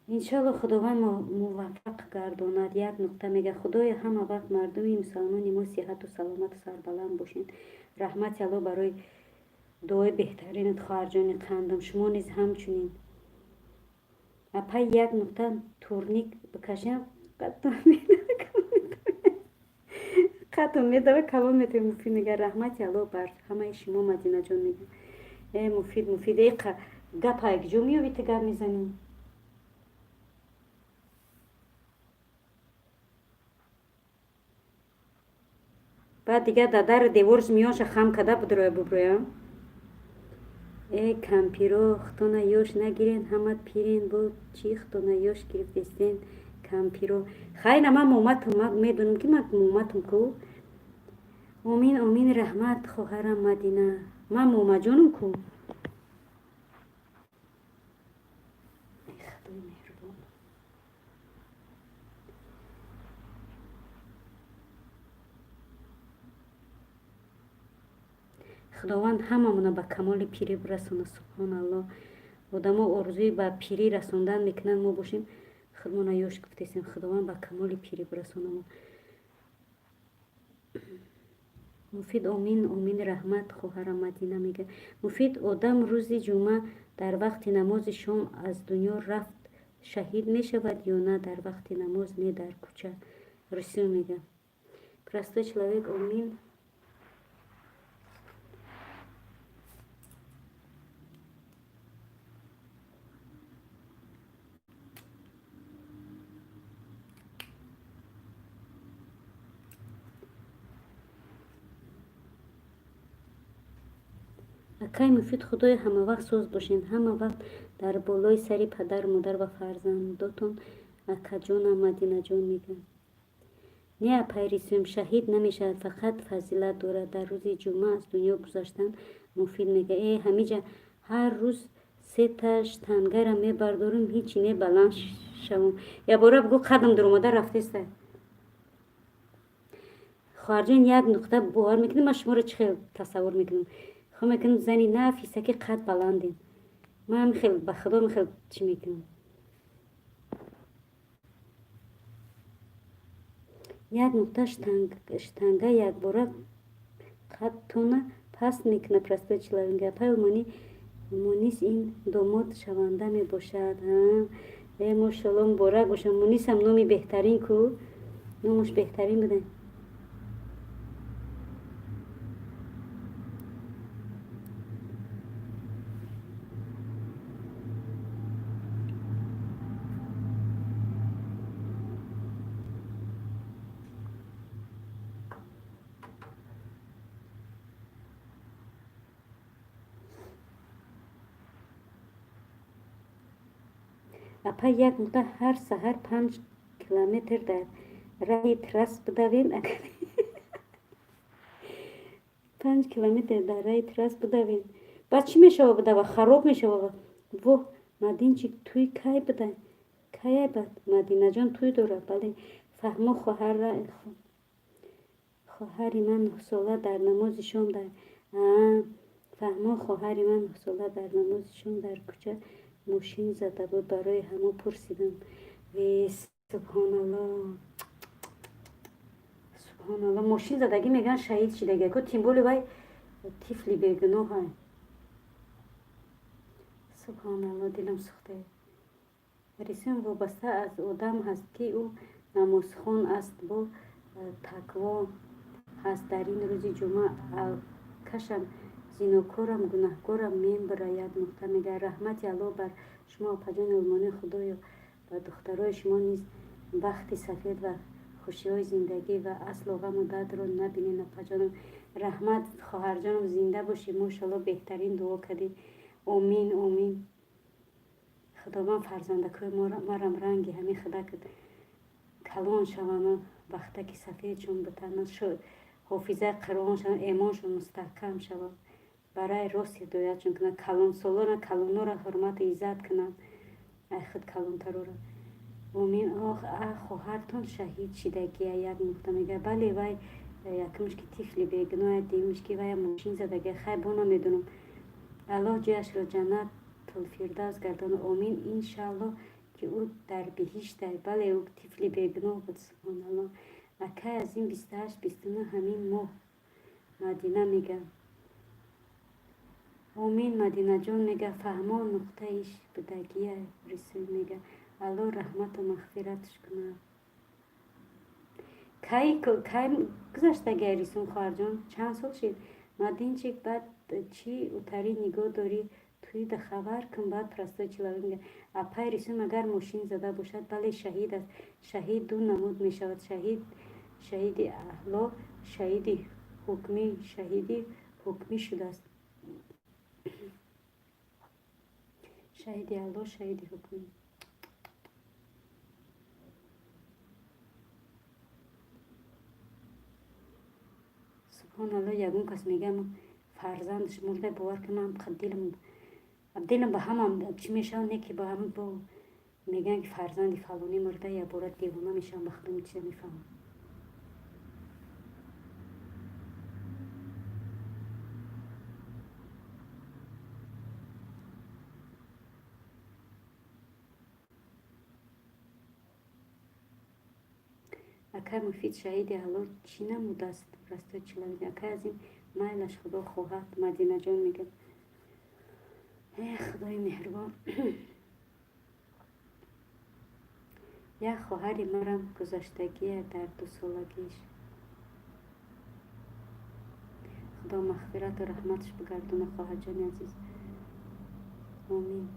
انشالله خداوند موفق گرداند یک نقطه میگه خدای همه وقت مردمی مسلمان ما صحت و سلامت و سربلند باشین رحمت الله برای دعای بهترین خواهر جان قندم شما نیز همچنین اپا یک نقطه تورنیک بکشم قد میداره کلام میتونم. مفید میگه رحمت الله بر همه شما مدینه جان میگه مفید ای گپ یک جو میوی تو گپ میزنیم. بعد دیگه در دیورش میاشه خم کده بدروی ببرویم. ای کمپیرو خطونه یوش نگیرین همه پیرین بود چی خطونه یوش گرفتستین کمپیرو خیلی من مومتم میدونم که من مومتم کو آمین آمین رحمت خواهرم مدینه من مومه جانم کو خدای مهربان خداوند هممون به کمال پیری برسونه. سبحان الله. آدما آرزوی به پیری رسوندن میکنن ما باشیم خودمون یوش گفتیم خداوند به کمال پیری برسونه ما. مفید آمین آمین رحمت خواهرم مدینه میگه. مفید آدم روزی جمعه در وقت نماز شام از دنیا رفت شهید میشود یا نه در وقت نماز نه در کوچه. رسول میگه простой человек آمین. اکای مفید خدای همه وقت سوز باشین همه وقت در بالای سری پدر مادر و فرزنداتون. اکا جان مدینه جان میگه نه پیرسیم شهید نمیشه فقط فضیلت داره در روز جمعه از دنیا گذاشتن. مفید میگه ای همیجا هر روز سه تاش تنگه را میبردارم هیچی نه بلند شوم. یا باره بگو قدم در اومده رفته خواهرجان یک نقطه باور میکنیم من شما رو چه خیلی تصور میکنم خواهم میکنم زنی نفیسه که قد بلندین من خیلی به خدا خیلی چی میکنم یک نقطه شتنگه یک باره قد تونه پس میکنه простой человек. پای مونیس این داماد شونده می باشد. ای ماشالله مبارک باشه مونیس هم نامی بهترین کو نامش بهترین بوده. اپا یک نقطه هر سحر 5 کیلومتر در راه تراس بدوین 5 کیلومتر در راه تراس بدوین بعد چی میشه بدوه خراب میشه و مدین چی توی کی بده کی بد مدینه جان توی داره بله فهمو خواهری من ساله در نماز شام در فهمو خواهری من ساله در نماز شام در کوچه ماشین زده بود برای همه پرسیدم. و سبحان الله سبحان الله ماشین زدگی میگن شهید شدگی که تیمبولی وای تیفلی بگناه های. سبحان الله دلم سخته. رسیم وابسته از آدم هست که او نمازخوان است با تقوا هست در این روز جمعه کشم زیناکارم گناهکارم میم برای یک نقطه میگه رحمت الله بر شما پجان علمانی خدایا و دخترای شما نیز وقتی سفید و خوشی های زندگی و اصل و غم و درد رو نبینین. پجانم رحمت خواهر جانم زنده باشی ماشاءالله بهترین دعا کردی آمین آمین. خداوند فرزندکای ما رم رنگی همین خدا کرد کلان شوند وقتی که سفید چون بتنن شد حافظه قرآن شوند ایمانشون مستحکم شود برای راست هدایتشون کنن کلان سالان کلانو را حرمت عزت کنن ای خود کلانتر را آمین. آخ خواهرتون شهید شدگی یک نقطه میگه بله وای یکمش که تیفلی بگناه دیمش که وای ماشین زدگی خیلی بانو میدونم الله جایش را جنت الفردوس گردان آمین انشالله که او در بهشت بله او تیفلی بگناه بود. سبحان الله. مکه از این 28 29 همین ماه مدینه میگه امین مدینه جان میگه فهمان نقطه ایش بدگیه رسون میگه الله رحمت و مغفرتش کنه. کی گذشته گریسون خواهر جان چند سال شد مدین چی بعد چی اتری نگاه داری توی ده خبر کن بعد پرسته چلاوی میگه اپای ریسون اگر ماشین زده باشد بله شهید است. شهید دو نمود میشود شهید اهلا شهید حکمی شهیدی حکمی شده است. شهید اهلا شهید حکمی سبحان الله. یگون کس میگم فرزندش مرده باور که من دلم به هم چی میشم نه که با هم با میگن که فرزند فلانی مرده یا بارت دیوانه میشم به خودم چیز میفهمم. اکای مفید شهید حالا چی نموده است راسته چلاوی اکای از این مایلش خدا خواهد. مدینه جان میگه ای خدای مهربان یک خواهری مرم گذشتگی در 2 سالگیش خدا مغفرت و رحمتش بگردونه خواهر جان عزیز. آمین.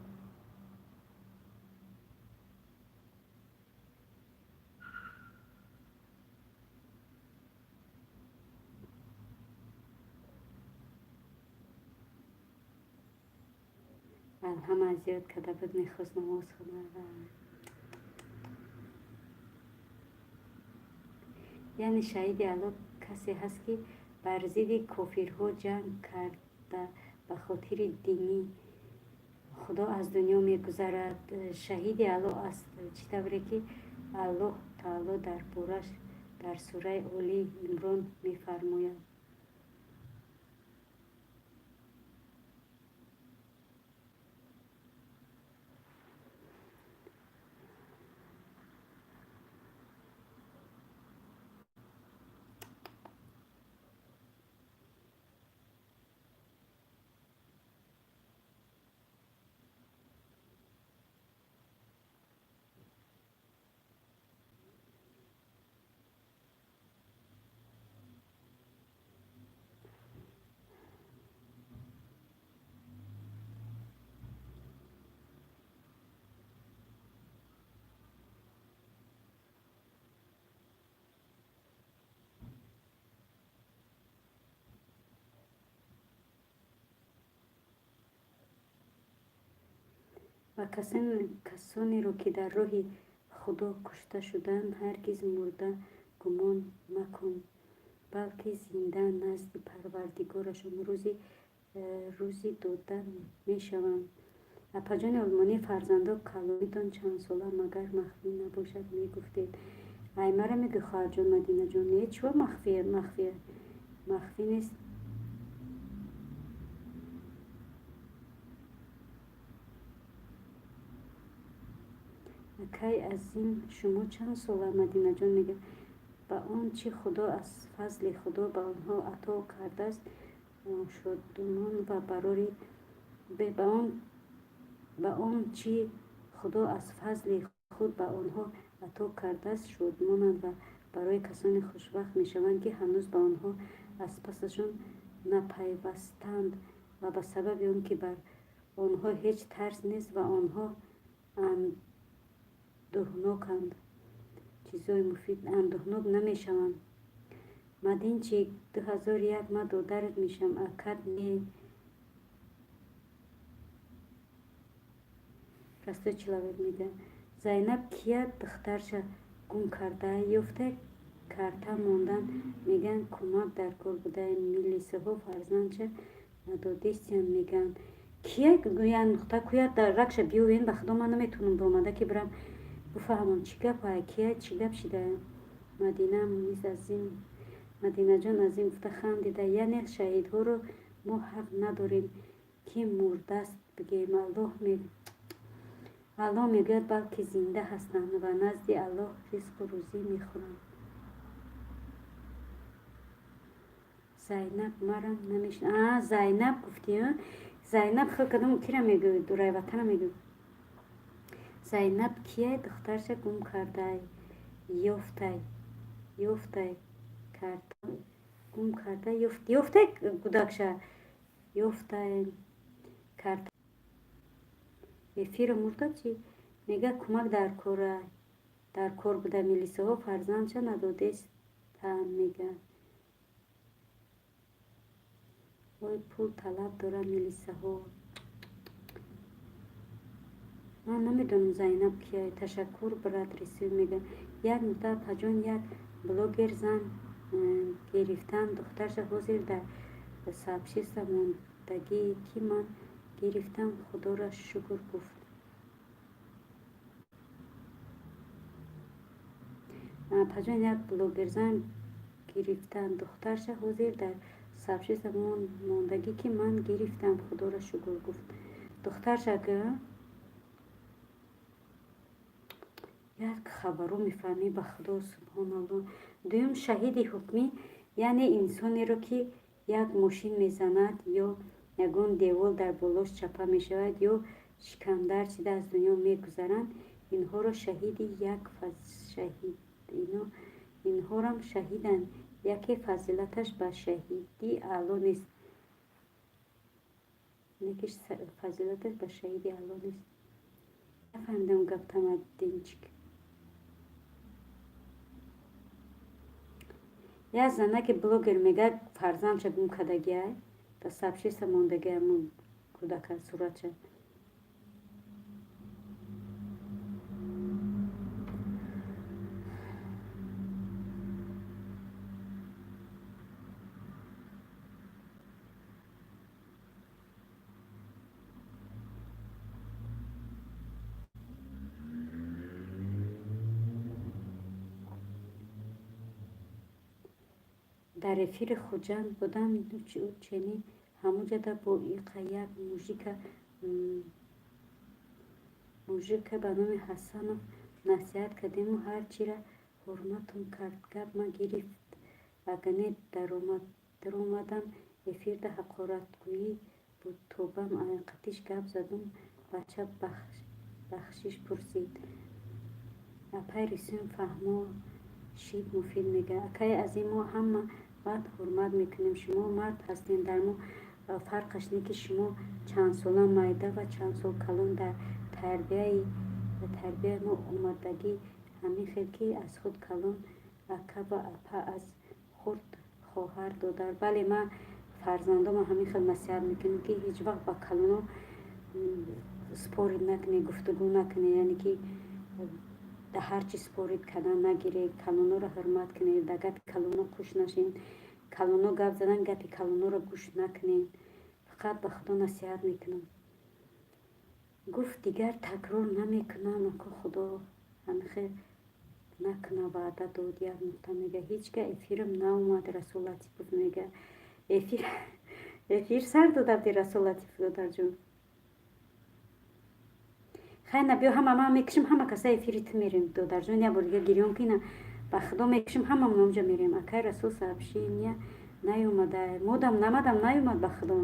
هم اذیت کرده بود میخواست نماز خونه یعنی شهید الله کسی هست که بر ضد کافرها جنگ کرده به خاطر دینی خدا از دنیا میگذرد. شهید الله است چی طوری که الله تعالی در بورش در سوره اولی عمران میفرماید و کسانی رو که در راه خدا کشته شدند هرگز مرده گمان مکن بلکه زنده نزد پروردگارشان روزی دادن میشوند. اپاجان آلمانی فرزندا کلامیتان چند ساله مگر مخفی نباشد میگفتید ای مرا میگه خواهر جان مدینه جان نه چوا مخفی نیست. کی از این شما چند ساله مدینه جان میگه با آن چی خدا از فضل خدا به آنها عطا کرده است شادمان و براری به آن چی خدا از فضل خود به آنها عطا کرده است شادمانند و برای کسانی خوشبخت میشوند که هنوز به آنها از پسشان نپیوستند و به سبب آن که بر آنها هیچ ترس نیست و آنها اندوهناکند چیزای مفید اندوهناک نمیشوند. مدین چی 2001 ما دادرت میشم اکد نی راسته چلاوت میگه زینب کیا دخترش گم کرده یافته کرده موندن میگن کمک در کار بوده میلیسه ها فرزندش ندادیستین میگن کیا گوین دختر کیا در رکش بیوین به خدا من نمیتونم بامده که برم بفهمم چی گپ های کیا چی گپ شده. مدینه میز از این مدینه جان از این گفته خندیده یعنی شهیدها رو ما حق نداریم که مرده است بگیم الله میگوید بلکه زنده هستند و نزد الله رزق و روزی میخورند. زینب مرم نمیشن زینب گفتی зайнаб хел кадом кира мегӯ дурай ватана мегӯ зайнаб кие духтарша гум кардай ёфтай карда гум карда ёфтай гудакша ёфтай карда эфира мурда чи мега кӯмак дар кор буда милисаҳо фарзандша надодестанд мега ой пул талаб дорад милисаҳо. ман намедонам зайнаб кия ташаккур брат рисив мега як нуқта паҷон як блогер зан гирифтан духтарша ҳозир дар сообщества мондагӣ ки ман гирифтам худоро шукр гуфт. паҷон як блогерзан гирифтан духтарша ҳозир дар сообщества мондагӣ ки ман гирифтам худоро шукр гуфт. духтарша як хабаро мефаҳмӣ ба худо субҳаналло. дуюм шаҳиди ҳукмӣ яъне инсонеро ки як мошин мезанад ё ягон девор дар болош чапа мешавад ё шикамдар шуда аз дунё мегузаранд инҳоро шаҳиди як инҳорам шаҳиданд. яке фазилаташ ба шаҳидӣ аъло нест. нафаҳмидам гаптама динчик. як занаки блогер мегӯяд фарзандша гум кардагиай ба сообщества мондагиай кӯдака суратша дар эфири хуҷанд будам чунин ҳамуҷада бо иқа як мужика ба номи ҳасанов насиҳат кардему ҳар чиро ҳурматум кард гап ма гирифт вагане даромадам эфирда ҳақоратгӯӣ буд тобам айқатиш гап задум бача бахшиш пурсид апай рисум фаҳмо шид муфид мега акай азиз мо ҳама вақт ҳурмат мекунем шумо мард ҳастем дар мо фарқаш не ки шумо чандсола майда ва чандсол калон дар тарбияи мо омадагӣ ҳамин хел ки аз худ калон ака ва апа аз хурд хоҳар додар. бале ма фарзандома ҳамин хел насиҳат мекунем ки ҳеҷ вақт ба калоно спорид накунед гуфтугӯ накунед яъне ки ҳарчи спорид кардан нагиред калонҳоро ҳурмат кунед дар гапи калоно қӯш нашавед калоно гап задан гапи калоноро гӯш накунед. фақат ба худо насиҳат мекунам гуфт дигар такрор намекунам ако худо ҳамин хел накуна ваъда дод. як нуқта мега ҳечгah эфирам наомад расул латипов мега эфир сар додавди расул латипов додарҷон хайна биё ҳама ман мекушам ҳама каса эфири ту мерем додарҷон як бор дига гирён кина ба худо мекушам ҳамамон онҷо мерем акай расул сообщения наёмада модам намадам наёмад ба худо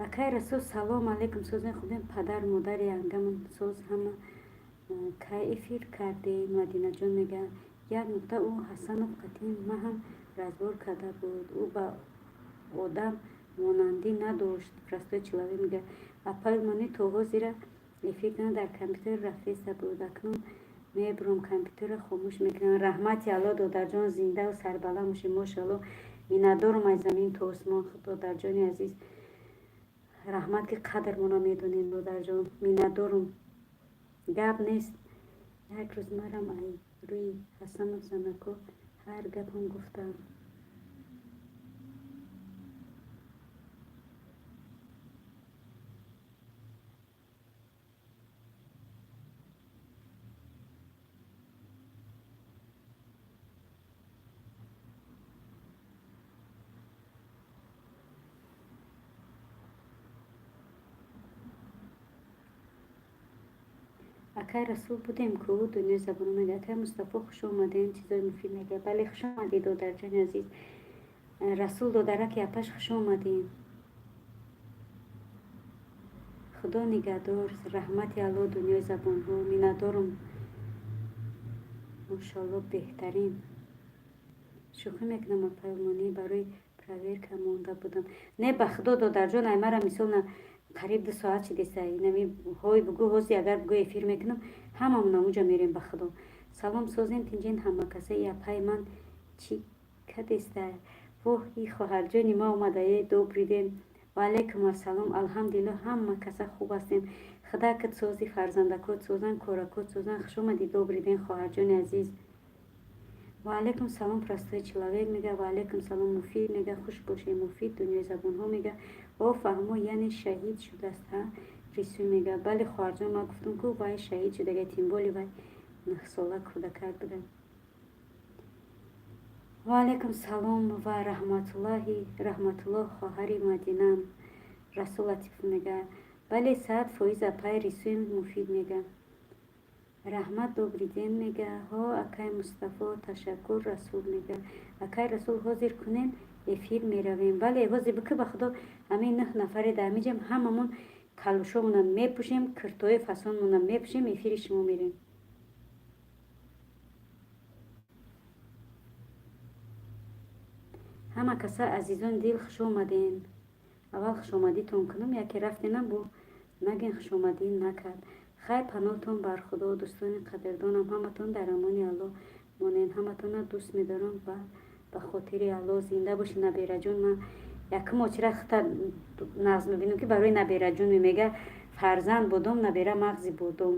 акай расул салом алейкум созен худем падар модари янгамон соз ҳама кай эфир кардем мадинаҷон мега як нуқта ӯ ҳасанов қатъи маҳам разбор карда буд ӯ ба одам монандӣ надошт простой человек мега апай мани то ҳозира эфир кана дар компютер рафеса буд акнун мебурам компютерро хомӯш мекунам. раҳмати алло додарҷон зиндаву сарбаланд бошед мошалло миннатдорум аз замин то осмон додарҷони азиз раҳмат ки қадрмонро медонед додарҷон миннатдорум гап нест як рӯз марам ай рӯи ҳасанов занако ҳар гапам гуфтам اکای رسول بودیم که دنیا زبان میگه اکای مصطفی خوش اومدین چیزای مفید میگه. بله خوش اومدید دودر جان عزیز. رسول دودرک یپش خوش اومدین. خدا نگهدار، رحمت الله دنیای زبان ها. میندارم ماشاءالله بهترین. شوخی میکنم پیمانی برای پرویر که مونده بودم. نه به خدا دودر جان ای مرا مثال نه قریب 2 ساعت چی دیسته نمی های بگو هستی اگر بگو افیر میکنم هممون اونجا میریم به خدا. سلام سازین تینجین همه کسی یا پای من چی کدیسته و ای خواهر جانی ما اومده دوبریدیم. و علیکم السلام. الحمدلله همه کسی خوب هستیم. خدا کت سازی فرزنده کت سازن کورا کت سازن خوش اومدی دوبریدین خواهر جان عزیز. و علیکم سلام پرستای چلاویک میگه. و علیکم سلام مفید میگه. خوش باشه مفید دنیای زبان ها میگه. او فهمو یعنی شهید شده است ها ریسو میگه. بله خواهر جان ما گفتم که وای شهید شده گه تیمبولی وای 9 ساله کودکر بودن. و علیکم سلام و رحمت الله خواهر مدینه رسول لطیف میگه. بله ساعت فویز پای ریسوی مفید میگه. رحمت دوبریدین میگه. ها اکای مصطفی تشکر رسول میگه. اکای رسول حاضر کنین افیر میرویم. بله حاضر بکه بخدا همین 9 نفر در میجم هممون کلوشمونم میپوشیم کرتوی فسانمونم میپوشیم افیر شما میریم. همه کسا عزیزان دل خوش اومدین. اول خوش اومدیتون کنم یکی رفتینم بو نگین خوش اومدین نکرد. خیر پناهتون بر خدا. دوستان قدردانم همتون در امان الله مانین. همتون دوست میدارم و به خاطر الله زنده باشین. نبیره جون من یکم آچره خطر نظم ببینم که برای نبیره جون میگه فرزند بودم نبیره مغزی بودم.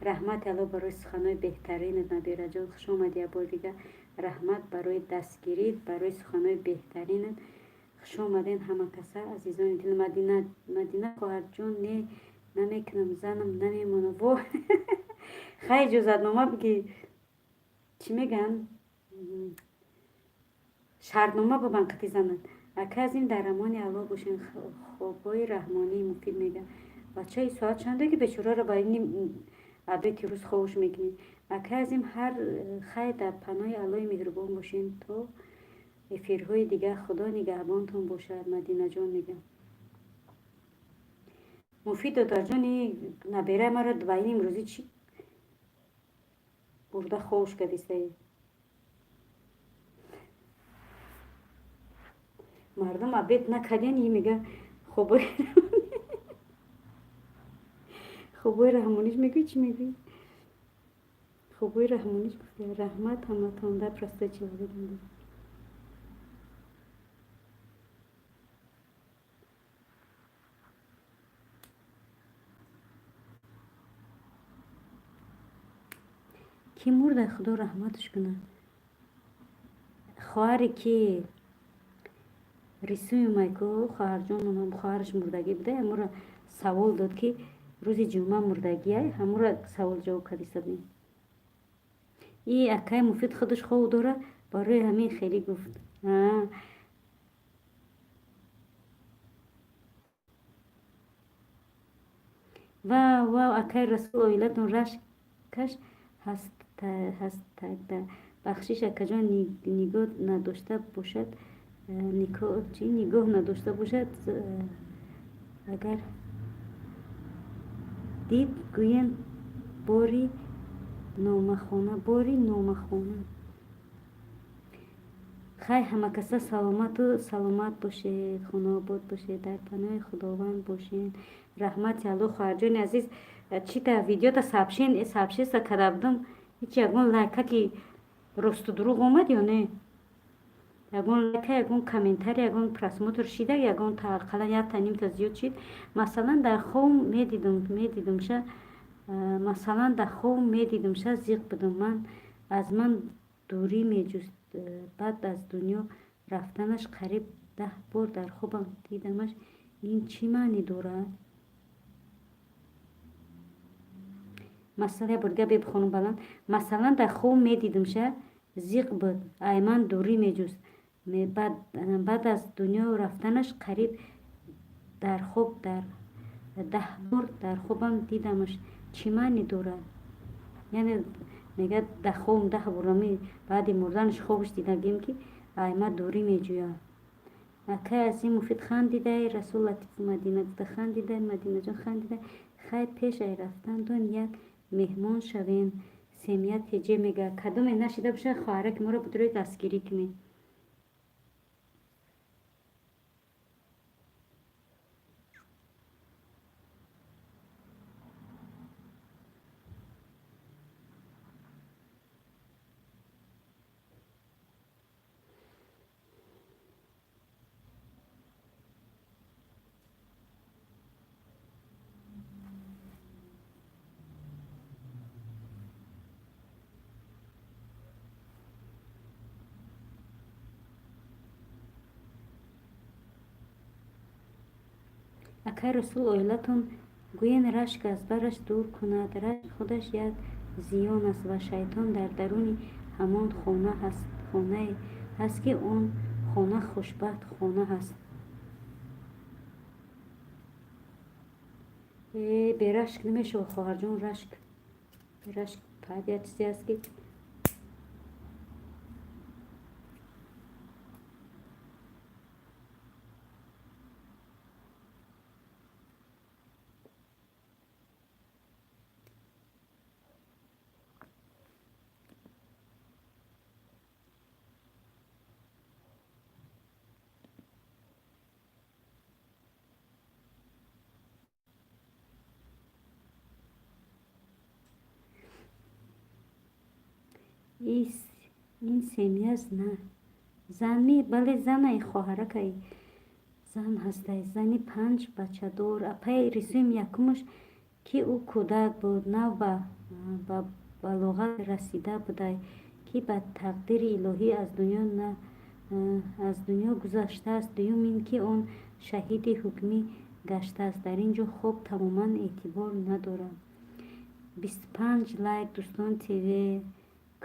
رحمت الله برای سخنای بهترین نبیره جون خوش اومدی بار دیگه. رحمت برای دستگیری برای سخنای بهترین خوش اومدین همه کسا عزیزان دل. مدینه خواهر جون نه نمیکنم زنم نمیمونه و خیلی اجازت نامه بگی چی میگن شرطنامه ببن کتی زنن اکه از این در امان الله باشین. خوابای رحمانی مفید میگن. بچه ای ساعت چنده که بچورا را با این عبیتی روز خوش میکنین. اکه از این هر خیر در پناه الله مهربان باشین تو افیرهای دیگه. خدا نگهبانتون باشه. مدینه جان میگم. مفید دادر جانی نبیره مرا دوایی امروزی چی برده خوش کدیسته. مردم عبید نکردین یه میگه خوبای رحمانیش میگوی چی میگوی خوبای رحمانیش بخیر. رحمت همه تانده پرسته چی بگیدنده. کی مرده خدا رحمتش کنه. خواهری که ریسوی مایکو خواهر جان اونم خواهرش مردگی بوده. همو را سوال داد که روز جمعه مردگیه. همو را سوال جواب کردیسته بیم. این اکای مفید خودش خواه داره برای همین خیلی گفت. و اکای رسول اویلتون رش کش هست بخشش اکا جان نگاه نداشته باشد نگاه نداشته باشد اگر دید گوین باری نومخونه خیلی همه کسا سلامت باشه خونه آباد باشه در پناه خداوند باشین. رحمت الله خواهر جان عزیز چی تا ویدیو تا سابشین سا کرده هیچ یکون لایکه که راست و دروغ اومد یا نه یکون لایکه یکون کامنتر یکون پرسموتر شیده یکون تقلا یا تنیم تا زیاد شید. مثلا در خوم میدیدم شه مثلا در خوم میدیدم شه زیق بدم من از من دوری میجوست. بعد از دنیا رفتنش قریب 10 بار در خوبم دیدمش. این چی معنی داره؟ مثلا برگه بخونم بلند. مثلا در خوب میدیدم شه زیق بود ایمن دوری میجوست. بعد از دنیا رفتنش قریب در خوب در 10 بار дар хобам дидамаш чимани дорад. яъне мегӯяд 10 бор баъди мурданаш хобаш дидагим ки айма дорӣ меҷӯяд. акай аз ин муфид хандидай, расул латифу мадина гуфта хандидай, мадинаҷон хандидай, хай пеш ай рафтан дон як меҳмон шавем, семият ҳеҷе мега кадоме нашида бошад хоҳараки моро бидрои дастгирӣ кунед. акай расул оилатон гӯян рашк аз бараш дур кунад. рашк худаш як зиён аст ва шайтон дар даруни ҳамон хонае ҳаст ки он хона хушбахт хона ҳаст. берашк намешавад хоҳарҷон. рашк фақат як чизе аст ки ин семия зан бале занаи хоҳаракаи зан ҳастай. зани 5 бачадор. апай рисуми якумаш ки ӯ кӯдак буд, нав ба балоғат расида будай, ки ба тақдири илоҳӣ аз дунё гузаштааст. дуюм ин ки он шаҳиди ҳукмӣ гаштааст. дар ин ҷо хоб тамоман эътибор надорад. 25 лайк. дӯстон тв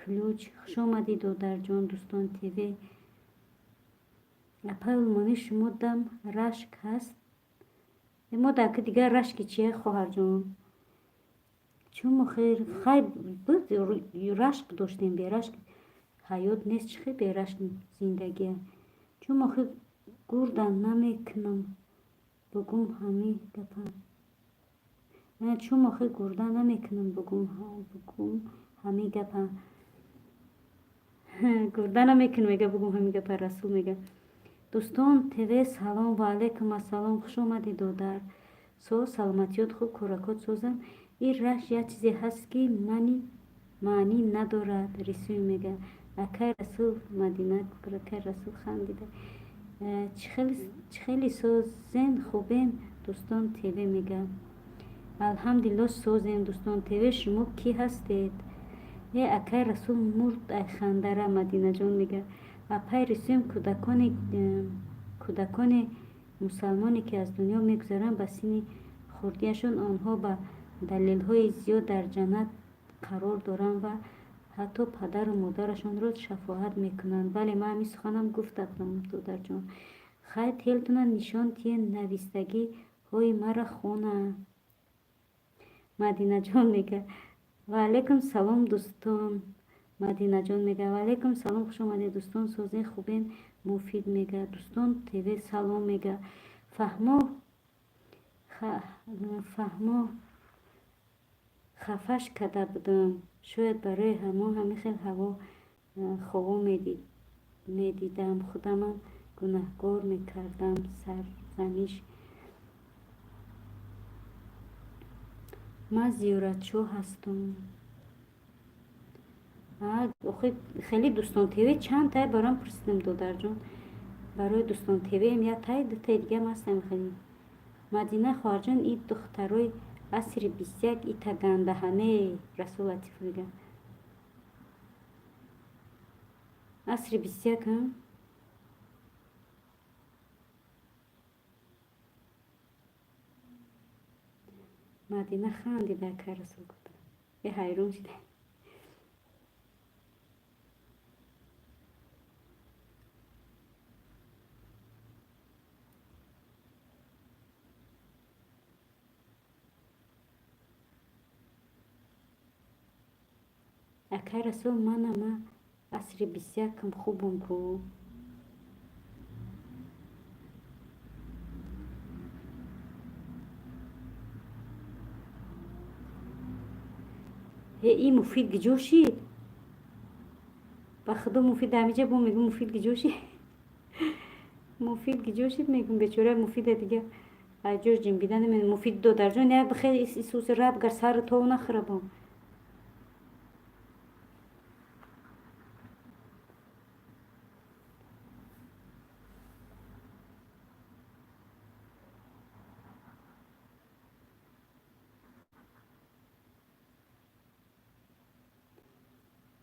ключ. хушомадед додарҷон. дӯстон тв. апай улмонӣ шумо дам рашк ҳаст? мо даки дигар рашки чия хоҳарҷон? чун охир хай буд рашк доштем, берашк ҳаёт нест. чихи берашк зиндагия? чун охир гурдан намекунам бугум ҳами гапа. чун охир гурдан намекунам бугум ҳами гапа. гурдан намекунам мега бугум ҳами гапа. расул мега. дӯстон тв салом. ва алайкум ассалом. хушомадед додар. соҳ саломатиёт хуб, кӯракот созам. ин рашк як чизе ҳаст ки маънӣ надорад. рисуй мега. акай расул мадина. акай расул хандида. чӣ хеле созен хубем? дӯстон тв мега. алҳамдулилло созем. дӯстон тв шумо кӣ ҳастед? акай расул мурд ай хандара. мадинаҷон мега. апай рисуем кӯдакони мусалмоне ки аз дунё мегузаранд ба синни хурдиашон. онҳо ба далелҳои зиёд дар ҷаннат қарор доранд ва ҳатто падару модарашонро шафоат мекунанд. бале ман ҳамин суханам гуфта будам додарҷон. хай телтона нишон тия навистагиҳои мара хона. мадинаҷон мега. ва алайкум салом дӯстон. мадинаҷон мега. ва алайкум салом. хушомадед дӯстон. созен хубен? муфид мега. дӯстон тв салом мега. фаҳмо хафаш када будам. шояд барои ҳамон ҳамихел ҳаво хово медидам. худамам гунаҳкор мекардам. сарзаниш. ман зиёратчӯ ҳастам. хеле дӯстон тв чанд тай барам пурсидам додарҷон. барои дӯстон твм як тай дутай дигам ҳастам. хеле мадина хоҳарҷон ин духтарои асри 21 ита гандаҳане. расул латиф мега. асри 21 мадина хандида. акай расул гуфта. ҳайрон шуда. акай расул манама асри 21 хубум ку این مفید گجوشید با خدا مفید همیشه با میگم مفید گجوشید مفید گجوشید میگم بیچاره مفید دیگه اجور جیم بیدن من مفید دو درجه نه بخیر سوس راب گر سر تو نخربم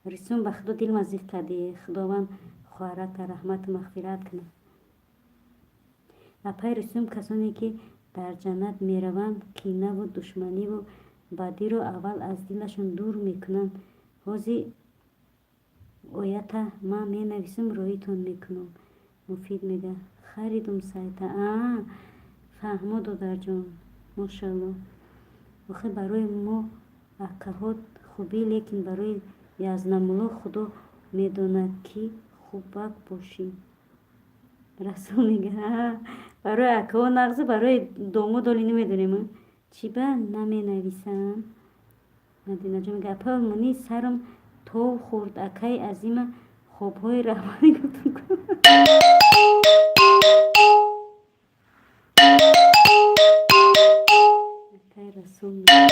رسوم به خدا دل مزید کردی خداوند خواهرت رحمت و مغفرت کنه اپای رسوم کسانی که در جنت میروند کینه و دشمنی و بدی رو اول از دلشون دور میکنن حوزی آیت ما می نویسم رویتون میکنم مفید میگه خریدم سایت فهمد در جان ماشاءالله آخه برای ما اکهات خوبی لیکن برای یزنمولا خدا میداند که خوبک باشیم رسول میگه برای اکه نغزه برای دومو دالی نمیدونیم چی با نمی نویسم مدینه جا میگه اپا منی سرم تو خورد اکای عظیم خوبهای رحمانی گفتم کن اکای رسول میگه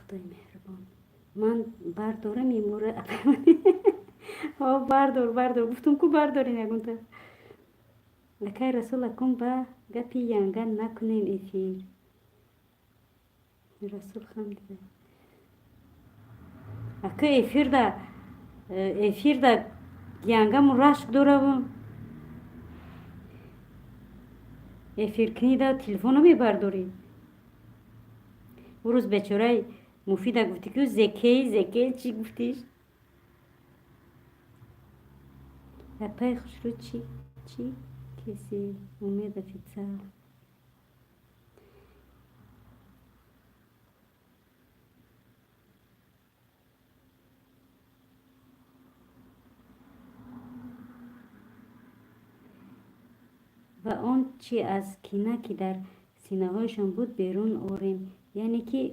خدای مهربان من بردارم این موره ها بردار گفتم کو برداری نگونتا لکه رسول اکن با گپی ینگن نکنین افیر رسول خم دیده اکه افیر دا ینگم رشک دوره بون افیر کنی دا تلفونو می برداری او روز بیچاره مفیده گفتی که زکی چی گفتیش اپای خوش رو چی کسی امید فیتسا و آن چی از کینه که در سینه هایشان بود بیرون آوریم یعنی که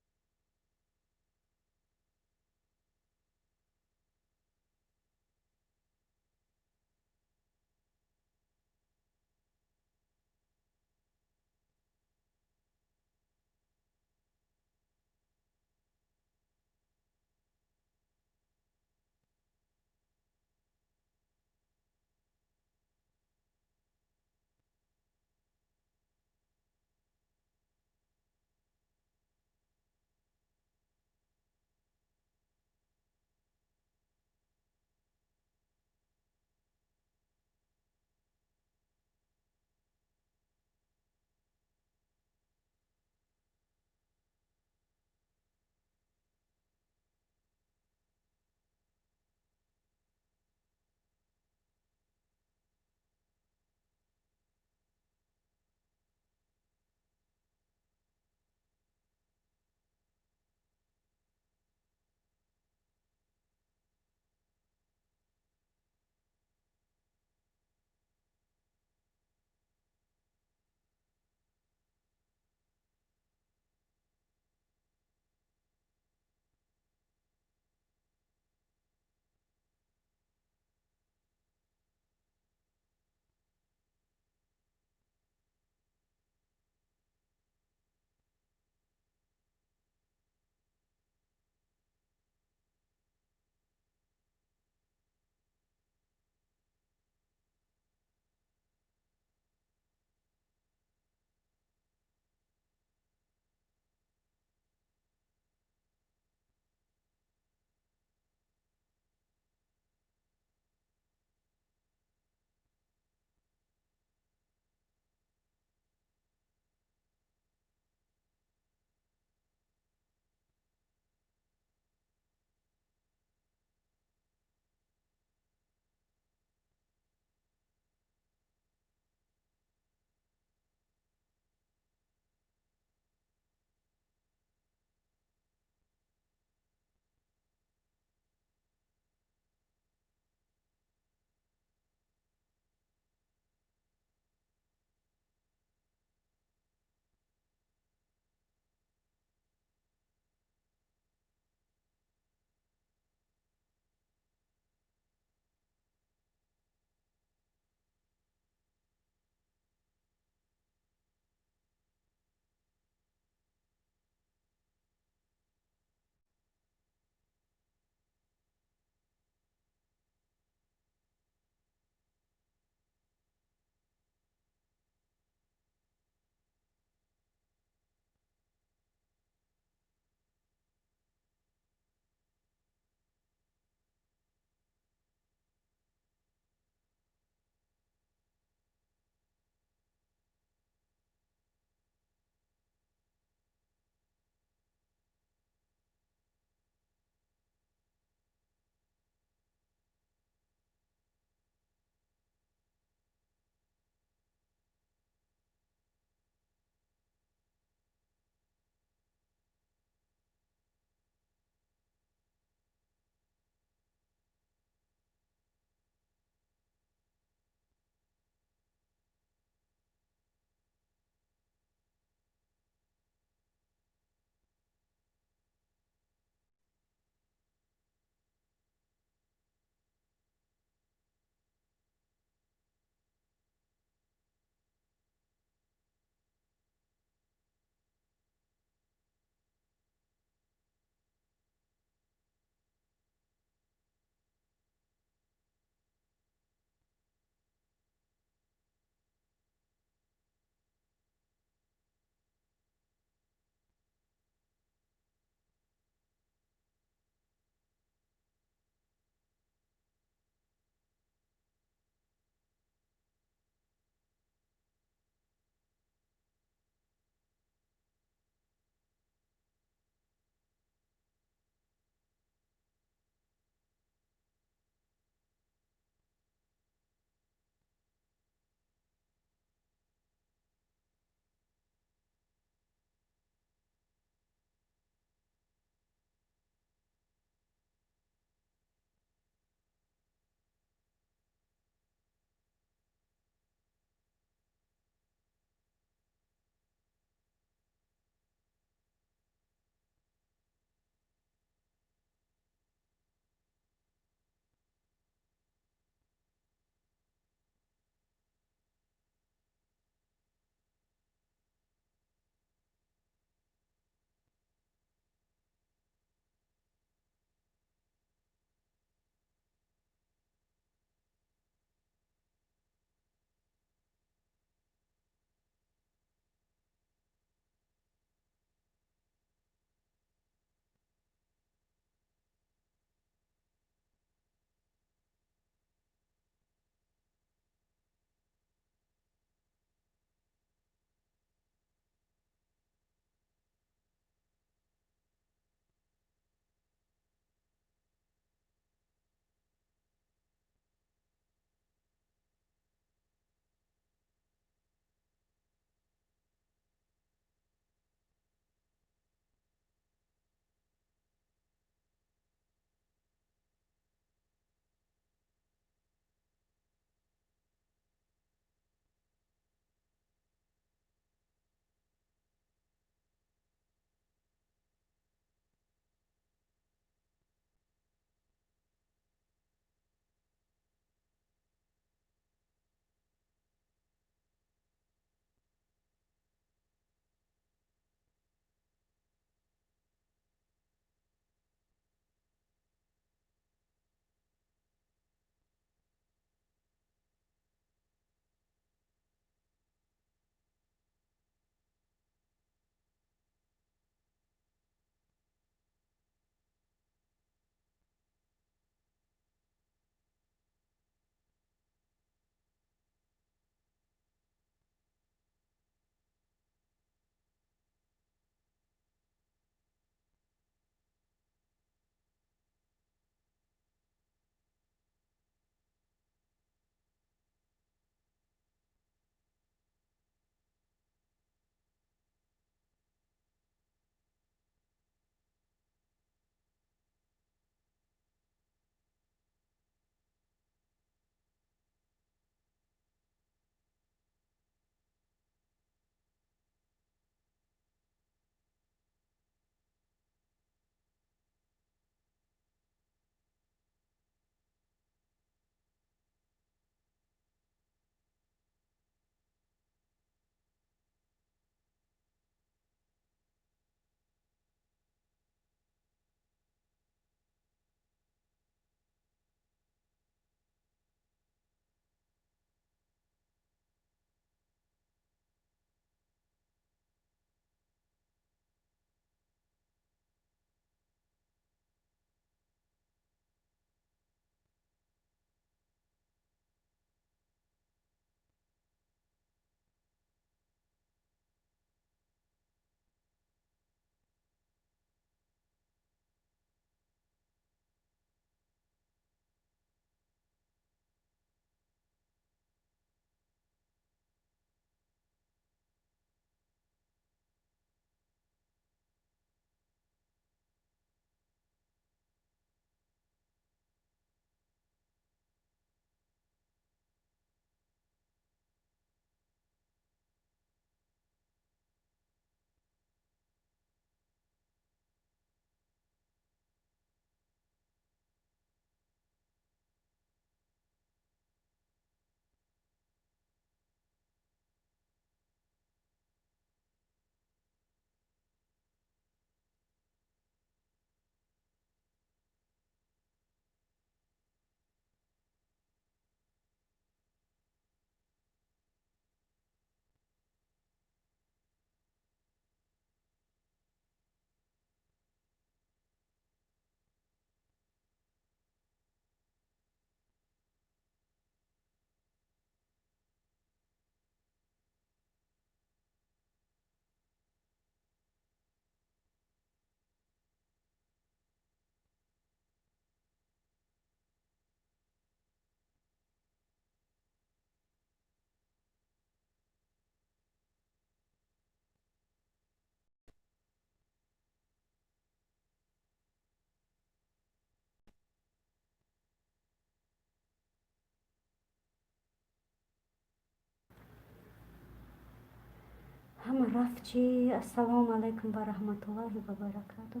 همه رفت چی؟ السلام علیکم و رحمت الله و برکاته.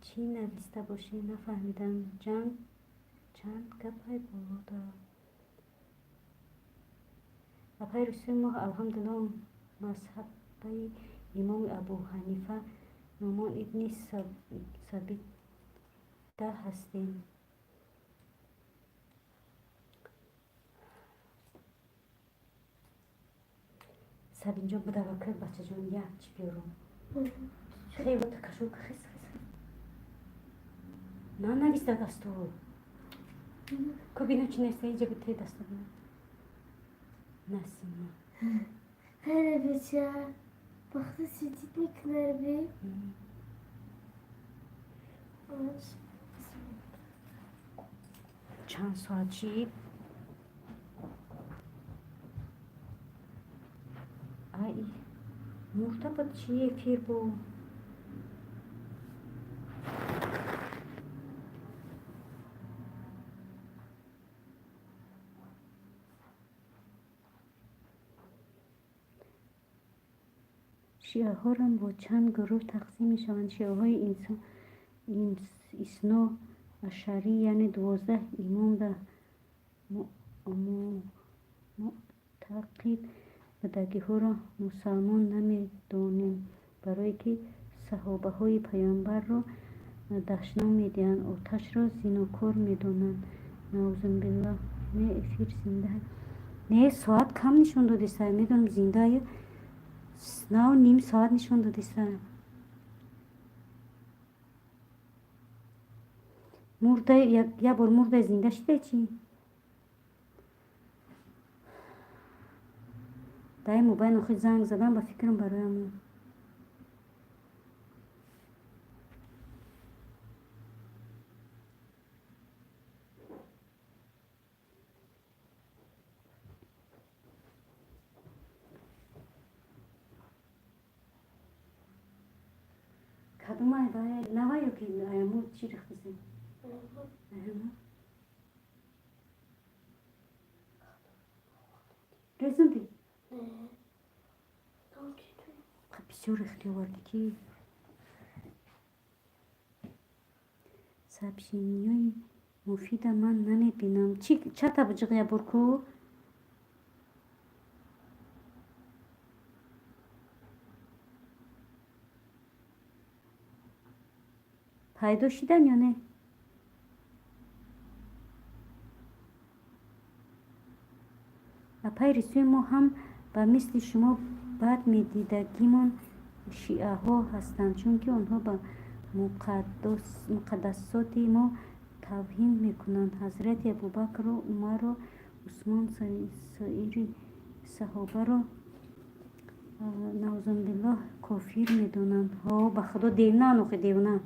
چی نوشته باشه نفهمیدم. چند گپای بود. گپای رسول ما الحمدلله مذهب امام ابو حنیفه نعمان ابن ثابت هستیم. سب اینجا بوده وکر بچه جان یک چی بیارم خیلی وقت کشو که خیس نه نویسته دستو که بینم چی نیسته اینجا بیتی دستو بینم نسیم هره بچه وقتی سیدید میکنه بی چند ساعت چی؟ ای مرتبط چیه پیر بو شیعه ها را با چند گروه تقسیم می شوند. شیعه های اثنا عشری یعنی 12 امام به معتقد بدگی ها را مسلمان نمی دانیم برای که صحابه های پیامبر را دشنا می دهند آتش را زینوکار می دانند. نعوذ بالله. نه افیر زنده نه ساعت کم نشون داده سر می دونم زنده 9.5 ساعت نشون داده سر مرده یک بار مرده زنده شده چی؟ در موبایل آخه زنگ زدم با فکرم برایم کدوم های باید نوه یا که ایمو چی رخ بزن ایمو رزوندی بسیار اختیار که سبشینی های مفید من نمی بینم چه طبجه برکو پیدا شدن یا نه اپای رسوی ما هم و مثل شما بد می دیدگیمون شیعه ها هستند چون که آنها به مقدسات ما توهین میکنند. حضرت ابوبکر و عمر و عثمان سایر صحابه را نعوذ بالله کافر میدونند. ها به خدا دیونه نوخه دیونه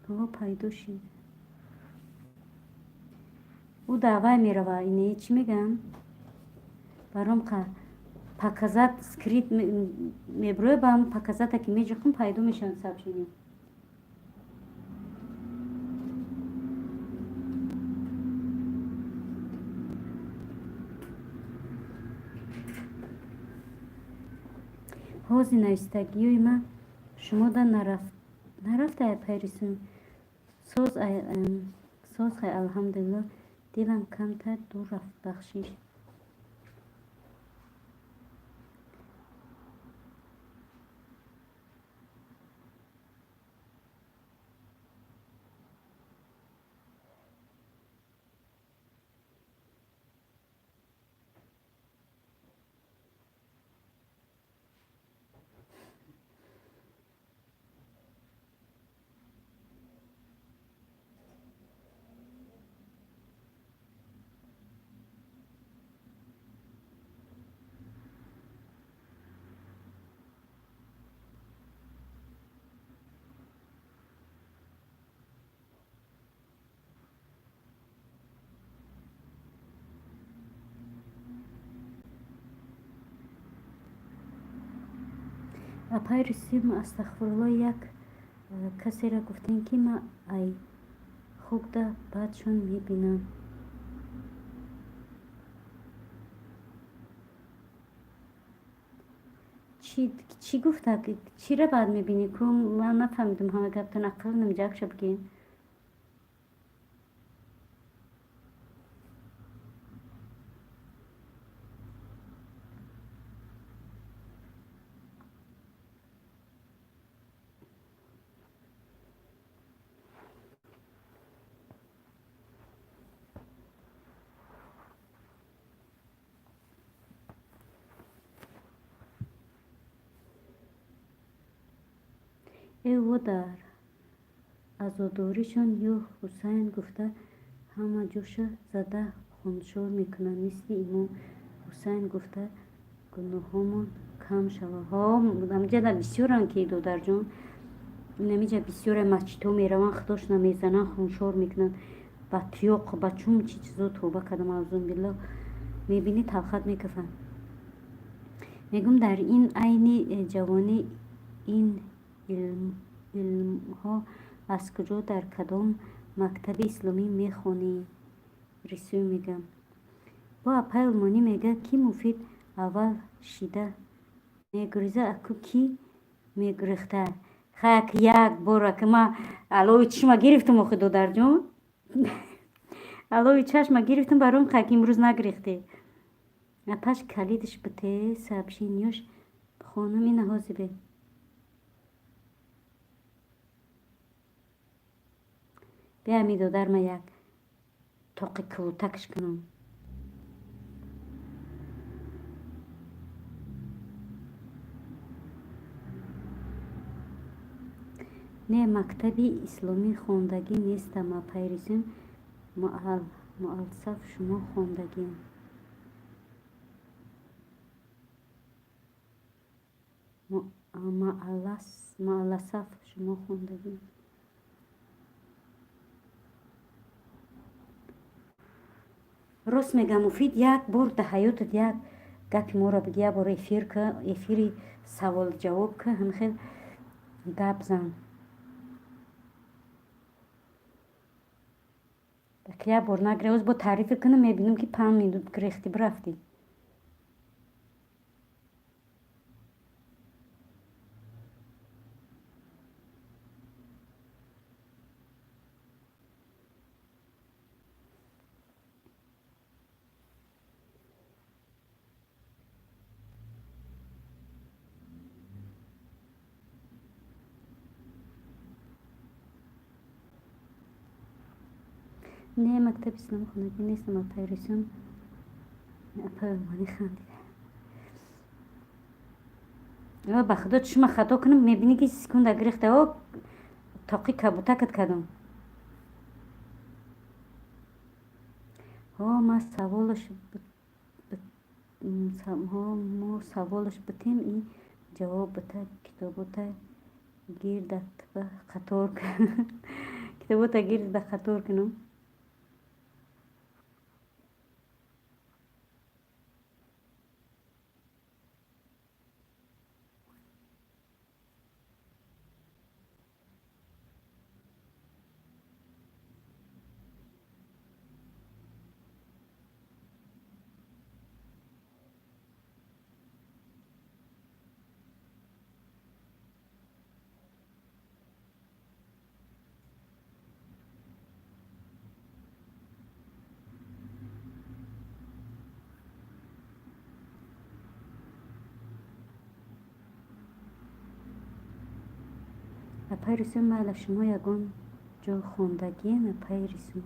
ها پیدا شد او دعوه میروه اینه چی میگم برام پاکزات سکریت میبروه با هم پاکزات که میجخم پیدا میشن سبشینی حوزی نایستگیوی من شما دا نرفته پیرسون ساز خیلی الحمدلله دیلم کمتر دور رفت بخشیش اپای رسیم استغفرالله یک کسی را گفتین که ما ای خوب ده بعدشون میبینم چی گفته؟ چی را بعد میبینی که من نفهمیدم همه گفتن عقل نمیجاک شد بگین. او در عزاداریشان یا حسین گفته همه جوش زده خونشور میکنن مثل امام حسین گفته گناهامون کم شود ها همجا در بسیارن که دودر جان نمیجا بسیار مسجد ها میرون خداش نمیزنن خونشور میکنن با تیوق با چون چیزا توبه کردم عزوم بالله میبینی تلخت میکفن میگم در این عین جوانی این علم ها از کجا در کدام مکتب اسلامی میخونی؟ رسول میگم با اپای علمانی میگه کی مفید اول شیده میگریزه اکو کی میگریخته خاک یک باره که ما علوی چشم گرفتم آخه دودر جان علوی چشم گرفتم برام خاک امروز نگریخته اپاش کلیدش بته سبشینیوش خانمی نهازی به بیا می دودر ما یک توقی کلوتکش کنم نه مکتبی اسلامی خوندگی نیستم پیرسیم مؤلصف شما خوندگی مؤلصف شما خوندگی راست میگم مفید یک بار در حیاتت یک گپ ما را بگی یک بار افیری سوال جواب که هم خیلی گپ زن یک بار نگره از با تعریف کنم میبینم که 5 مینوت گریختی برفتی نه مکتب اسلامی خوندگی نیستم پیرسیم اپایمانی خندیده با خدا چشم خطا کنم میبینی که سکونده گریخته ها تاقی کبوتکت کردم ها ما سوالش بتیم این جواب بته کتابوتا گیردت به خطور کنم کتابوتا گیرد به خطور کنم پیرسیم مال شما یگان جا خوندگی پیرسیم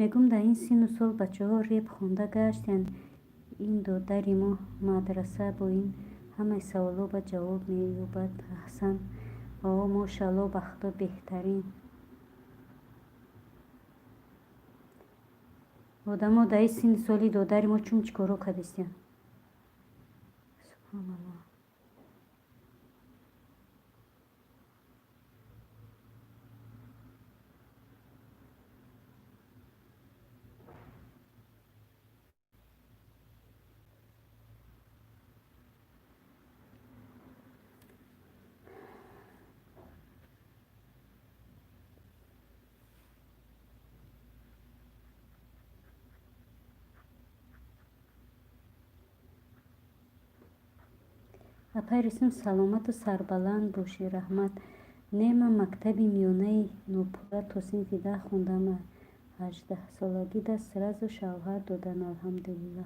میگم در این سن و سال بچه ها ریب خونده گشتن این دو دری ما مدرسه با این همه سوالو با جواب می‌یابد. احسن. ماشاءالله به خدا بهترین. آدم‌ها در این سن سالی دادر ما چون چیکارا کردستین؟ سبحان الله. اپریسم سلامت و سربلند باشی. رحمت. نه من مکتب میانه نوپورا تا صنف 10 خوندم. 18 سالگی دست رز و شوهر دادن الحمدلله.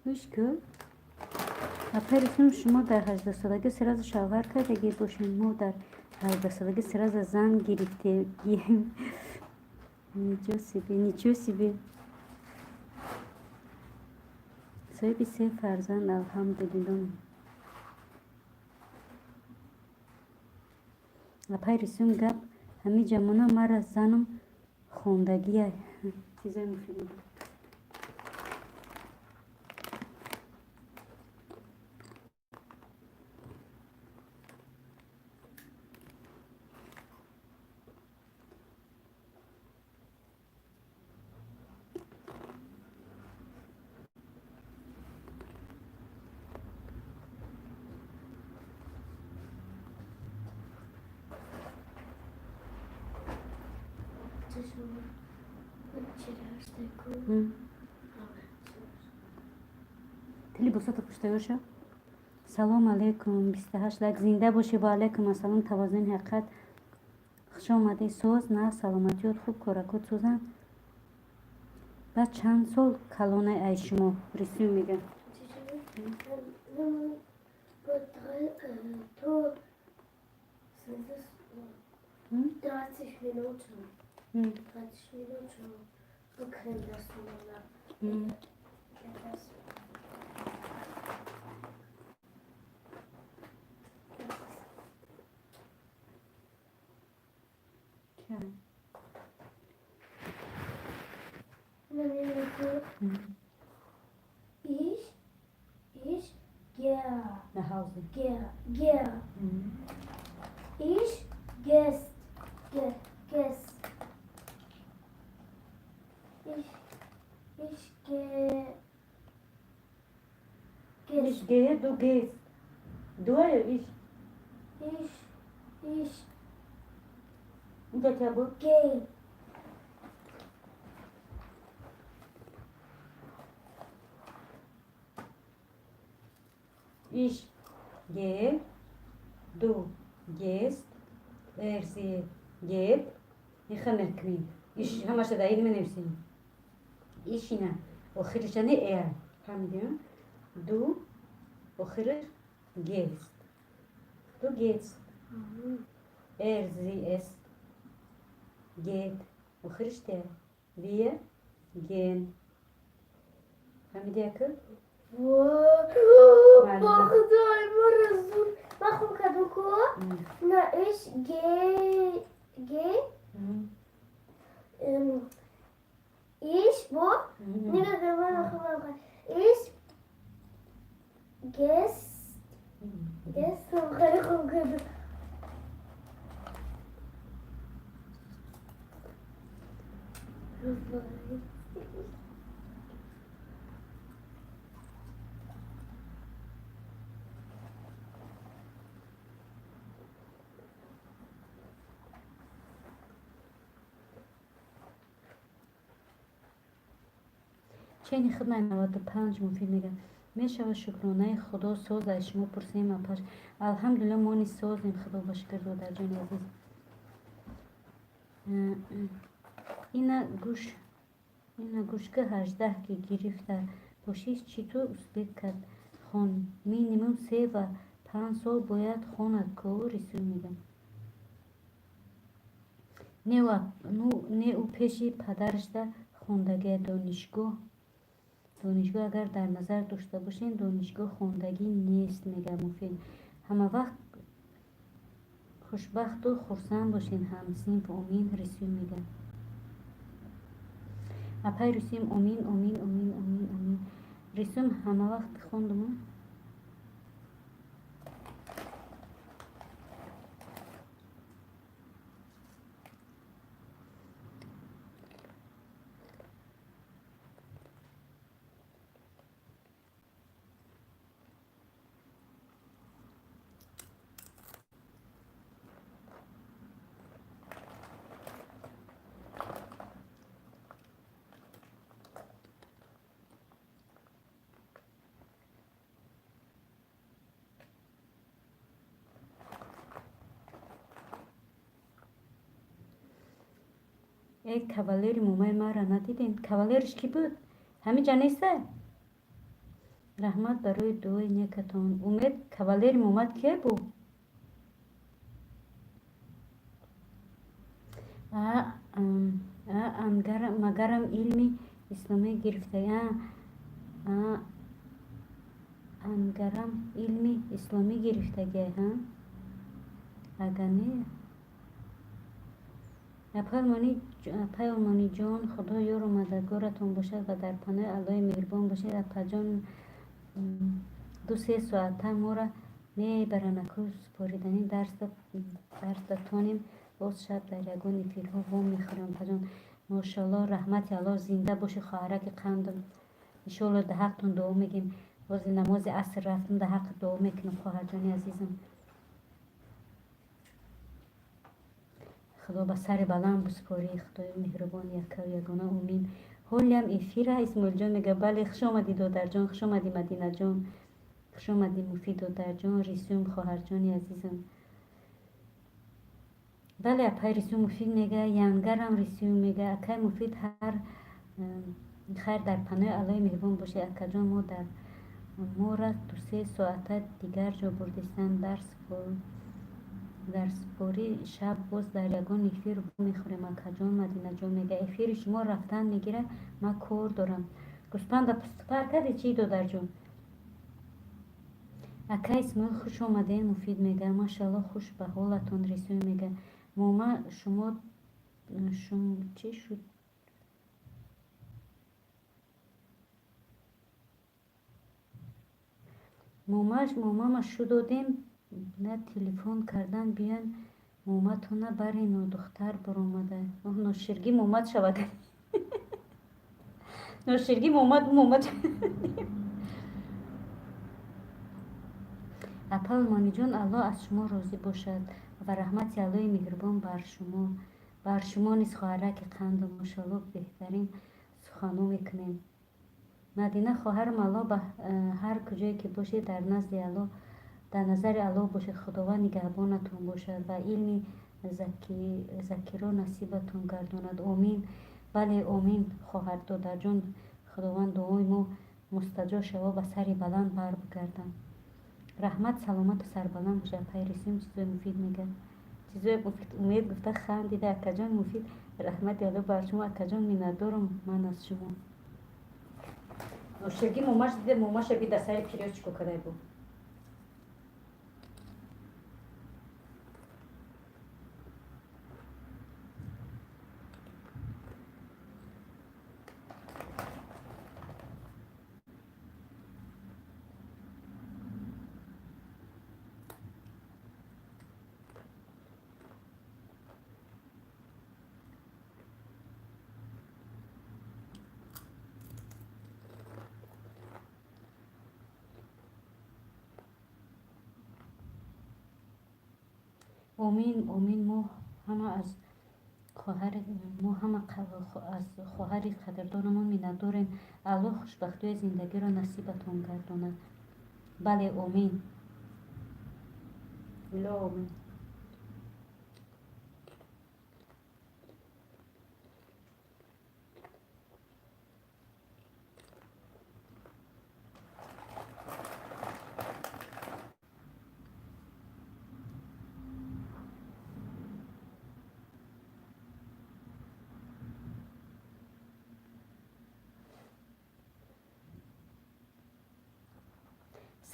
گوش کن. اپریسم شما در 18 سالگی سراز شوهر کردگی باشین. ما در 18 سالگی سراز زن گرفتگیم. نیچو سیبی. صاحب 3 فرزند الحمدلله. اپریسم گپ همین جمعنا مرا زنم خوندگیه. چیزای مفیدی. تلی بساط پشتایوشا. سلام علیکم. 28 لک زنده باشی. با علیکم السلام. توازن حقیقت. خوش آمده. سوز نه سلامتیات خوب کارکات سوزن. بعد چند سال کلانه ای شما رسیم میگن. تو 30 minuten. 30 minuten. Du kennst das nur. Ich gehe nach Hause. Gehe. Ich gest. Ich gehe. Ich gehe, du gehst. Du oder ich? Ich Und der Tabut? gehe. Ich gehe, du gehst, sie geht. Ich kann nicht kriegen. Ich habe schon da in meinem Sinn. Ich hina. وآخرش يعني er. فهمیدی؟ Du آخرش gehst. Du gehst. Sie es geht آخرش ده wir gehen فهمیدی اکل؟ با خدای ما رسول ما خوب کدو کو نه ایش گی ایش با نگه گمان خوب ایش گست خیلی خوب کدو چنین خدمت 95 مفید میگم می شود شکرانه خدا ساز از شما پرسیم اپاش الحمدلله ما نیز سازیم خدا با شکر دو در جان عزیز اینا گوشگه 18 که گرفته باشید چطور اصبت کرد خان مینیمم 3 و 5 سال باید خواند که رسول میگم نه او پیش پدرش در خواندگی دانشگاه اگر در نظر داشته باشین دانشگاه خواندگی نیست میگم مفید همه وقت خوشبخت و خرسند باشین هم صنف امین رسول میگم اپای رسیم امین رسوم همه وقت خوندم یک کاولر مومای ما را ندیدین کاولرش کی بود همین جا نیسته رحمت برای دعای نیکتان امید کاولر مومد کی بود مگرم علمی اسلامی گرفته انگرم علمی اسلامی گرفتگی ها اگر نه پیامانی جان خدا یار و مددگارتون باشد و در پناه الله مهربان باشد اپا جان 2-3 ساعت ما را میبرن اکو سپاریدنی درس داتانیم باز شب در یگان فیلها وام میخورم اپا جان ماشاءالله رحمت الله زنده باشه خواهرک قندم انشاءالله ده حقتون دعا میگیم باز نماز عصر رفتم ده حق دعا میکنم خواهر جانی عزیزم خدا به سر بلند بسپاری خدای مهربان یگانه امین حالی هم افیره اسماعیل جان میگه بله خوش آمدی دادر جان خوش آمدی مدینه جان خوش آمدی مفید دادر جان رسوم خواهر جانی عزیزم بله اپای رسوم مفید میگه ینگرم رسوم میگه اکای مفید هر خیر در پناه الله مهربان باشه اکا جان ما را 2-3 ساعت دیگر جا بردستن در سپاری شب باز در یگان افیر میخوریم اکا جان مدینه جان میگه افیر شما رفتن میگیره من کار دارم گوسپند پستپر کردی چی دادر جان اکا اسماعیل خوش آمده مفید میگه ماشاءالله خوش به حالتون رسوم میگه ماما شما چی شد ماما شو دادیم نه تلفن کردن بیان ماما تو نه برین و دختر برآمده نوشرگی مامد شود نوشرگی مامد اپل مانی جان الله از شما راضی باشد و رحمت الله مهربان بر شما نیز خواهرک قند و ماشاءالله بهترین سخنو میکنیم مدینه خواهرم الله به هر کجایی که باشه در نزد الله در نظر الله باشد خداوند نگهبانتون باشد و علمی ذکیرا نصیبتون گرداند آمین بله آمین خواهر دادر جان خداوند دعای ما مستجاب شود و سری بلند بر بگردن رحمت سلامت و سربلند باشه. پیرسیم چیزای مفید میگه، چیزای مفید. امید گفته خندیده. اکا جان مفید. رحمت یالا بر شما اکا جان، میندارم من از شما. نوشگی ماماش دیده، ماماش بی دستای پیریوچ کو کده بود. آمین آمین. ما همه از خواهر ما همه از خواهر قدردانمون مینداریم. الله خوشبختی زندگی را نصیبتون گرداند. بله آمین. لا آمین.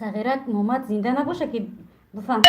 صغیرت محمد زنده نباشه که بفهم.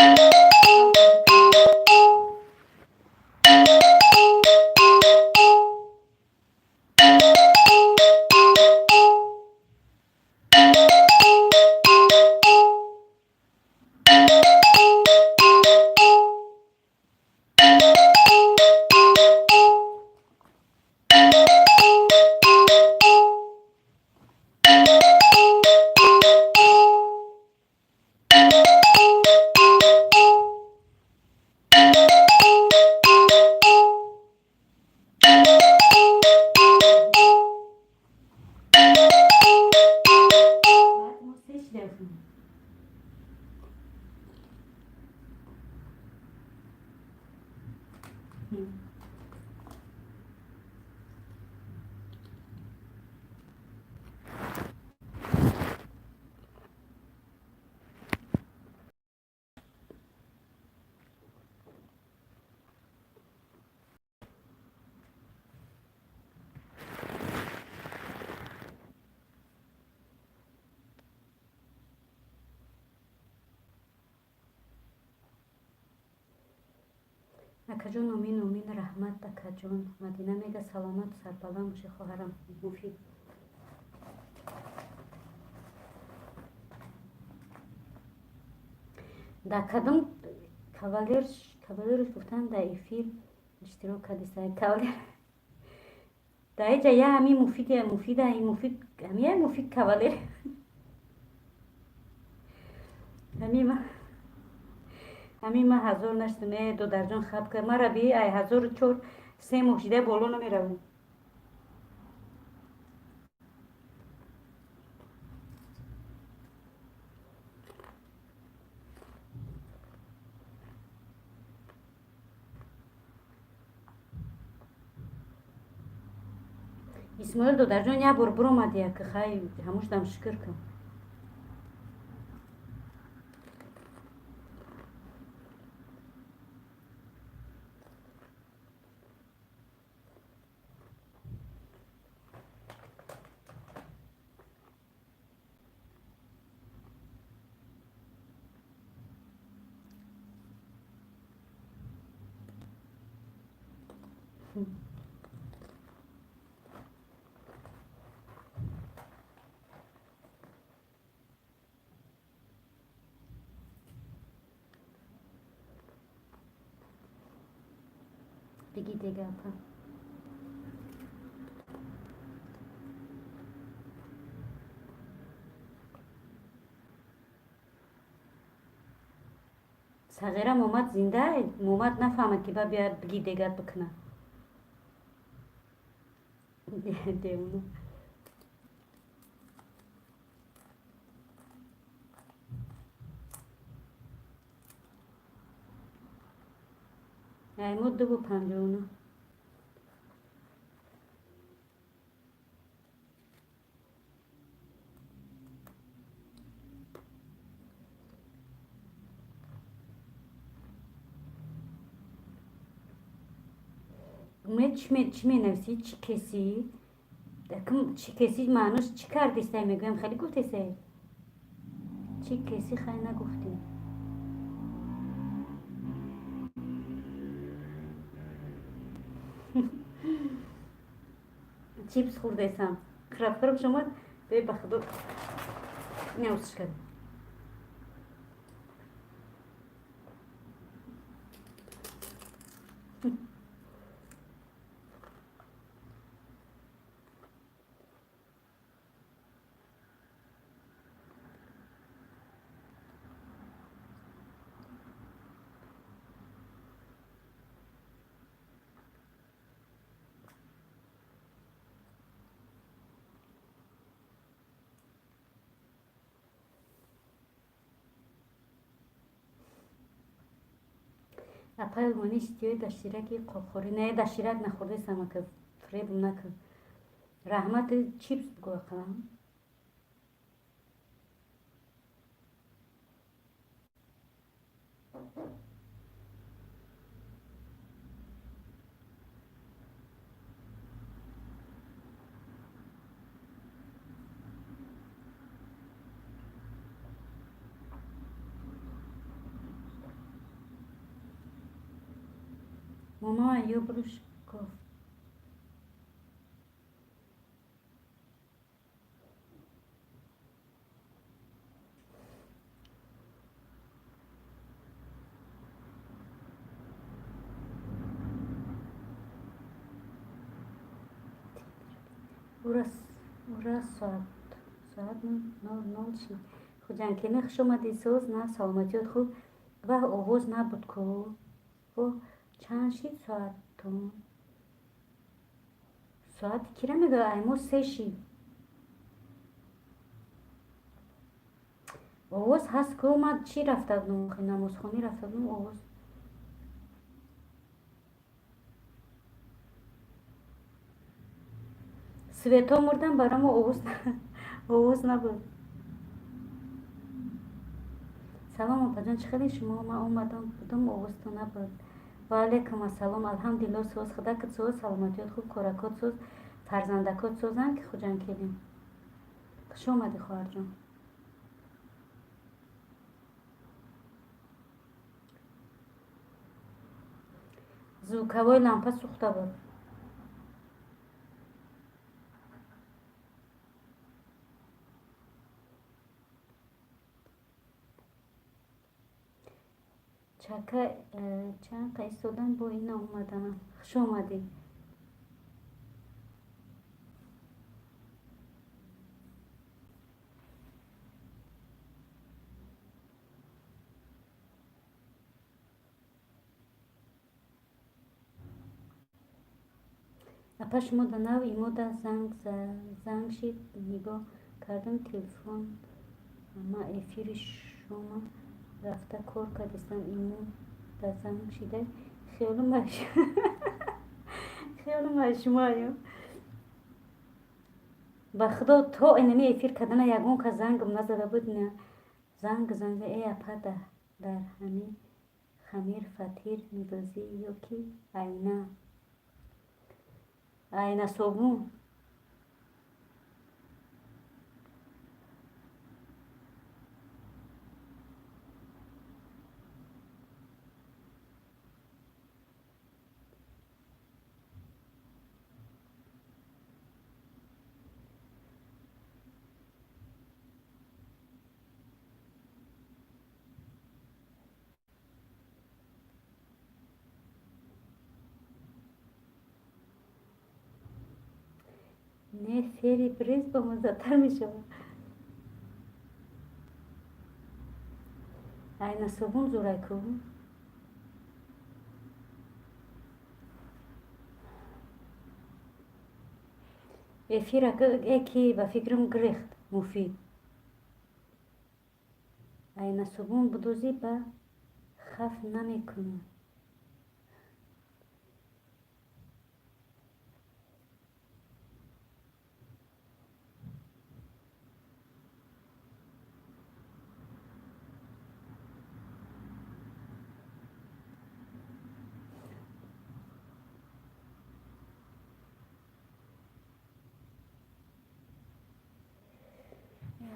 اکا جان آمین آمین. رحمت اکا جان. مدینه میگه سلامت و سربلند باشه خواهرم مفید. در کدام کاولرش گفتن در این فیلم اشتراک کردی کاولر در اینجا یه همین مفیده این مفید همین مفید کاولر همین من هزار نشتمه دو درجان خواب کرد مرا بی ای هزار چور سه موشیده بولو نمی رو. اسماعیل دو درجان یه بار برو مدیه که خیلی هموش دم شکر کن. بگی دیگه اپا صغیره محمد زنده محمد نفهمد که بیا بگی دیگه بکنه. دیونو ای مود دو پنجونو چی می نویسی؟ چی کسی؟ چی کسی معنوش چی کردی سعی میگویم خیلی گفتی سعی چی کسی خیلی نگفتی چیپس خورده سم خراب شما به بخدا نوستش کرد اپای مانیش دیوی در شیرکی قاقوری نه در شیرک نخورده سم که فریبم نکن رحمت چیپس بگو اقلام ماما ایو بروش گفت ورا ساعت نال شد خود جنکنه خش اومدی سوز نه سلامتیت خوب و آغوز نبود که و چند شید ساعتون ساعت کی را میگه ایمو سه شید آغوز هست که اومد چی رفته بودم نماز خونی رفته بودم آغوز سویتا مردن برام آغوز نبود سلام اپا جان چخیلی شما ما اومدم بودم آغوز تو نبود و علیکم السلام الحمدلله سوز خدا که سوز سلامتیت خوب کارکات سوز فرزندکات سوزن که خود جان کلیم خوش اومدی خواهر جان زوکوای لامپا سوخته بود چند ایستادن با این اومدن خوش اومدی اپا شما دنو ایمو دا زنگ شید نگاه کردم تلفن اما افیر شما رفته کار کردستم ایمو دا زنگ شیده خیالم مجموعه با خدا تو اینمی افیر کردن یکون که زنگم نزده بود نه زنگ ای اپا در همین خمیر فطیر میدازی یا کی آینه صابون نه فری بریز با مزدتر میشه آینه صابون زوره کن افیر اکی با فکرم گریخت مفید آینه صابون بدوزی با خف نمیکنه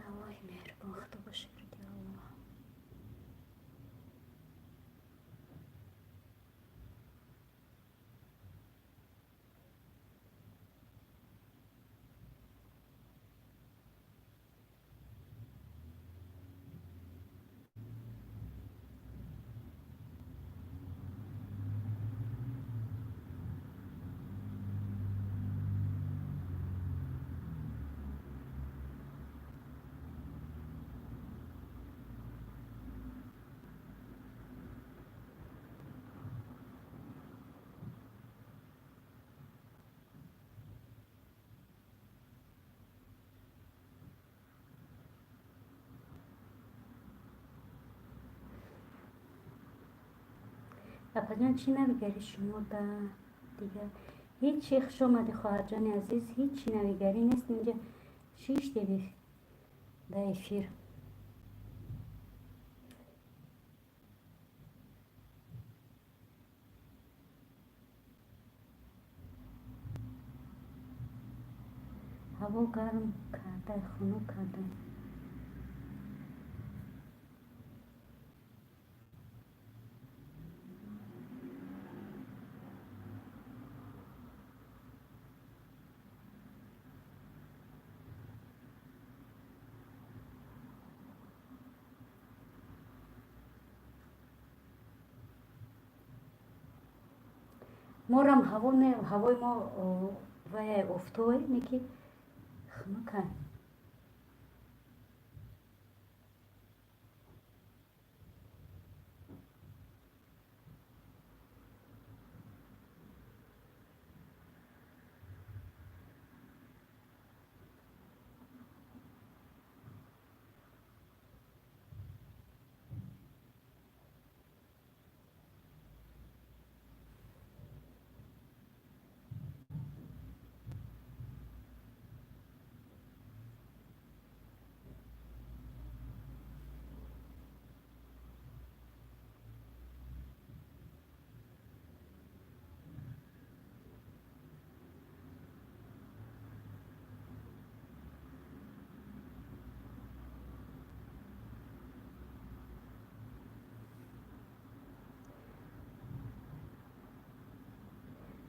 Аллах мehrbon Xudo boshqardi Alloh. پپا جان چی نمیگری شما دیگه هیچی خوش آمدی خواهر جان عزیز هیچی نمیگری نیست اینجا 6 دقیقه در افیر هوا گرم کرده خنک کرده ما رم هوا نه هوای ما و افتوی میگی خنک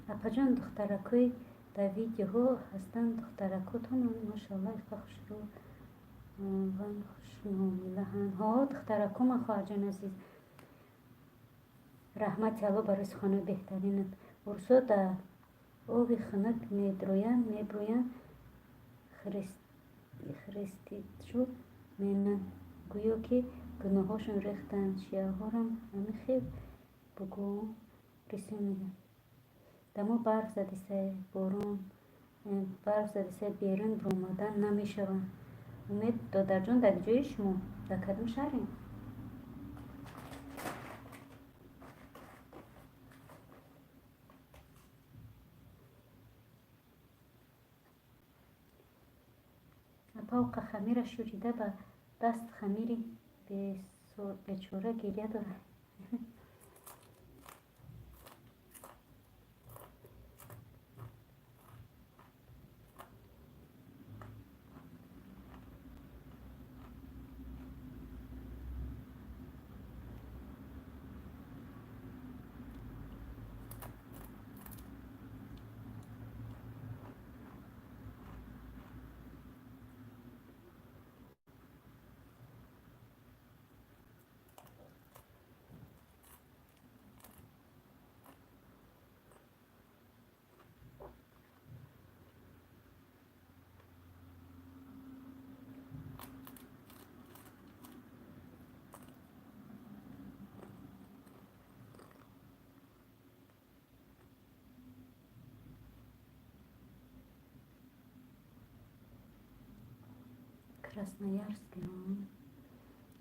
پپا جان دخترکوی در ویدیو ها هستن دخترکوتون ماشاءالله خوش رو وان خوش معامله ها دخترکو من خواهر جان عزیز رحمت الله برای خانه بهترینت ورسو در آبی خنک میبروین خریستی شد مینن گویا که گناهاشون ریختن شیعه ها هم همه خیلی بگو رسیم میگن دما برف زده سه بارون برف زده سه بیرون برومادن نمیشون امید دادر جان در جای شما در کدوم شهرین پاوق خمیر شوریده به دست خمیری به چوره گریه داره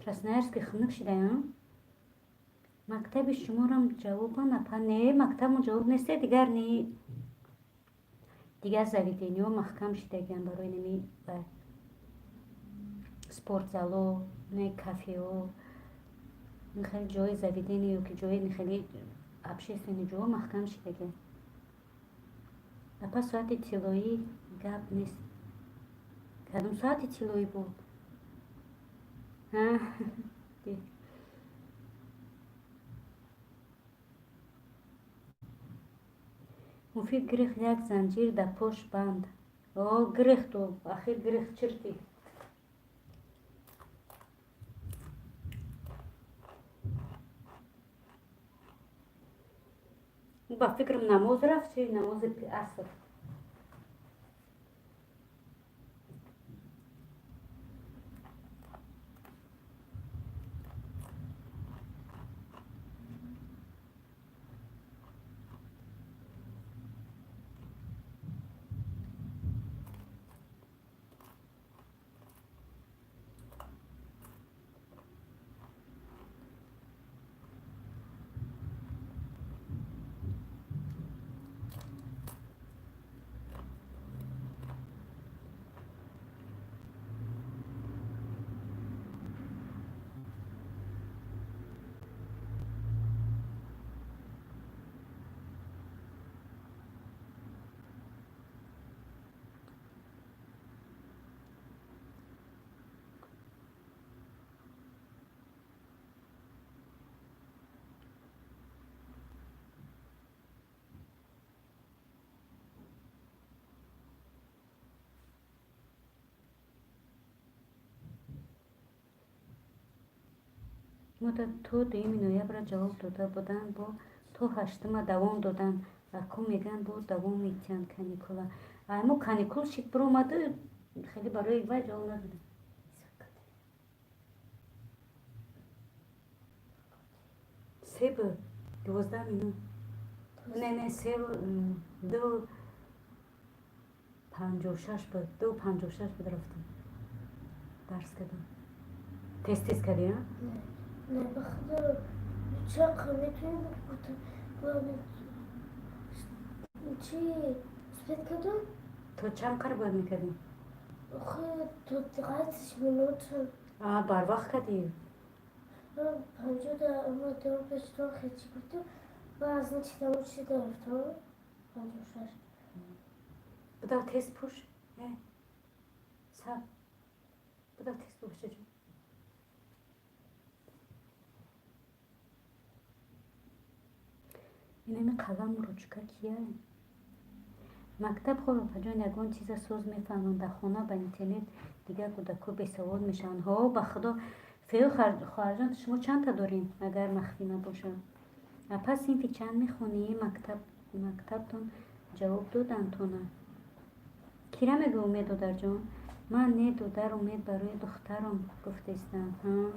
красноярский хунук шидаям мактаби шуморам ҷавоба напане мактабмо ҷавоб несте дигар не дигар заведениҳо маҳкам шидагиян барои ними спортзало не кафеҳо хеле ҷои заведение ё ки ҷои хеле общественни ҷоҳо маҳкам шидагиян апа соати тиллоӣ гап нест кадом соати тиллоӣ буд ها مفید گریخ یک زنجیر در پشت بند. آه گریخ تو اخیر گریخ چرتی. با فکرم نماز رفت چه نماز عصر. مدت تو دویم نویبر جواب داده بودن با تو هشتم دوام دادن اکو میگن با دوام میتین کانیکولا اما کانیکول شد برو اومده خیلی برای وای جواب نداده سه به 12 مینوت نه سه دو 56 بود 2:56 بود رفتم درس کردم تست کردی ها؟ نه بخدا چقدر میتونی بکنم چی سپید کردم؟ تو چند کار باید میکردی؟ آخه تو 30 مینوت بر وقت کردی 50 دقیقه پیشتر خیلی بودم و از نچیدم چی دارفتم 56 بدا تست پوش سب بدا تست پوش جو اینمی قلم روچکا کیه مکتب خوب پجان یگان چیز سوز میفهمن در خانه با اینترنت دیگه کودکو بسواد میشن ها به خدا فیو خواهرجان شما چند تا دارین اگر مخفی نباشه پس این فی چند میخونی مکتبتون جواب دادن تو نه کیره میگه امید دودر جان من نه دودر امید برای دخترم گفتستم ها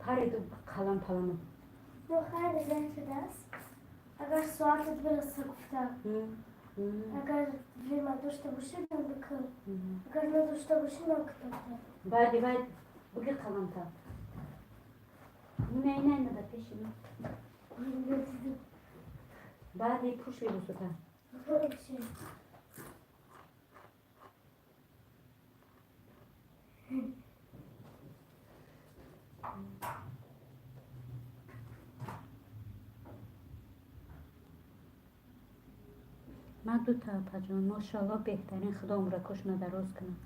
پری دو قلم پلمو خیلی لحظه است اگر ساعتت برسه گفتم اگر ویما داشته باشی بکن اگر نداشته باشی نکتب بعد بگی قلم تا نه نده پیشی بعد پوش بیرو تا من دو تا پجان ماشاءالله بهترین خدا عمرکش ندراز کنم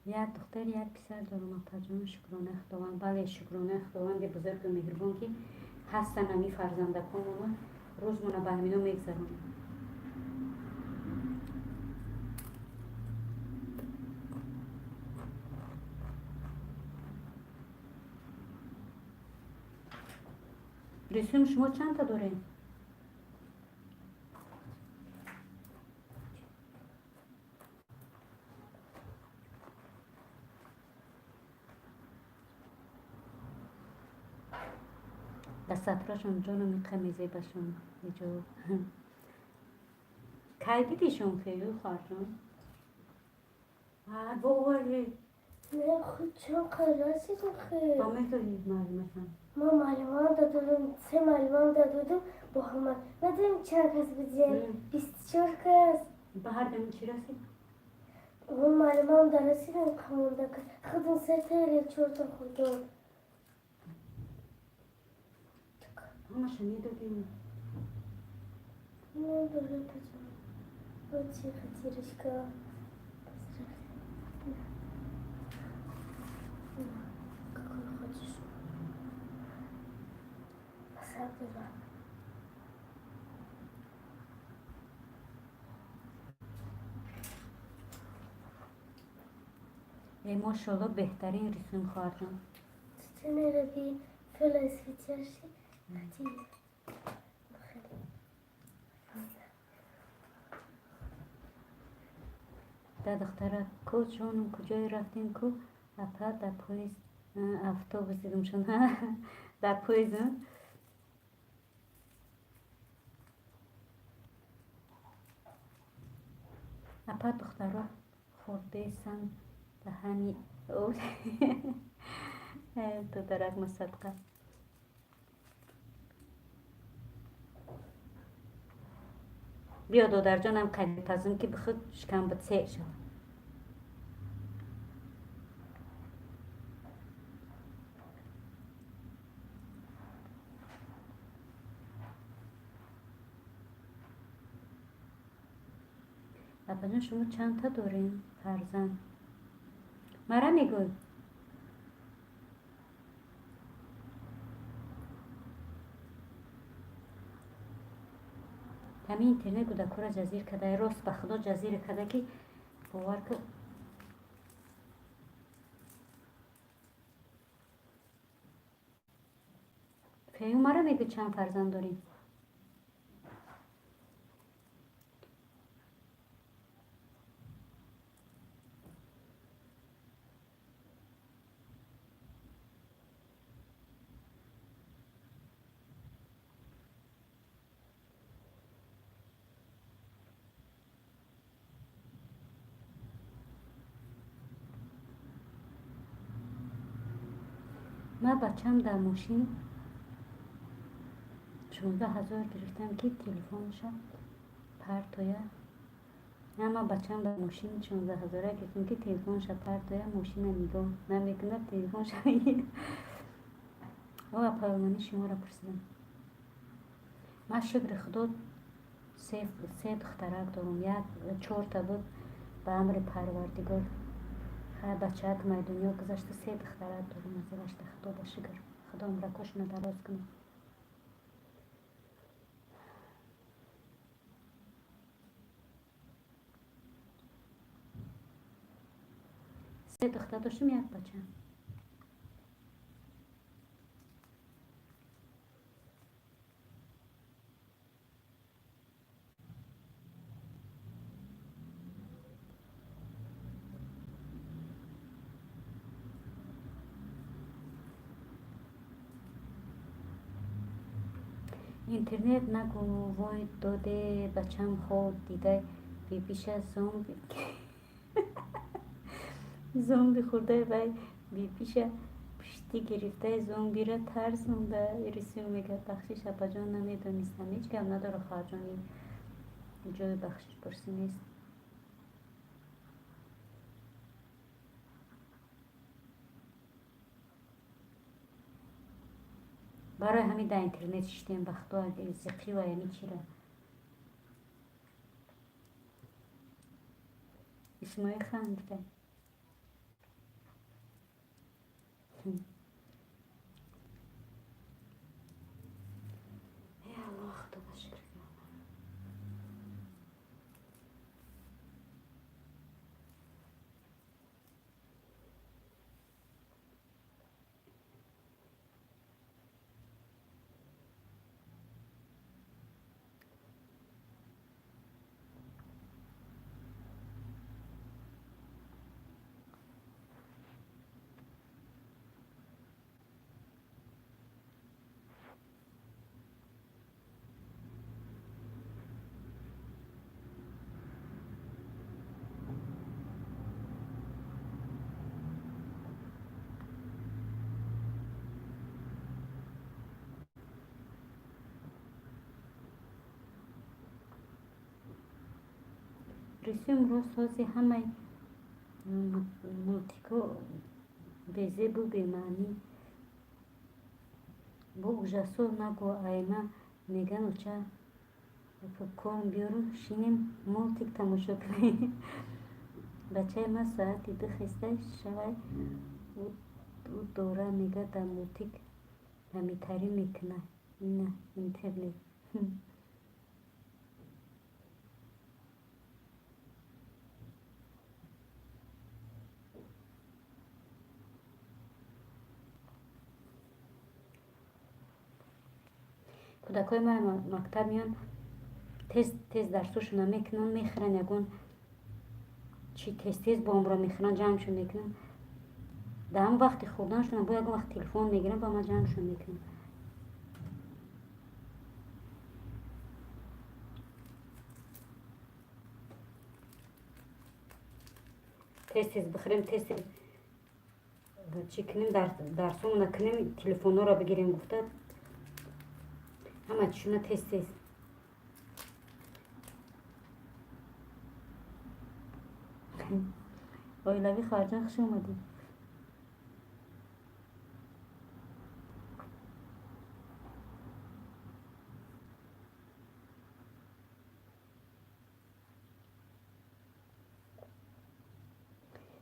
یک دختر یک پسر دارم پجان شکرانه خداوند بله شکرانه خداوند بزرگ و مهربان که هستن همی فرزندکان روزمونه به همینو میگذرم رسوم شما چند تا دارین؟ در سطراشون جانو میقمیزه بشون ایجا که دیدیشون خیلی خواهرشون؟ باوری نه خود چون قرارسیتون خیلی با میتونید معلومتن ما معلومات دادم 3 معلومات دادم با همه نداریم چند کس بزیم 24 کس به هر دمی چی رسید؟ اون معلومات درسیدم خمونده که خودم 3 تا یا 4 تا خودم همه شنید دادیم نه داره بزن Вот тихо, Тирочка. Какой хочешь. Посадила. ای ماشاءالله بهترین رسوم خواهرم. Ты наверное, филе светящий. Тихо. در دختره کو جانم کجای رفتیم کو اپا در پویز اتوبوس دیدم شون در پویز اپا دختره خورده سن دهنی او تو درک مصدقه بیا دادر جانم قدیم پزم که بخود شکم بتسه شد اپا جان شما چند تا دارین فرزند مرا میگوی همین اینترنت گوده کورا جزیر کده راست به خدا جزیر کده که باور که فیوم مرا میگو چند فرزند داریم من بچم در ماشین 16,000 گرفتم که تلفنش پرتویه نه من بچم در ماشین 16,000 گرفتم که تلفنش پرتویه ماشین نمیگم نمیکنه تلفنش و پایمانی شما را پرسیدم من شکر خدا سه دخترک دارم یک 4 تا بود به امر پروردگار بچه که من دنیا گذاشته 3 دخترک دارم از رشت خدا با شکر خدا عمر کش ندراز کنه 3 دختر داشتم یک بچه اینترنت نگو وای داده بچم خود دیده بی پیش از زومبی خورده وای بی پیش پشتی گرفته زومبی را ترسونده رسیم میگه بخشش اپا جان نمیدونستم هیچ کم نداره خواهر جان این جای بخشش پرسی نیست برای همین در اینترنت شدیم بخدا زقی و یعنی چی را اسمای خنده ای الله خدا بشکر رسیم رو سازی همه ملتیکو بیزه بو بیمانی بو اجاسو نگو ایما میگن اوچه فکر کنم بیارم شینیم مالتیک تماشا کنیم. بچه ما ساعتی دو خسته شوی او دوره میگه در مالتیک همیتری میکنه. نه اینترنت. کودکای ما مکتب میان تز درسوشون میکنن میخرن یگون چی تز با هم را میخرن جمعشون میکنن در همون وقتی خوردنشون با یگون وقت تلفن میگیرن با ما جمعشون میکنن. تز بخوریم تز چی کنیم درسمون نکنیم تلفن را بگیریم گفته همه چیشونه تز اویلوی خارجان خوش اومدی.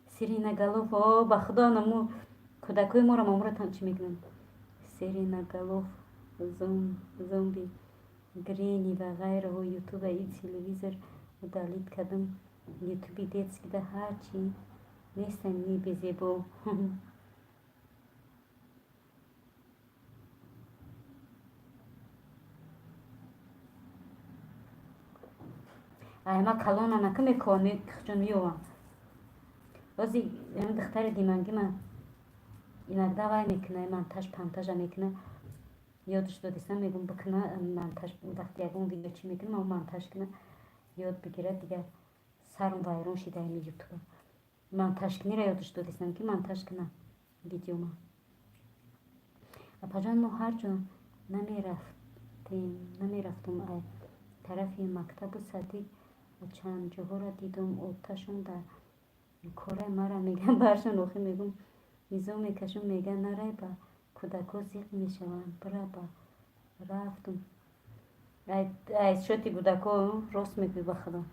سیرینا گالوف با خدا نمو کودکای ما را مامورتان چی میکنن. سیرینا گالوف زومبی گرینی و غیره و یوتیوب ای تلویزر و دالید کدم یوتیوبی دیتس که ده هرچی نیستن میبیزی با اما کلونا نکه میکنی خجون میوام بازی این دختر دیمانگی من اینک دوای میکنه منتاج پانتاژ میکنه یادش دادیستم میگم بکنه منتاج وقتی یکم ویدیو چی میکنه من منتاج کنه یاد بگیره دیگه سرم وایرون شده این یوتیوب منتاج کنی را یادش دادیستم که منتاج کنه ویدیو ما. اپا جان ما هر جا نمیرفتم ای طرفی مکتب و صدیق چند جاها را دیدم اوتاشون در کره مرا میگن برشون روخی میگم میزو میکشم میگن نره با کودکا زیق میشون برا با رفتم ای شوتی کودکا راست میگی بخدا.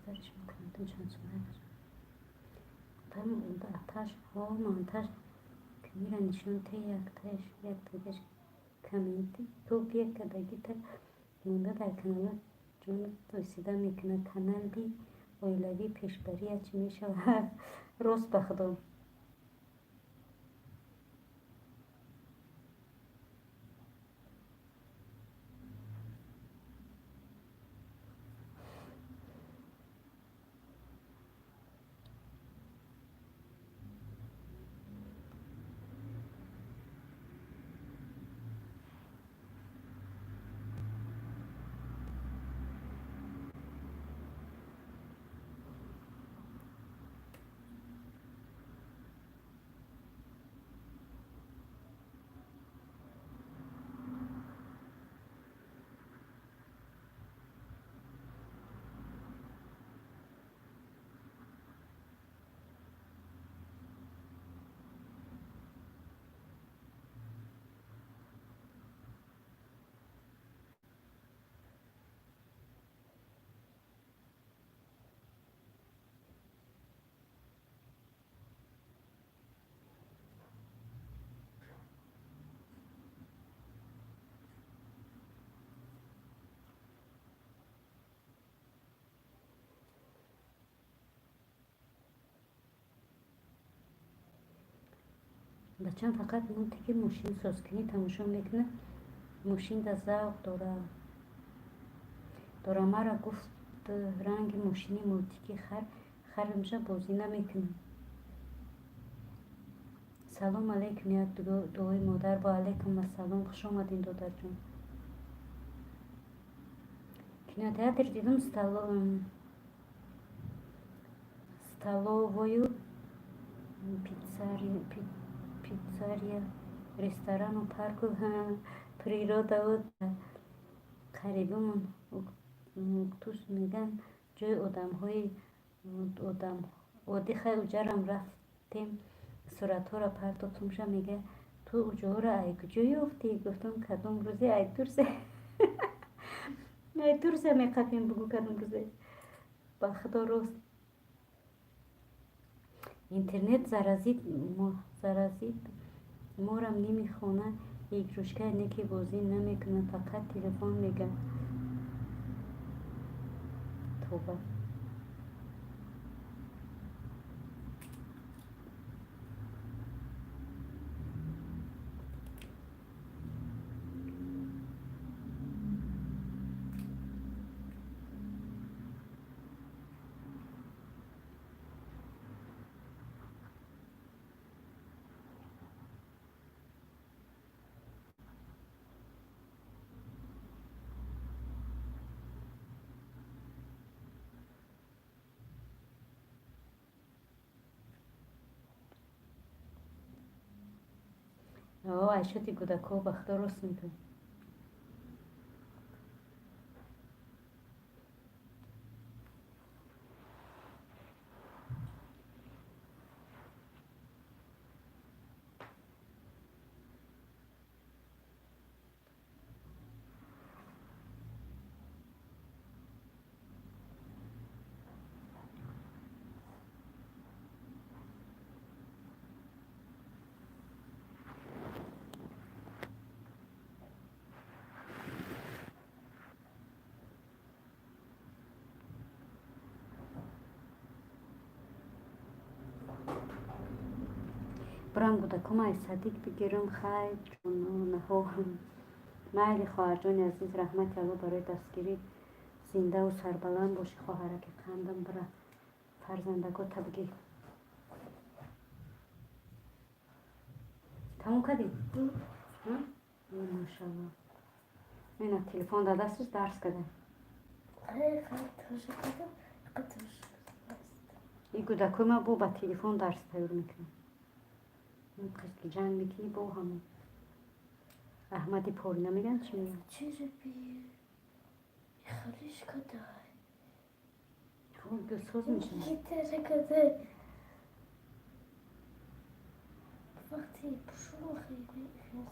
دخترش میکنم چند ساله tam ataş montaj kamera nişan te yaktaş yaktaş kamenti to bir kadar gitar bunda da kanala جون توصیده میکنه کانال بی اویلوی پیشبری چی میشه روز بخدم بچم فقط منطقه ماشین سازکنی تماشا میکنه. ماشین در ذوق داره مرا گفت رنگ ماشینی موتیکی خر میشه بازی نمیکنه. سلام علیکم. یک دعای مادر با علیکم السلام. خوش آمدین دادر جون. Кинотеатр dedim, столовую, пиццерия, ресторану, парку, природа вот қарибимон туш меган ҷои одамҳои оддихай уҷарам рафтем суратҳоро партофтум. ша мега ту уҷаҳоро ай куҷо ёфтӣ? гуфтам кадом рӯзе ай турсе меқафем бугу кадом рӯзе ба худо рост. интернет заразид морам намехона. игрушка неки бозӣ намекунам, фақат телефон мега. توبه. айшати гӯдако ба худо рост мегӯ. برم گودکم ای صدیق بگیرم. خیر جانانها майли хоҳарҷони азиз, раҳмати алло барои дастгирӣ зиндаву сарбаланд боши хоҳараки қандам. бара фарзандагота бигӣ. тамом кардӣ? машалло. ина телефон дар дасташ дарс када. ин гӯдакои ма бо ба телефон дарс тайёр мекунад. қиски ҷанг мекунӣ бо ҳамон احمدی پوری نمیگن چی میگن؟ چیزی بیر خالیش کدای خب دوستوز میشه گیتره کده وقتی پشون خیلی خیلی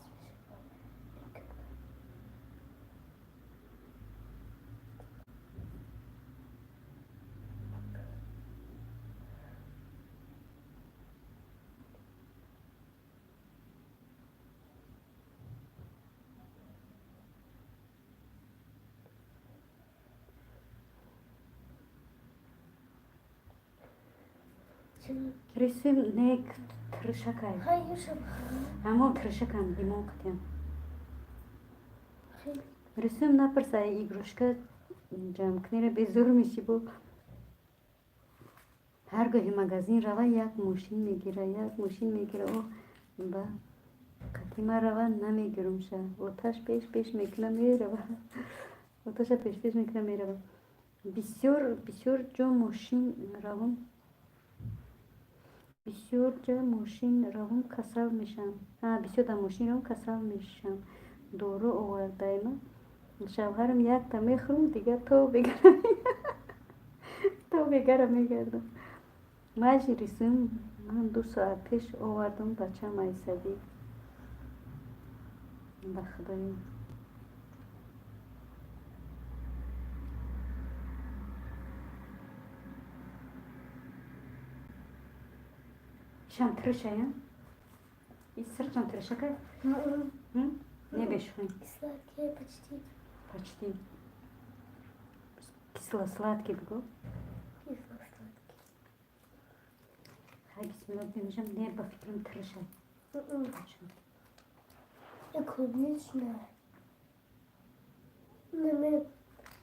رسیم نیک ترشکای hayır اما ترشکم دیمون کتیم رسیم نپرسای ایگروشکا جمع کنی به زور میشی بو هر گاهی مگازین روا یک ماشین میگیره او با قدیمه روا نمیگیرم شه اوتش پیش میکنه میره اوتش پیش میکنه میره بسیار جا ماشین روم بسیار جا ماشین روم کسل میشم. بسیار در ماشین روم کسل میشم. دورو آوردیم شوهرم یک تا میخورم دیگه تو بگرم میگردم. ماجی رسیم من 2 ساعت پیش آوردم بچه مای صدیق بخدایی شام ترشایم این سرچان ترشکه نبیشویم сладкие почти кисло-сладкий бгу кисло-сладкие хай бисмилlah демешам не ба фикрам тиршай Клубничная. Мы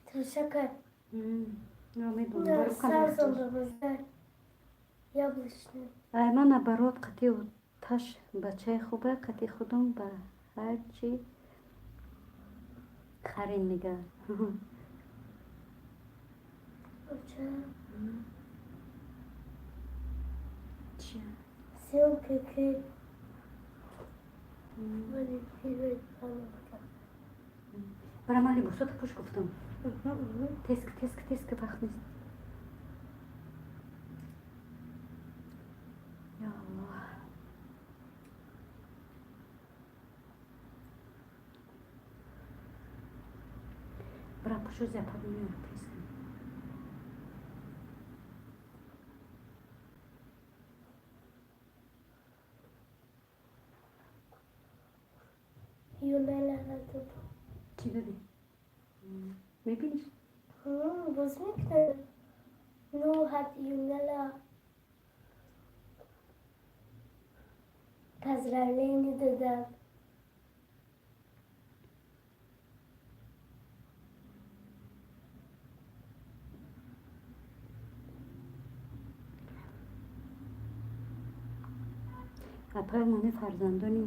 трешака. Сазон яблочная. ай ман наоборот қати таш бачаи хубе қати худум ба ҳар чи харин мега Съемки. барамали бусота пуш гуфтам теск вақт нест я аллоҳ бара пушу зяпад меёд теск Юнеля тут. чӣ дадӣ мебиниш Возьми-ка. Ну, hat Юнеля. Поздравление дадам. апай мони фарзандони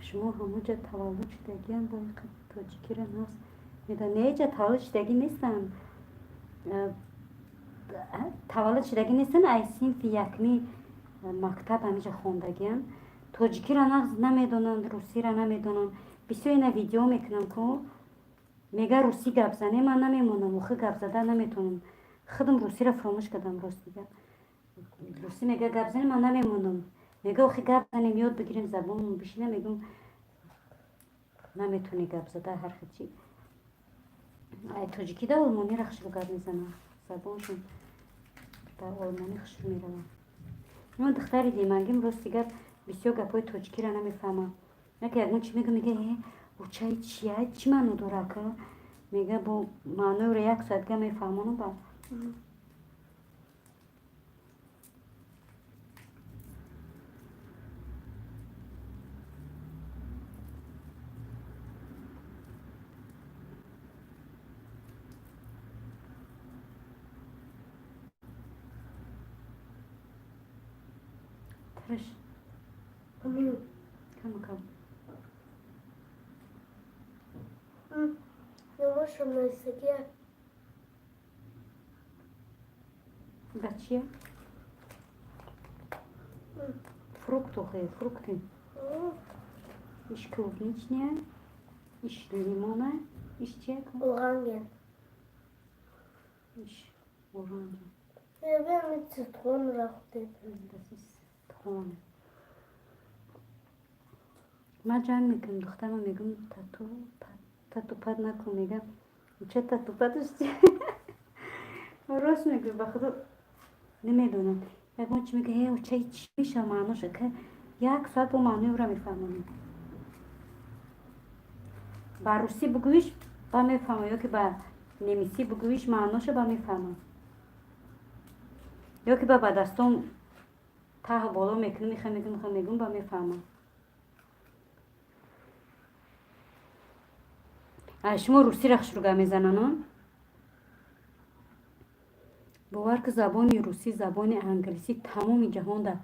шумо ҳамаҷа таваллуд шудагиам ба тоҷикира нас медонеҷа таваллуд шудагӣ нестанд таваллуд шудагӣ нестанд ай синфи якми мактаб ҳамиҷа хондагиам тоҷикира нағз намедонанд русира намедонанд бисёр ина видео мекунам ку мега русӣ гап зане ман намемонам охи гап зада наметонам худам русира фаромӯш кардам рост дига русӣ мега гап зане ман намемонам мега охи гап занем ёд бигирем забонмон бишинам мегум наметони гап зада ҳархи чӣ ай тоҷикида олмонира хушрӯ гап мезанам забоншон дар олмонӣ хушрӯ меравам ман духтари демангим рости гап бисёр гапҳои тоҷикира намефаҳмам яке ягон чӣ мегӯ мега учаи чия чӣ маъно дора ка мега бо маъноиро як соат га мефаҳмонам ба Треш. Кам. Не можем на языке. Бачия? Фрукты. Иш клубничная, иш лимона, иш чека. Оранген. Иш оранген. Я верю, цитрон рахты. Das ist Zitrone. Ма ҷанг мекунам духтарам мегум татупат накун мегам ча татупатш рост мегӯ ба худо намедонам ягон чи мега чаи чӣ меша маъноша ка як соат бо маънои ӯро мефаҳмонам ба русӣ бигӯиш ба мефаҳмам ёки ба немисӣ бигӯиш маъноша ба мефаҳмам ёки ба дастом таҳу боло мекунам мегум ба мефаҳмам шумо русиро хушрӯ гап мезананон бовар ки забони русӣ забони англисӣ тамоми ҷаҳонда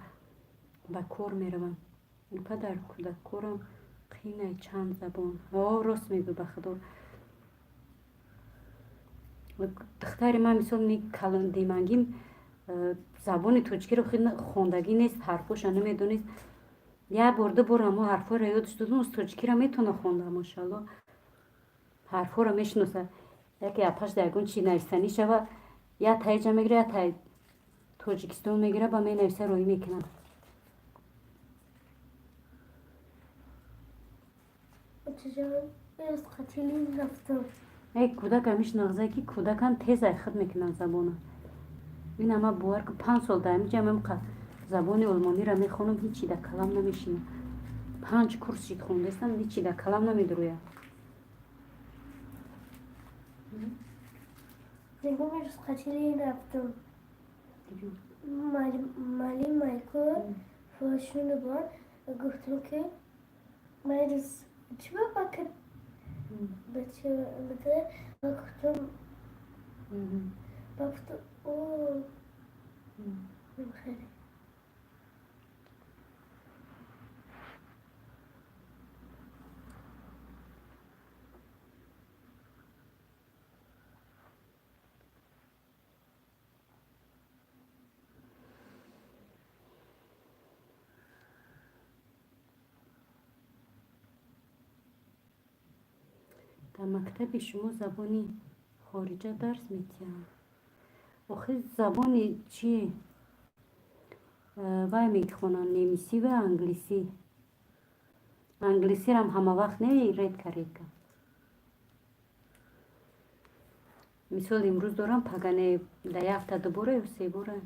ба кор мераванд инқадар кӯдаккорам қинай чанд забон рост мегӯ ба худо духтари ман мисол демангим забони тоҷикиро хондагӣ нест ҳарфоша намедонист як бор ду бор ҳамо ҳарфоро ёдаш додам аз тоҷикиро метавона хонда машаалло ҳарфоро мешиноса яке апашда ягон чи навистанӣ шава я таиҷа мегира я таи тоҷикистон мегира ба менависа роҳӣ мекунам кӯдак ҳамиш нағзае ки кӯдакам тез айхид мекунанд забона ин ама бовар ки 5 сол дар ҳамиҷа мамқа забони олмониро мехонам ҳичи дар калам намешинам 5 курсик хондаистам ҳичи дар калам намедурӯям Например, схватили нафту. Мали майку, фошуну бар. گفتم که مریض چی بپکر بچه بده گفتم گفتم اوه خیلی در مکتب شما زبانی خارجه درس میتیم آخه زبانی چیه؟ وای میخونن نمیسی و انگلیسی انگلیسی هم همه وقت نمیرید کرد مثال امروز دارم پگانه در یک هفته 2 باره یا 3 باره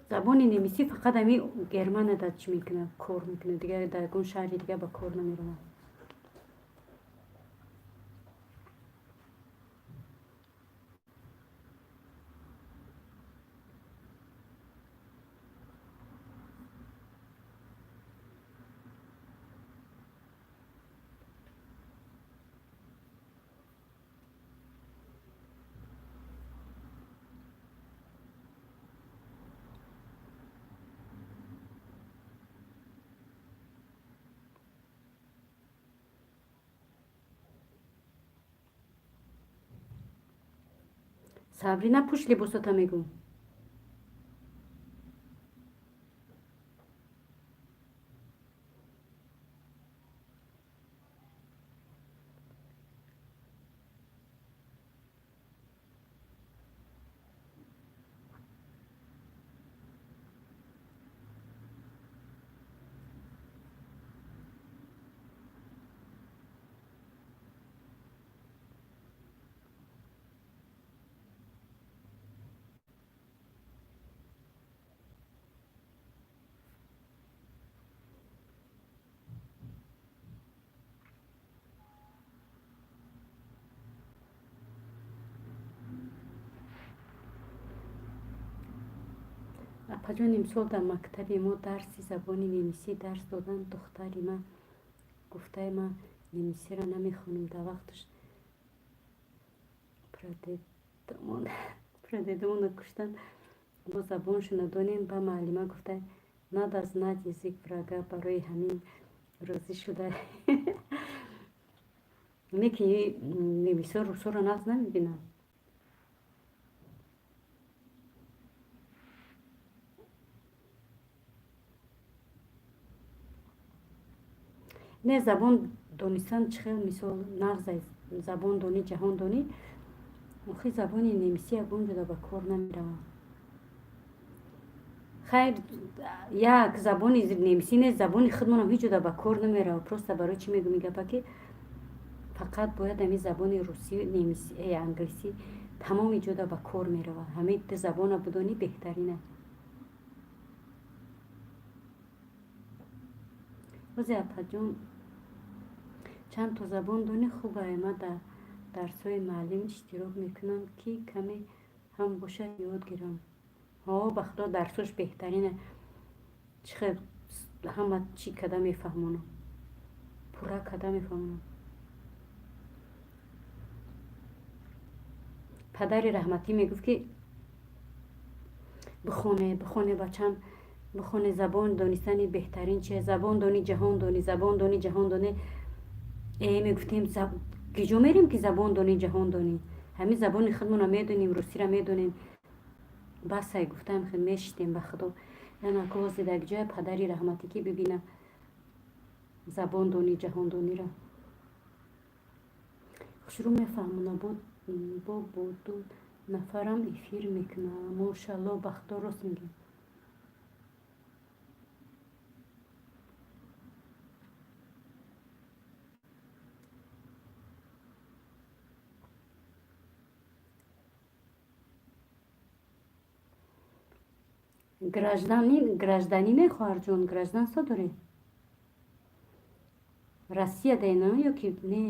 زبانی نمیسی فقط همی گرمن داد چی میکنه کار میکنه دیگه در گون شهری دیگه با کار نمیره صبری پوش لباساتا میگو اپا جان امسال در مکتب ما درسی زبانی نمیسی درس دادن دختری ما گفته ما نمیسی را نمیخونم در وقتش پردیدمون کشتن با زبانشو ندانیم با معلمه گفته ند از ند یزیک برگه برای همین روزی شده اینه که نمیسی روسا را ناز نمیبینم نه زبان دانستن چه مثال نغز زبان دانی جهان دانی آخه زبانی نمیسی اگون جدا به کار نمیره خیر یک زبانی نمیسی نه زبانی خودمونم هیچ جدا به کار نمیره پروسته برای چی میگم میگه که فقط باید همی زبانی روسی نمیسی انگلیسی تمامی جدا به کار میره همه زبان بدانی بهترینه وزی اپا جان چند تا زبان دانی خوبه ما در درسای معلم اشتراک میکنم که کمی هم باشه یاد گیرم ها بخدا درسش بهترینه چه همه چی کده میفهمونم پورا کده میفهمونم پدری رحمتی میگفت که بخونه بچم بخونه زبان دانستن بهترین چیه زبان دانی جهان دانی زبان دانی جهان دانی میگفتیم کجا میریم که زبان دانی جهان دانی همین زبان خودمون رو میدونیم روسی رو میدونیم بس گفتم خیلی میشتیم به خدا یعنی کلاسه در جای پدری رحمتی که ببینم زبان دانی جهان دانی را شروع میفهمونم با دو نفرم افیر میکنم ماشالله بخدا راست میگیم гражданин хоҳарҷон граждан со доред россия дена ё ки не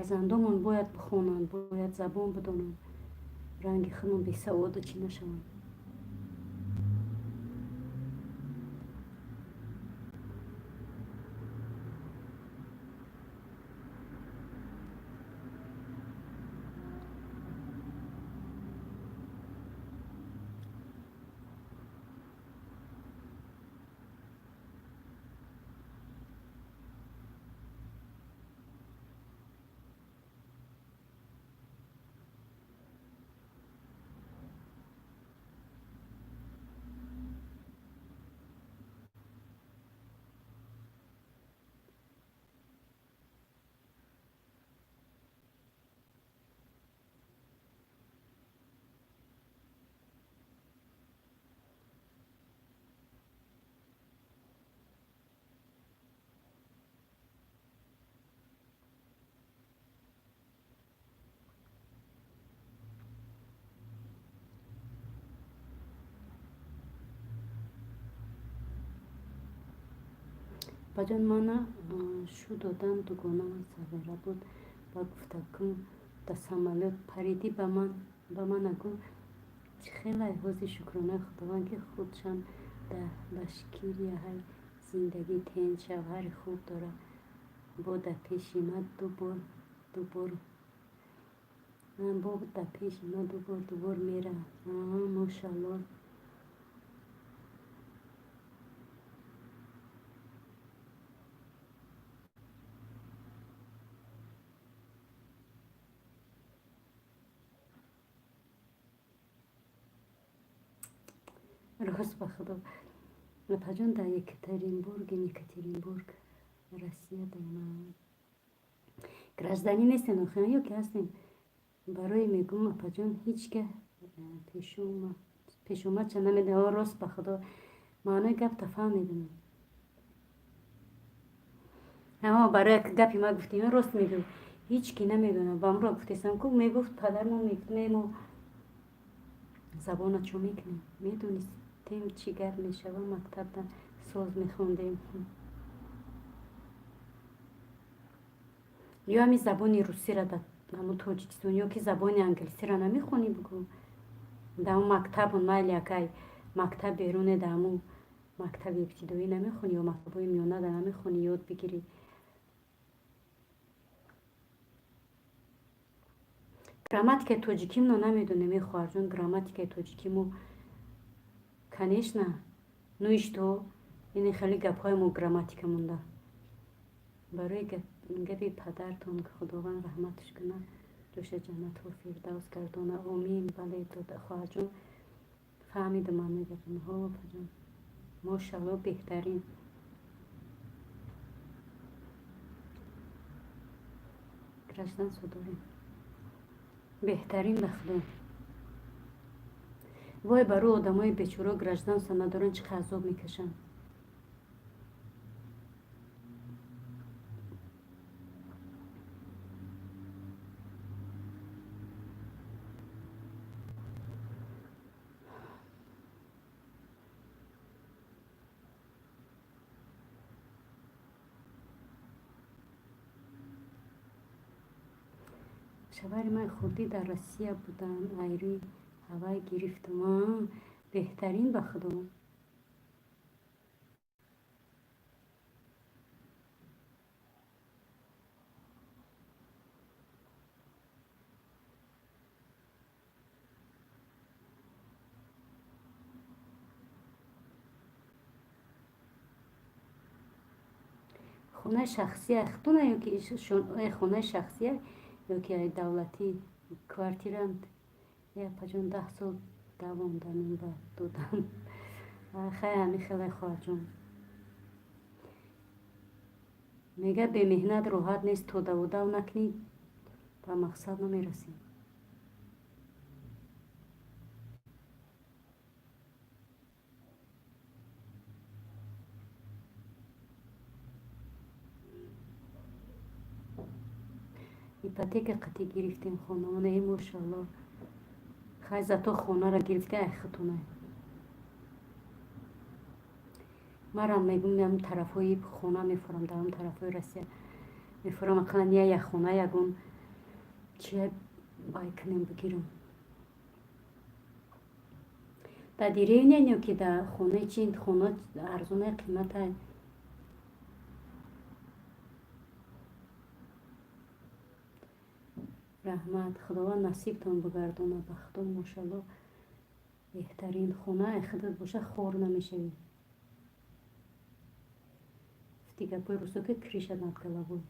фарзандомон бояд бихонанд, бояд забон бидонанд, ранги худмон бесавода чӣ нашаванд. баҷон мана шу додан дугона савера буд ба гуфтакум да самолёт паридӣ ба ман агӯ чӣ хелай ҳози шукрона худованд ки худшан да башкирия ҳай зиндагӣ тен шавҳари хуб дора бо да пеши ма дубор мера мошалло. راست به خدا پجان در یکاترینبورگ روسیه داریم گраждани نیستیم آخه یا که هستیم برای میگم پجان هیچ که پیش اومد چه نمیده. راست به خدا معنی گپ تفهمیدم اما برای گپی ما گفتیم راست میگم هیچ کی نمیدونه. با امرو گفتم که میگفت پدرمون میگفتیم زبان چو میکنیم میدونستیم چی گپ میشوه. مکتب دا ساز میخوندیم یا همین زبانی روسی را در همون تاجیکستان یا که زبانی انگلیسی را نمیخونی بگو در اون مکتب اون مایل یکی مکتب بیرونه در همون مکتب ابتدایی نمیخونی یا مکتبای میانه در نمیخونی یاد بگیری. گراماتیکای تاجیکیم رو نمیدونیم میخوار جون گراماتیکای تاجیکیمو конечно ну и что این خیلی گپ‌های مو گراماتیک مونده. برای گپی پدرتون که خداوند رحمتش کنه دوش جنت و فردوس گردونه آمین. بله تو خواهر جون فهمیدم من میگم ها جون ماشاءالله بهترین گرشتن سوداریم بهترین بخدم. وای برای آدمای بیچاره گرجدان سا ندارن چه عذاب میکشن. شوهر من خودی در روسیه بودن ایری هوای گرفتم بهترین به خدا. خونه شخصی اختونه یا که خونه شخصی یا که دولتی کوارتیرند یا پجون 10 سال دوام دانیم با دودم خیلی خواهد جون میگه به مهنت راحت نیست تو دو نکنی با مقصد نمیرسیم. ایپاتیک قطعی گرفتیم خانه ای ماشاءالله خیلی زتا خانه را گرفته اختونه. مرا میگم طرف های خانه میفرم در هم طرف های روسیه میفرم اقلا یک خانه یکون چیه بای کنیم بگیرم در دیره نیو که در خونه چین خونه ارزونه قیمت های رحمت خداوند نصیبتون بگردونه بختون ماشاءالله بهترین خونه خودت باشه خور نمیشوی دیگه پای روسو که کریش ندکلا بود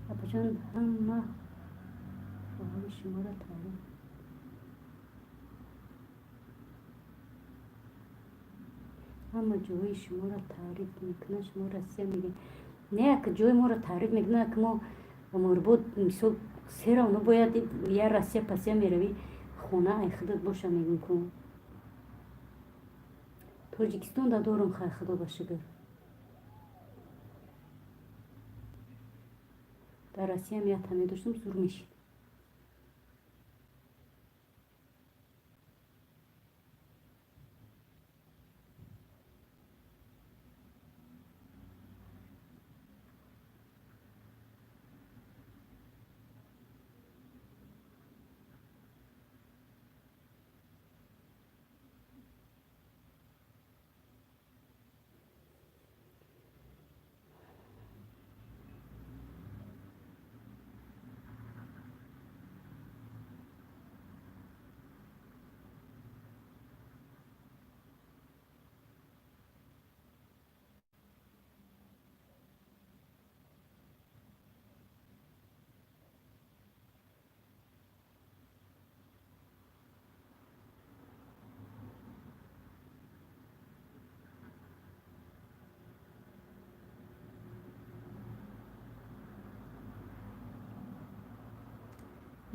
اپا جان همه حال شما را تعریف همه جای شما را تعریف میکنه شما رسیه میگه نه که جای ما را تعریف میکنه که ما مربوط مثل سه را اونو باید یه رسیه پسیه میروی خونه ای خودت باشه میگن کن تاجیکستان دا دارم خیلی خدا باشه گر در رسیه هم یه تمی داشتم زور میشید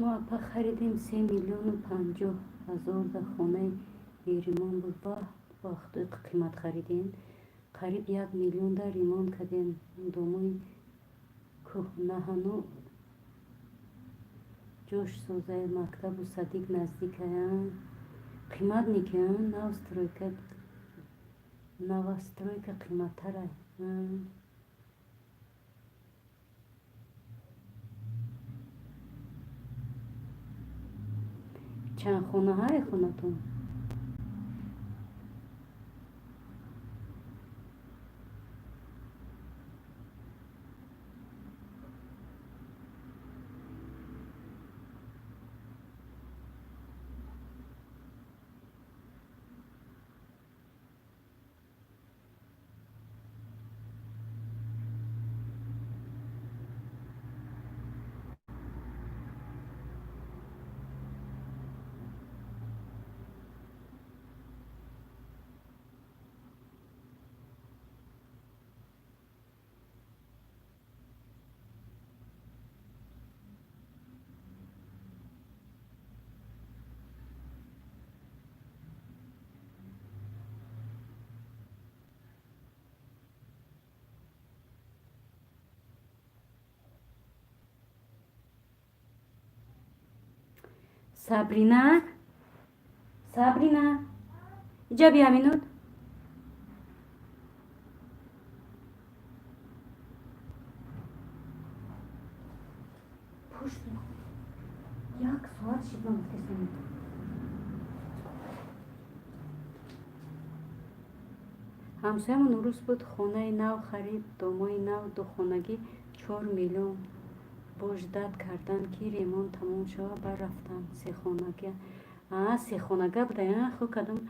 ما اپا خریدیم 3,50,000 در خانه ریمان بود با خدای قیمت خریدیم قریب 1,000,000 در ریمان کردیم دومای کهنه هنو جوش سوزه مکتب و صدیق نزدیک هیم قیمت نیکن نوسترویک قیمت تره چند خونه های خونه تون صبرینا اینجا بیا مینود پشت یک ساعت شد من کسی همسایمون روز بود خونه نو خرید دومای نو دو خونگی 4,000,000 بوجدت کردن که ریمون تموم شد بر رفتن سه خونگی سه خونگی بوده خود کدوم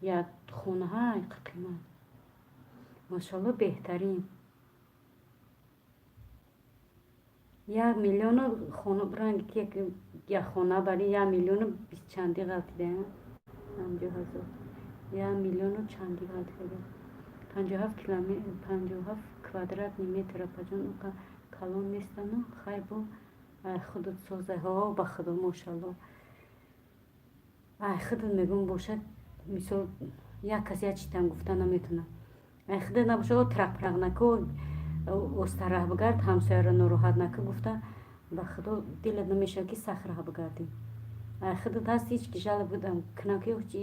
یک خونه های قیمت ماشاءالله بهترین 1,000,000 خونه برنگ که یک خونه برای 1,000,000 بیست چندی غلطی ده 50,000 1,000,000 چندی غلطی ده 57 کیلومتر 57 کوادرات متر پجان کلان نیستن خیر با خودت سازه ها با خدا ماشاءالله خودت میگم باشه مثل یک کسی چی تن گفتن نمیتونه خودت نباشه ترق پرق نکن استراح بگرد همسایه را ناراحت نکن گفته ба худо дилат намешавад ки сахраҳа бигардӣ. худат ҳаст ҳеч кишала будам кнакиё чи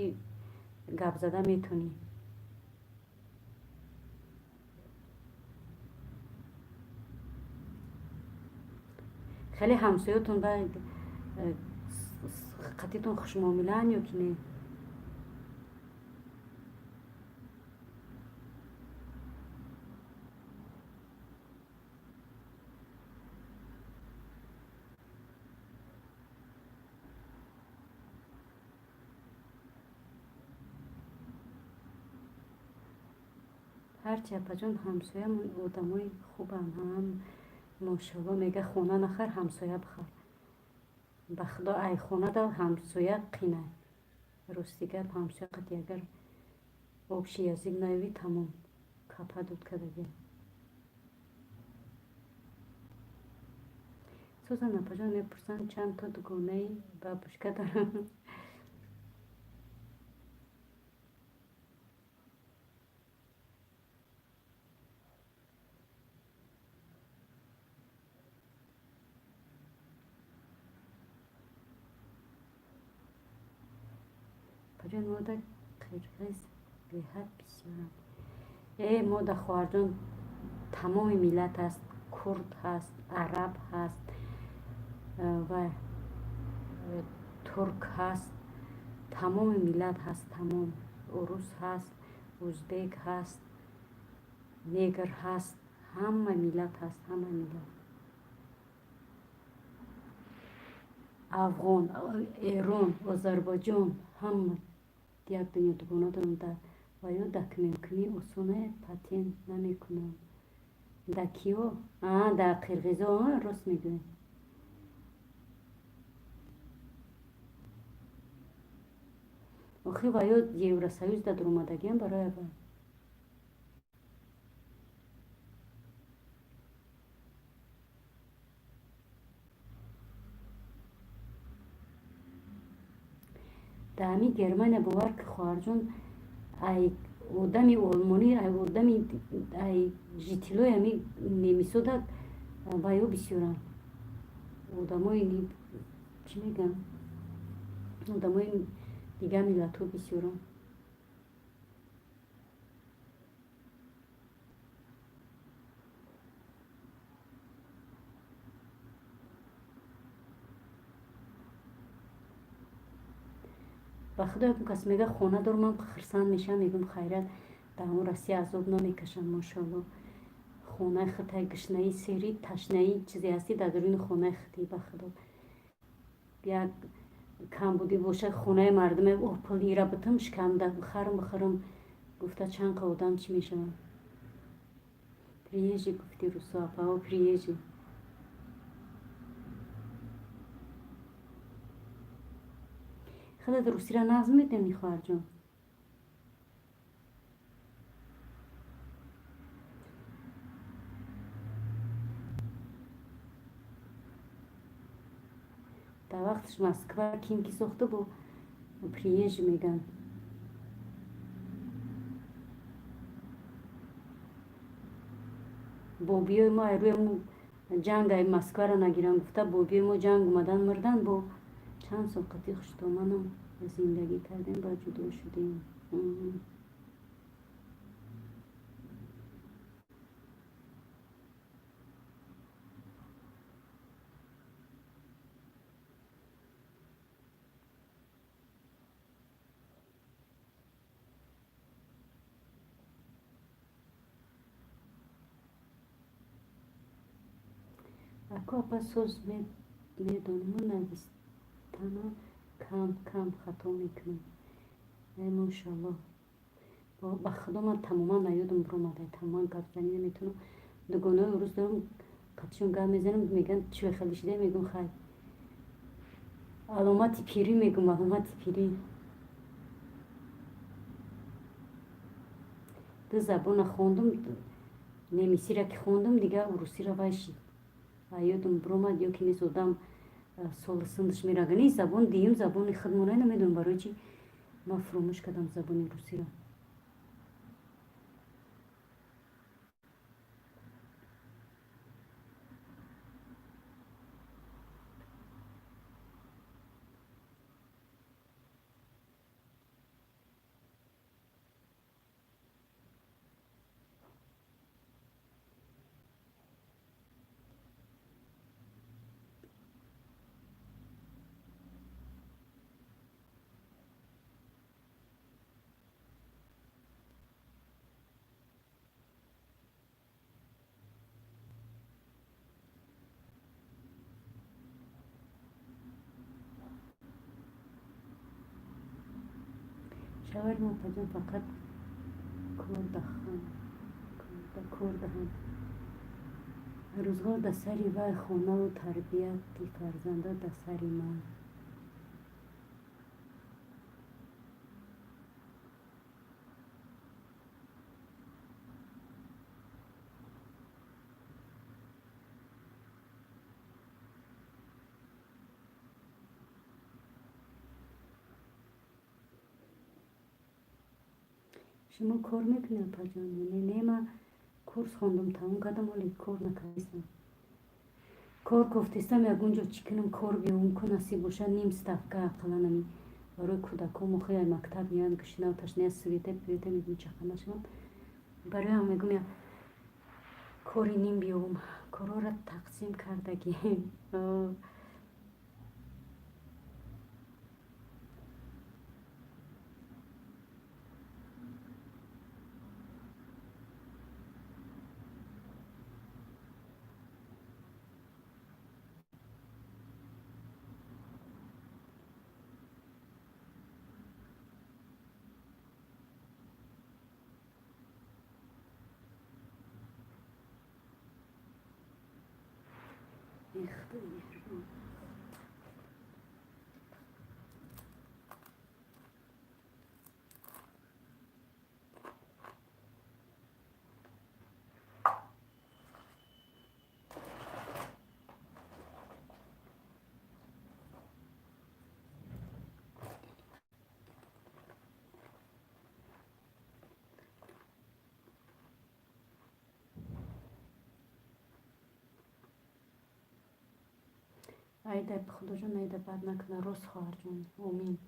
гап зада метунӣ. хеле ҳамсоятон ба қатитон хушмуомилаан ё ки не? ҳарчи апаҷон ҳамсоямон одамои хубам ҳам мошалло. мега хона нахар ҳамсоя бихар. ба худо ай хона дав ҳамсоя қинай. рости гап ҳамсоя қати агар обши язик наёвӣ тамом капа дуд кадаги. сӯзан апаҷон мепурсанд чанд то дугонаи бабушка дорам. апаҷон мода қирғиз леҳат бисёрам. мода хоҳарҷон тамоми миллат ҳаст. курд ҳаст, араб ҳаст ва турк ҳаст. тамоми миллат ҳаст. тамом урус ҳаст, ӯзбек ҳаст, негр ҳаст. ҳама миллат ҳаст. ҳама миллат. афғон, эрон, озарбойҷон ҳама як дунё дугона дорам. ва ё дар кӯмекунӣ осона патент намекунам. дар киё? Дар қирғизо. Рост мегӯӣ. охи ва ё Евросоюз дар дуромадагиам барои ава. дар ҳамин Германия бовар ки хоҳарҷон ай одами олмонӣ ай одами ай житилои ҳамин немисода ва ё бисёранд. одамои чӣ мегӯянд? одамои дигар миллатҳо бисёранд. ба худо якум кас мега хона дорам, ман хурсанд мешам. мегӯям хайрат дар ҳамон Россия азоб намекашам. мошалло хонаи худтай гушнаӣ сери ташнаӣ чизе ҳастӣ дар даруни хонаи худӣ. ба худо як камбудӣ бошад хонаи мардуме пулира бутам шикамда бихарам гуфта чанқа одам чӣ мешаванд. приезжий гуфти русо апао приезжий. худат русиро нағз медонӣ хоҳарҷон? дар вақташ Москва кимки сохта бо приезжий меган. бобиёи мо ай рӯи ҷангай Москваро нагиранд. гуфта бобиёи мо ҷанг омадан мирдан. бо чанд соқати хуштоманам зиндагӣ кардем, ба ҷудо шудем. ако апа соз медонам навистано кам кам хато мекунам. мошалло ба худо ман тамоман наёдам биромадай. тамоман гап занӣ наметавонам. дугонаҳои урус дорам қатишон гап мезанам. мегӯян чӯ хеле шида? мегӯям хай аломати пирӣ. мегӯям аломати пирӣ. ду забона хондам. немисиро ки хондам дигар урусиро вай шид. ва ёдам биромад ё ки нест одам соли синдаш мерагани забон дуюм забони худмона. намедонам барои чӣ ман фуромӯш кардам забони русиро. شاورما پجان فقط کرده خان کرده هم روزگار در سری و خانه و تربیت فرزنده در سری من شما کار میکنی پجان؟ نه من کورس خوندم تمام کردم ولی کار نکردم. کار گفتستم یگونجا چی کنم کار بیام کنم سی باشه نیم ставка اقلا نمی برای کودکام خیلی مکتب میان گشتن و تشنه سویته پیوته میگم چه خمشم برای هم میگم کاری نیم بیام کارا را تقسیم کردگیم ایده خدا جان ایده بد نکنه راست خواهر جان آمین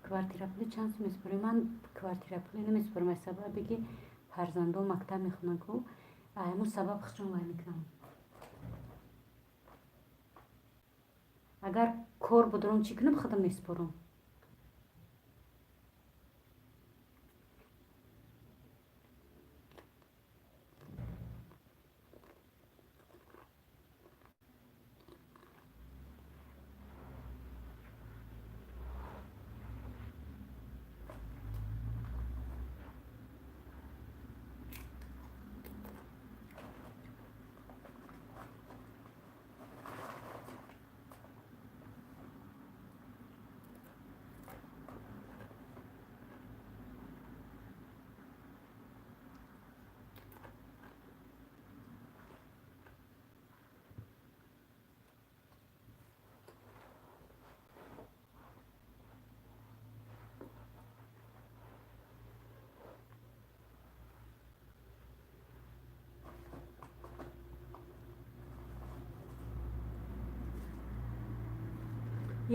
کвартира пули чанд сум меспорӣ? Ман квартира пулӣ намеспорам аз сабаби ки фарзандон мактаб мехонанд ку ҳамун сабаб хичон вай мекунам. агар кор будорам чӣ кунам худам меспорам.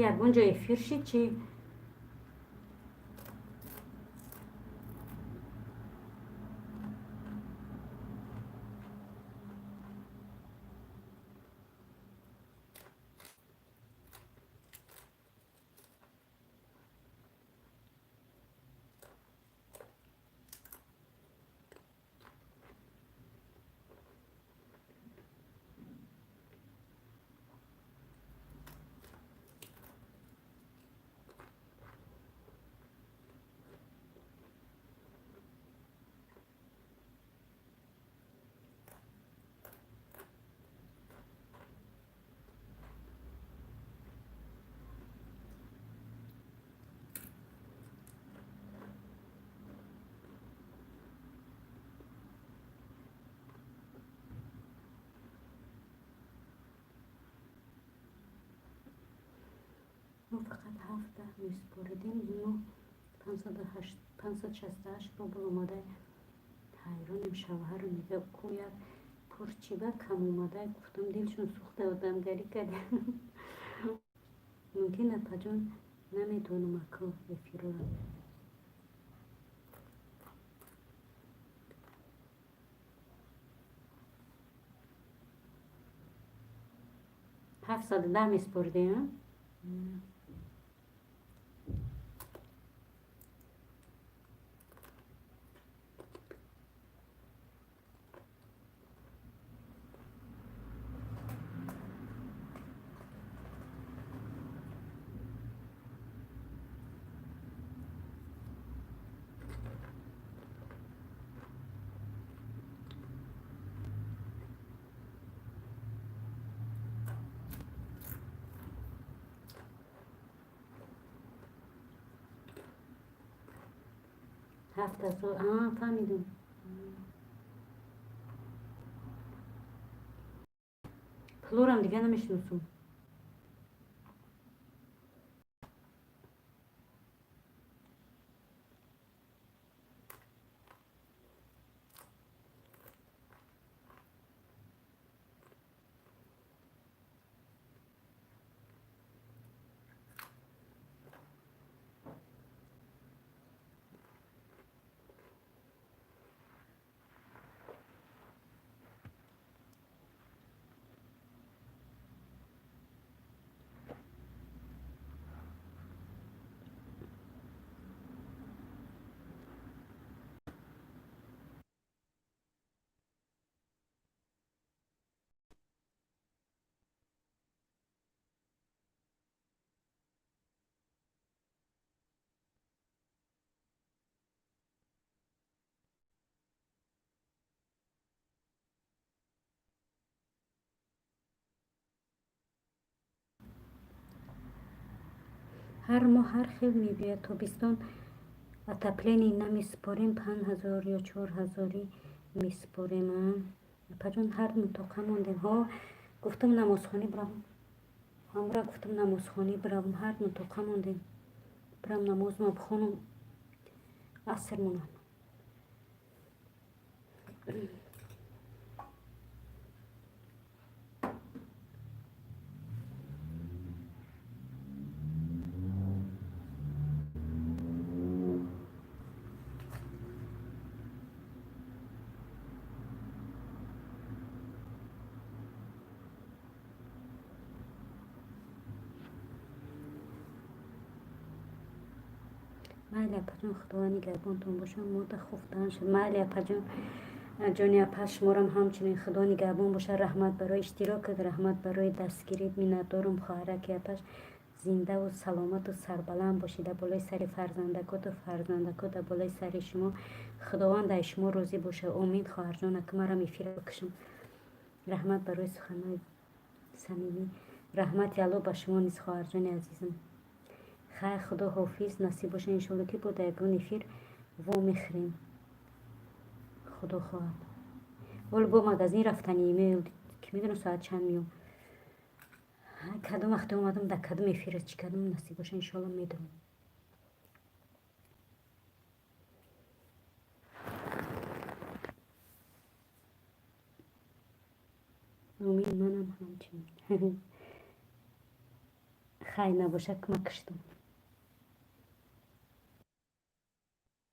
ягон ҷо эфир шид чи? ما فقط 7 میسپردیم ما 568 رو بل اومده حیرانیم. شوهر میگه کو یک پرچیبه کم اومده گفتم دلشون سوخته آدمگری کرده. ممکنه پجان نمیدونم اکا بفیرورم. هفت ده میسپرده ها؟ هفت از فهمیدم. پلورم دیگه نمیشناسم. هر ماه هر خیل میبید تابستان اتپلینی نمیسپاریم 5000 یا 4000 میسپاریم. پجان هر منطقه موندیم ها. گفتم نمازخانی برم همراه گفتم نمازخانی برم هر منطقه موندیم برم نماز ما بخونم عصر مونم. مالی اپا خدا نگهبانتون باشه. مدت خفتن شد. مالی اپا جانی اپا شمارم همچنین خدا نگهبان باشه. رحمت برای اشتراک کرد، رحمت برای دستگیری. منت دارم خواهرک اپاش زنده و سلامت و سربلند باشید. در بالای سر فرزندکات و فرزندکات در بالای سر شما خداوند در شما راضی باشه. امید خواهر جان که مرا میفیره بکشم. رحمت برای سخنهای صمیمی. رحمت الله به شما نیز خواهر جان عزیزم. خیر خدا حافظ. نصیب باشه انشالله که با درگاه نفیر و میخریم. خدا خواهد. ولی با مغازین رفتن ایمیل که میدونم ساعت چند میام کدوم وقتی اومدم در کدوم افیر چی کدوم نصیب باشه انشالله میدونم. امید منم همچنین. خیر نباشه که من کشتم.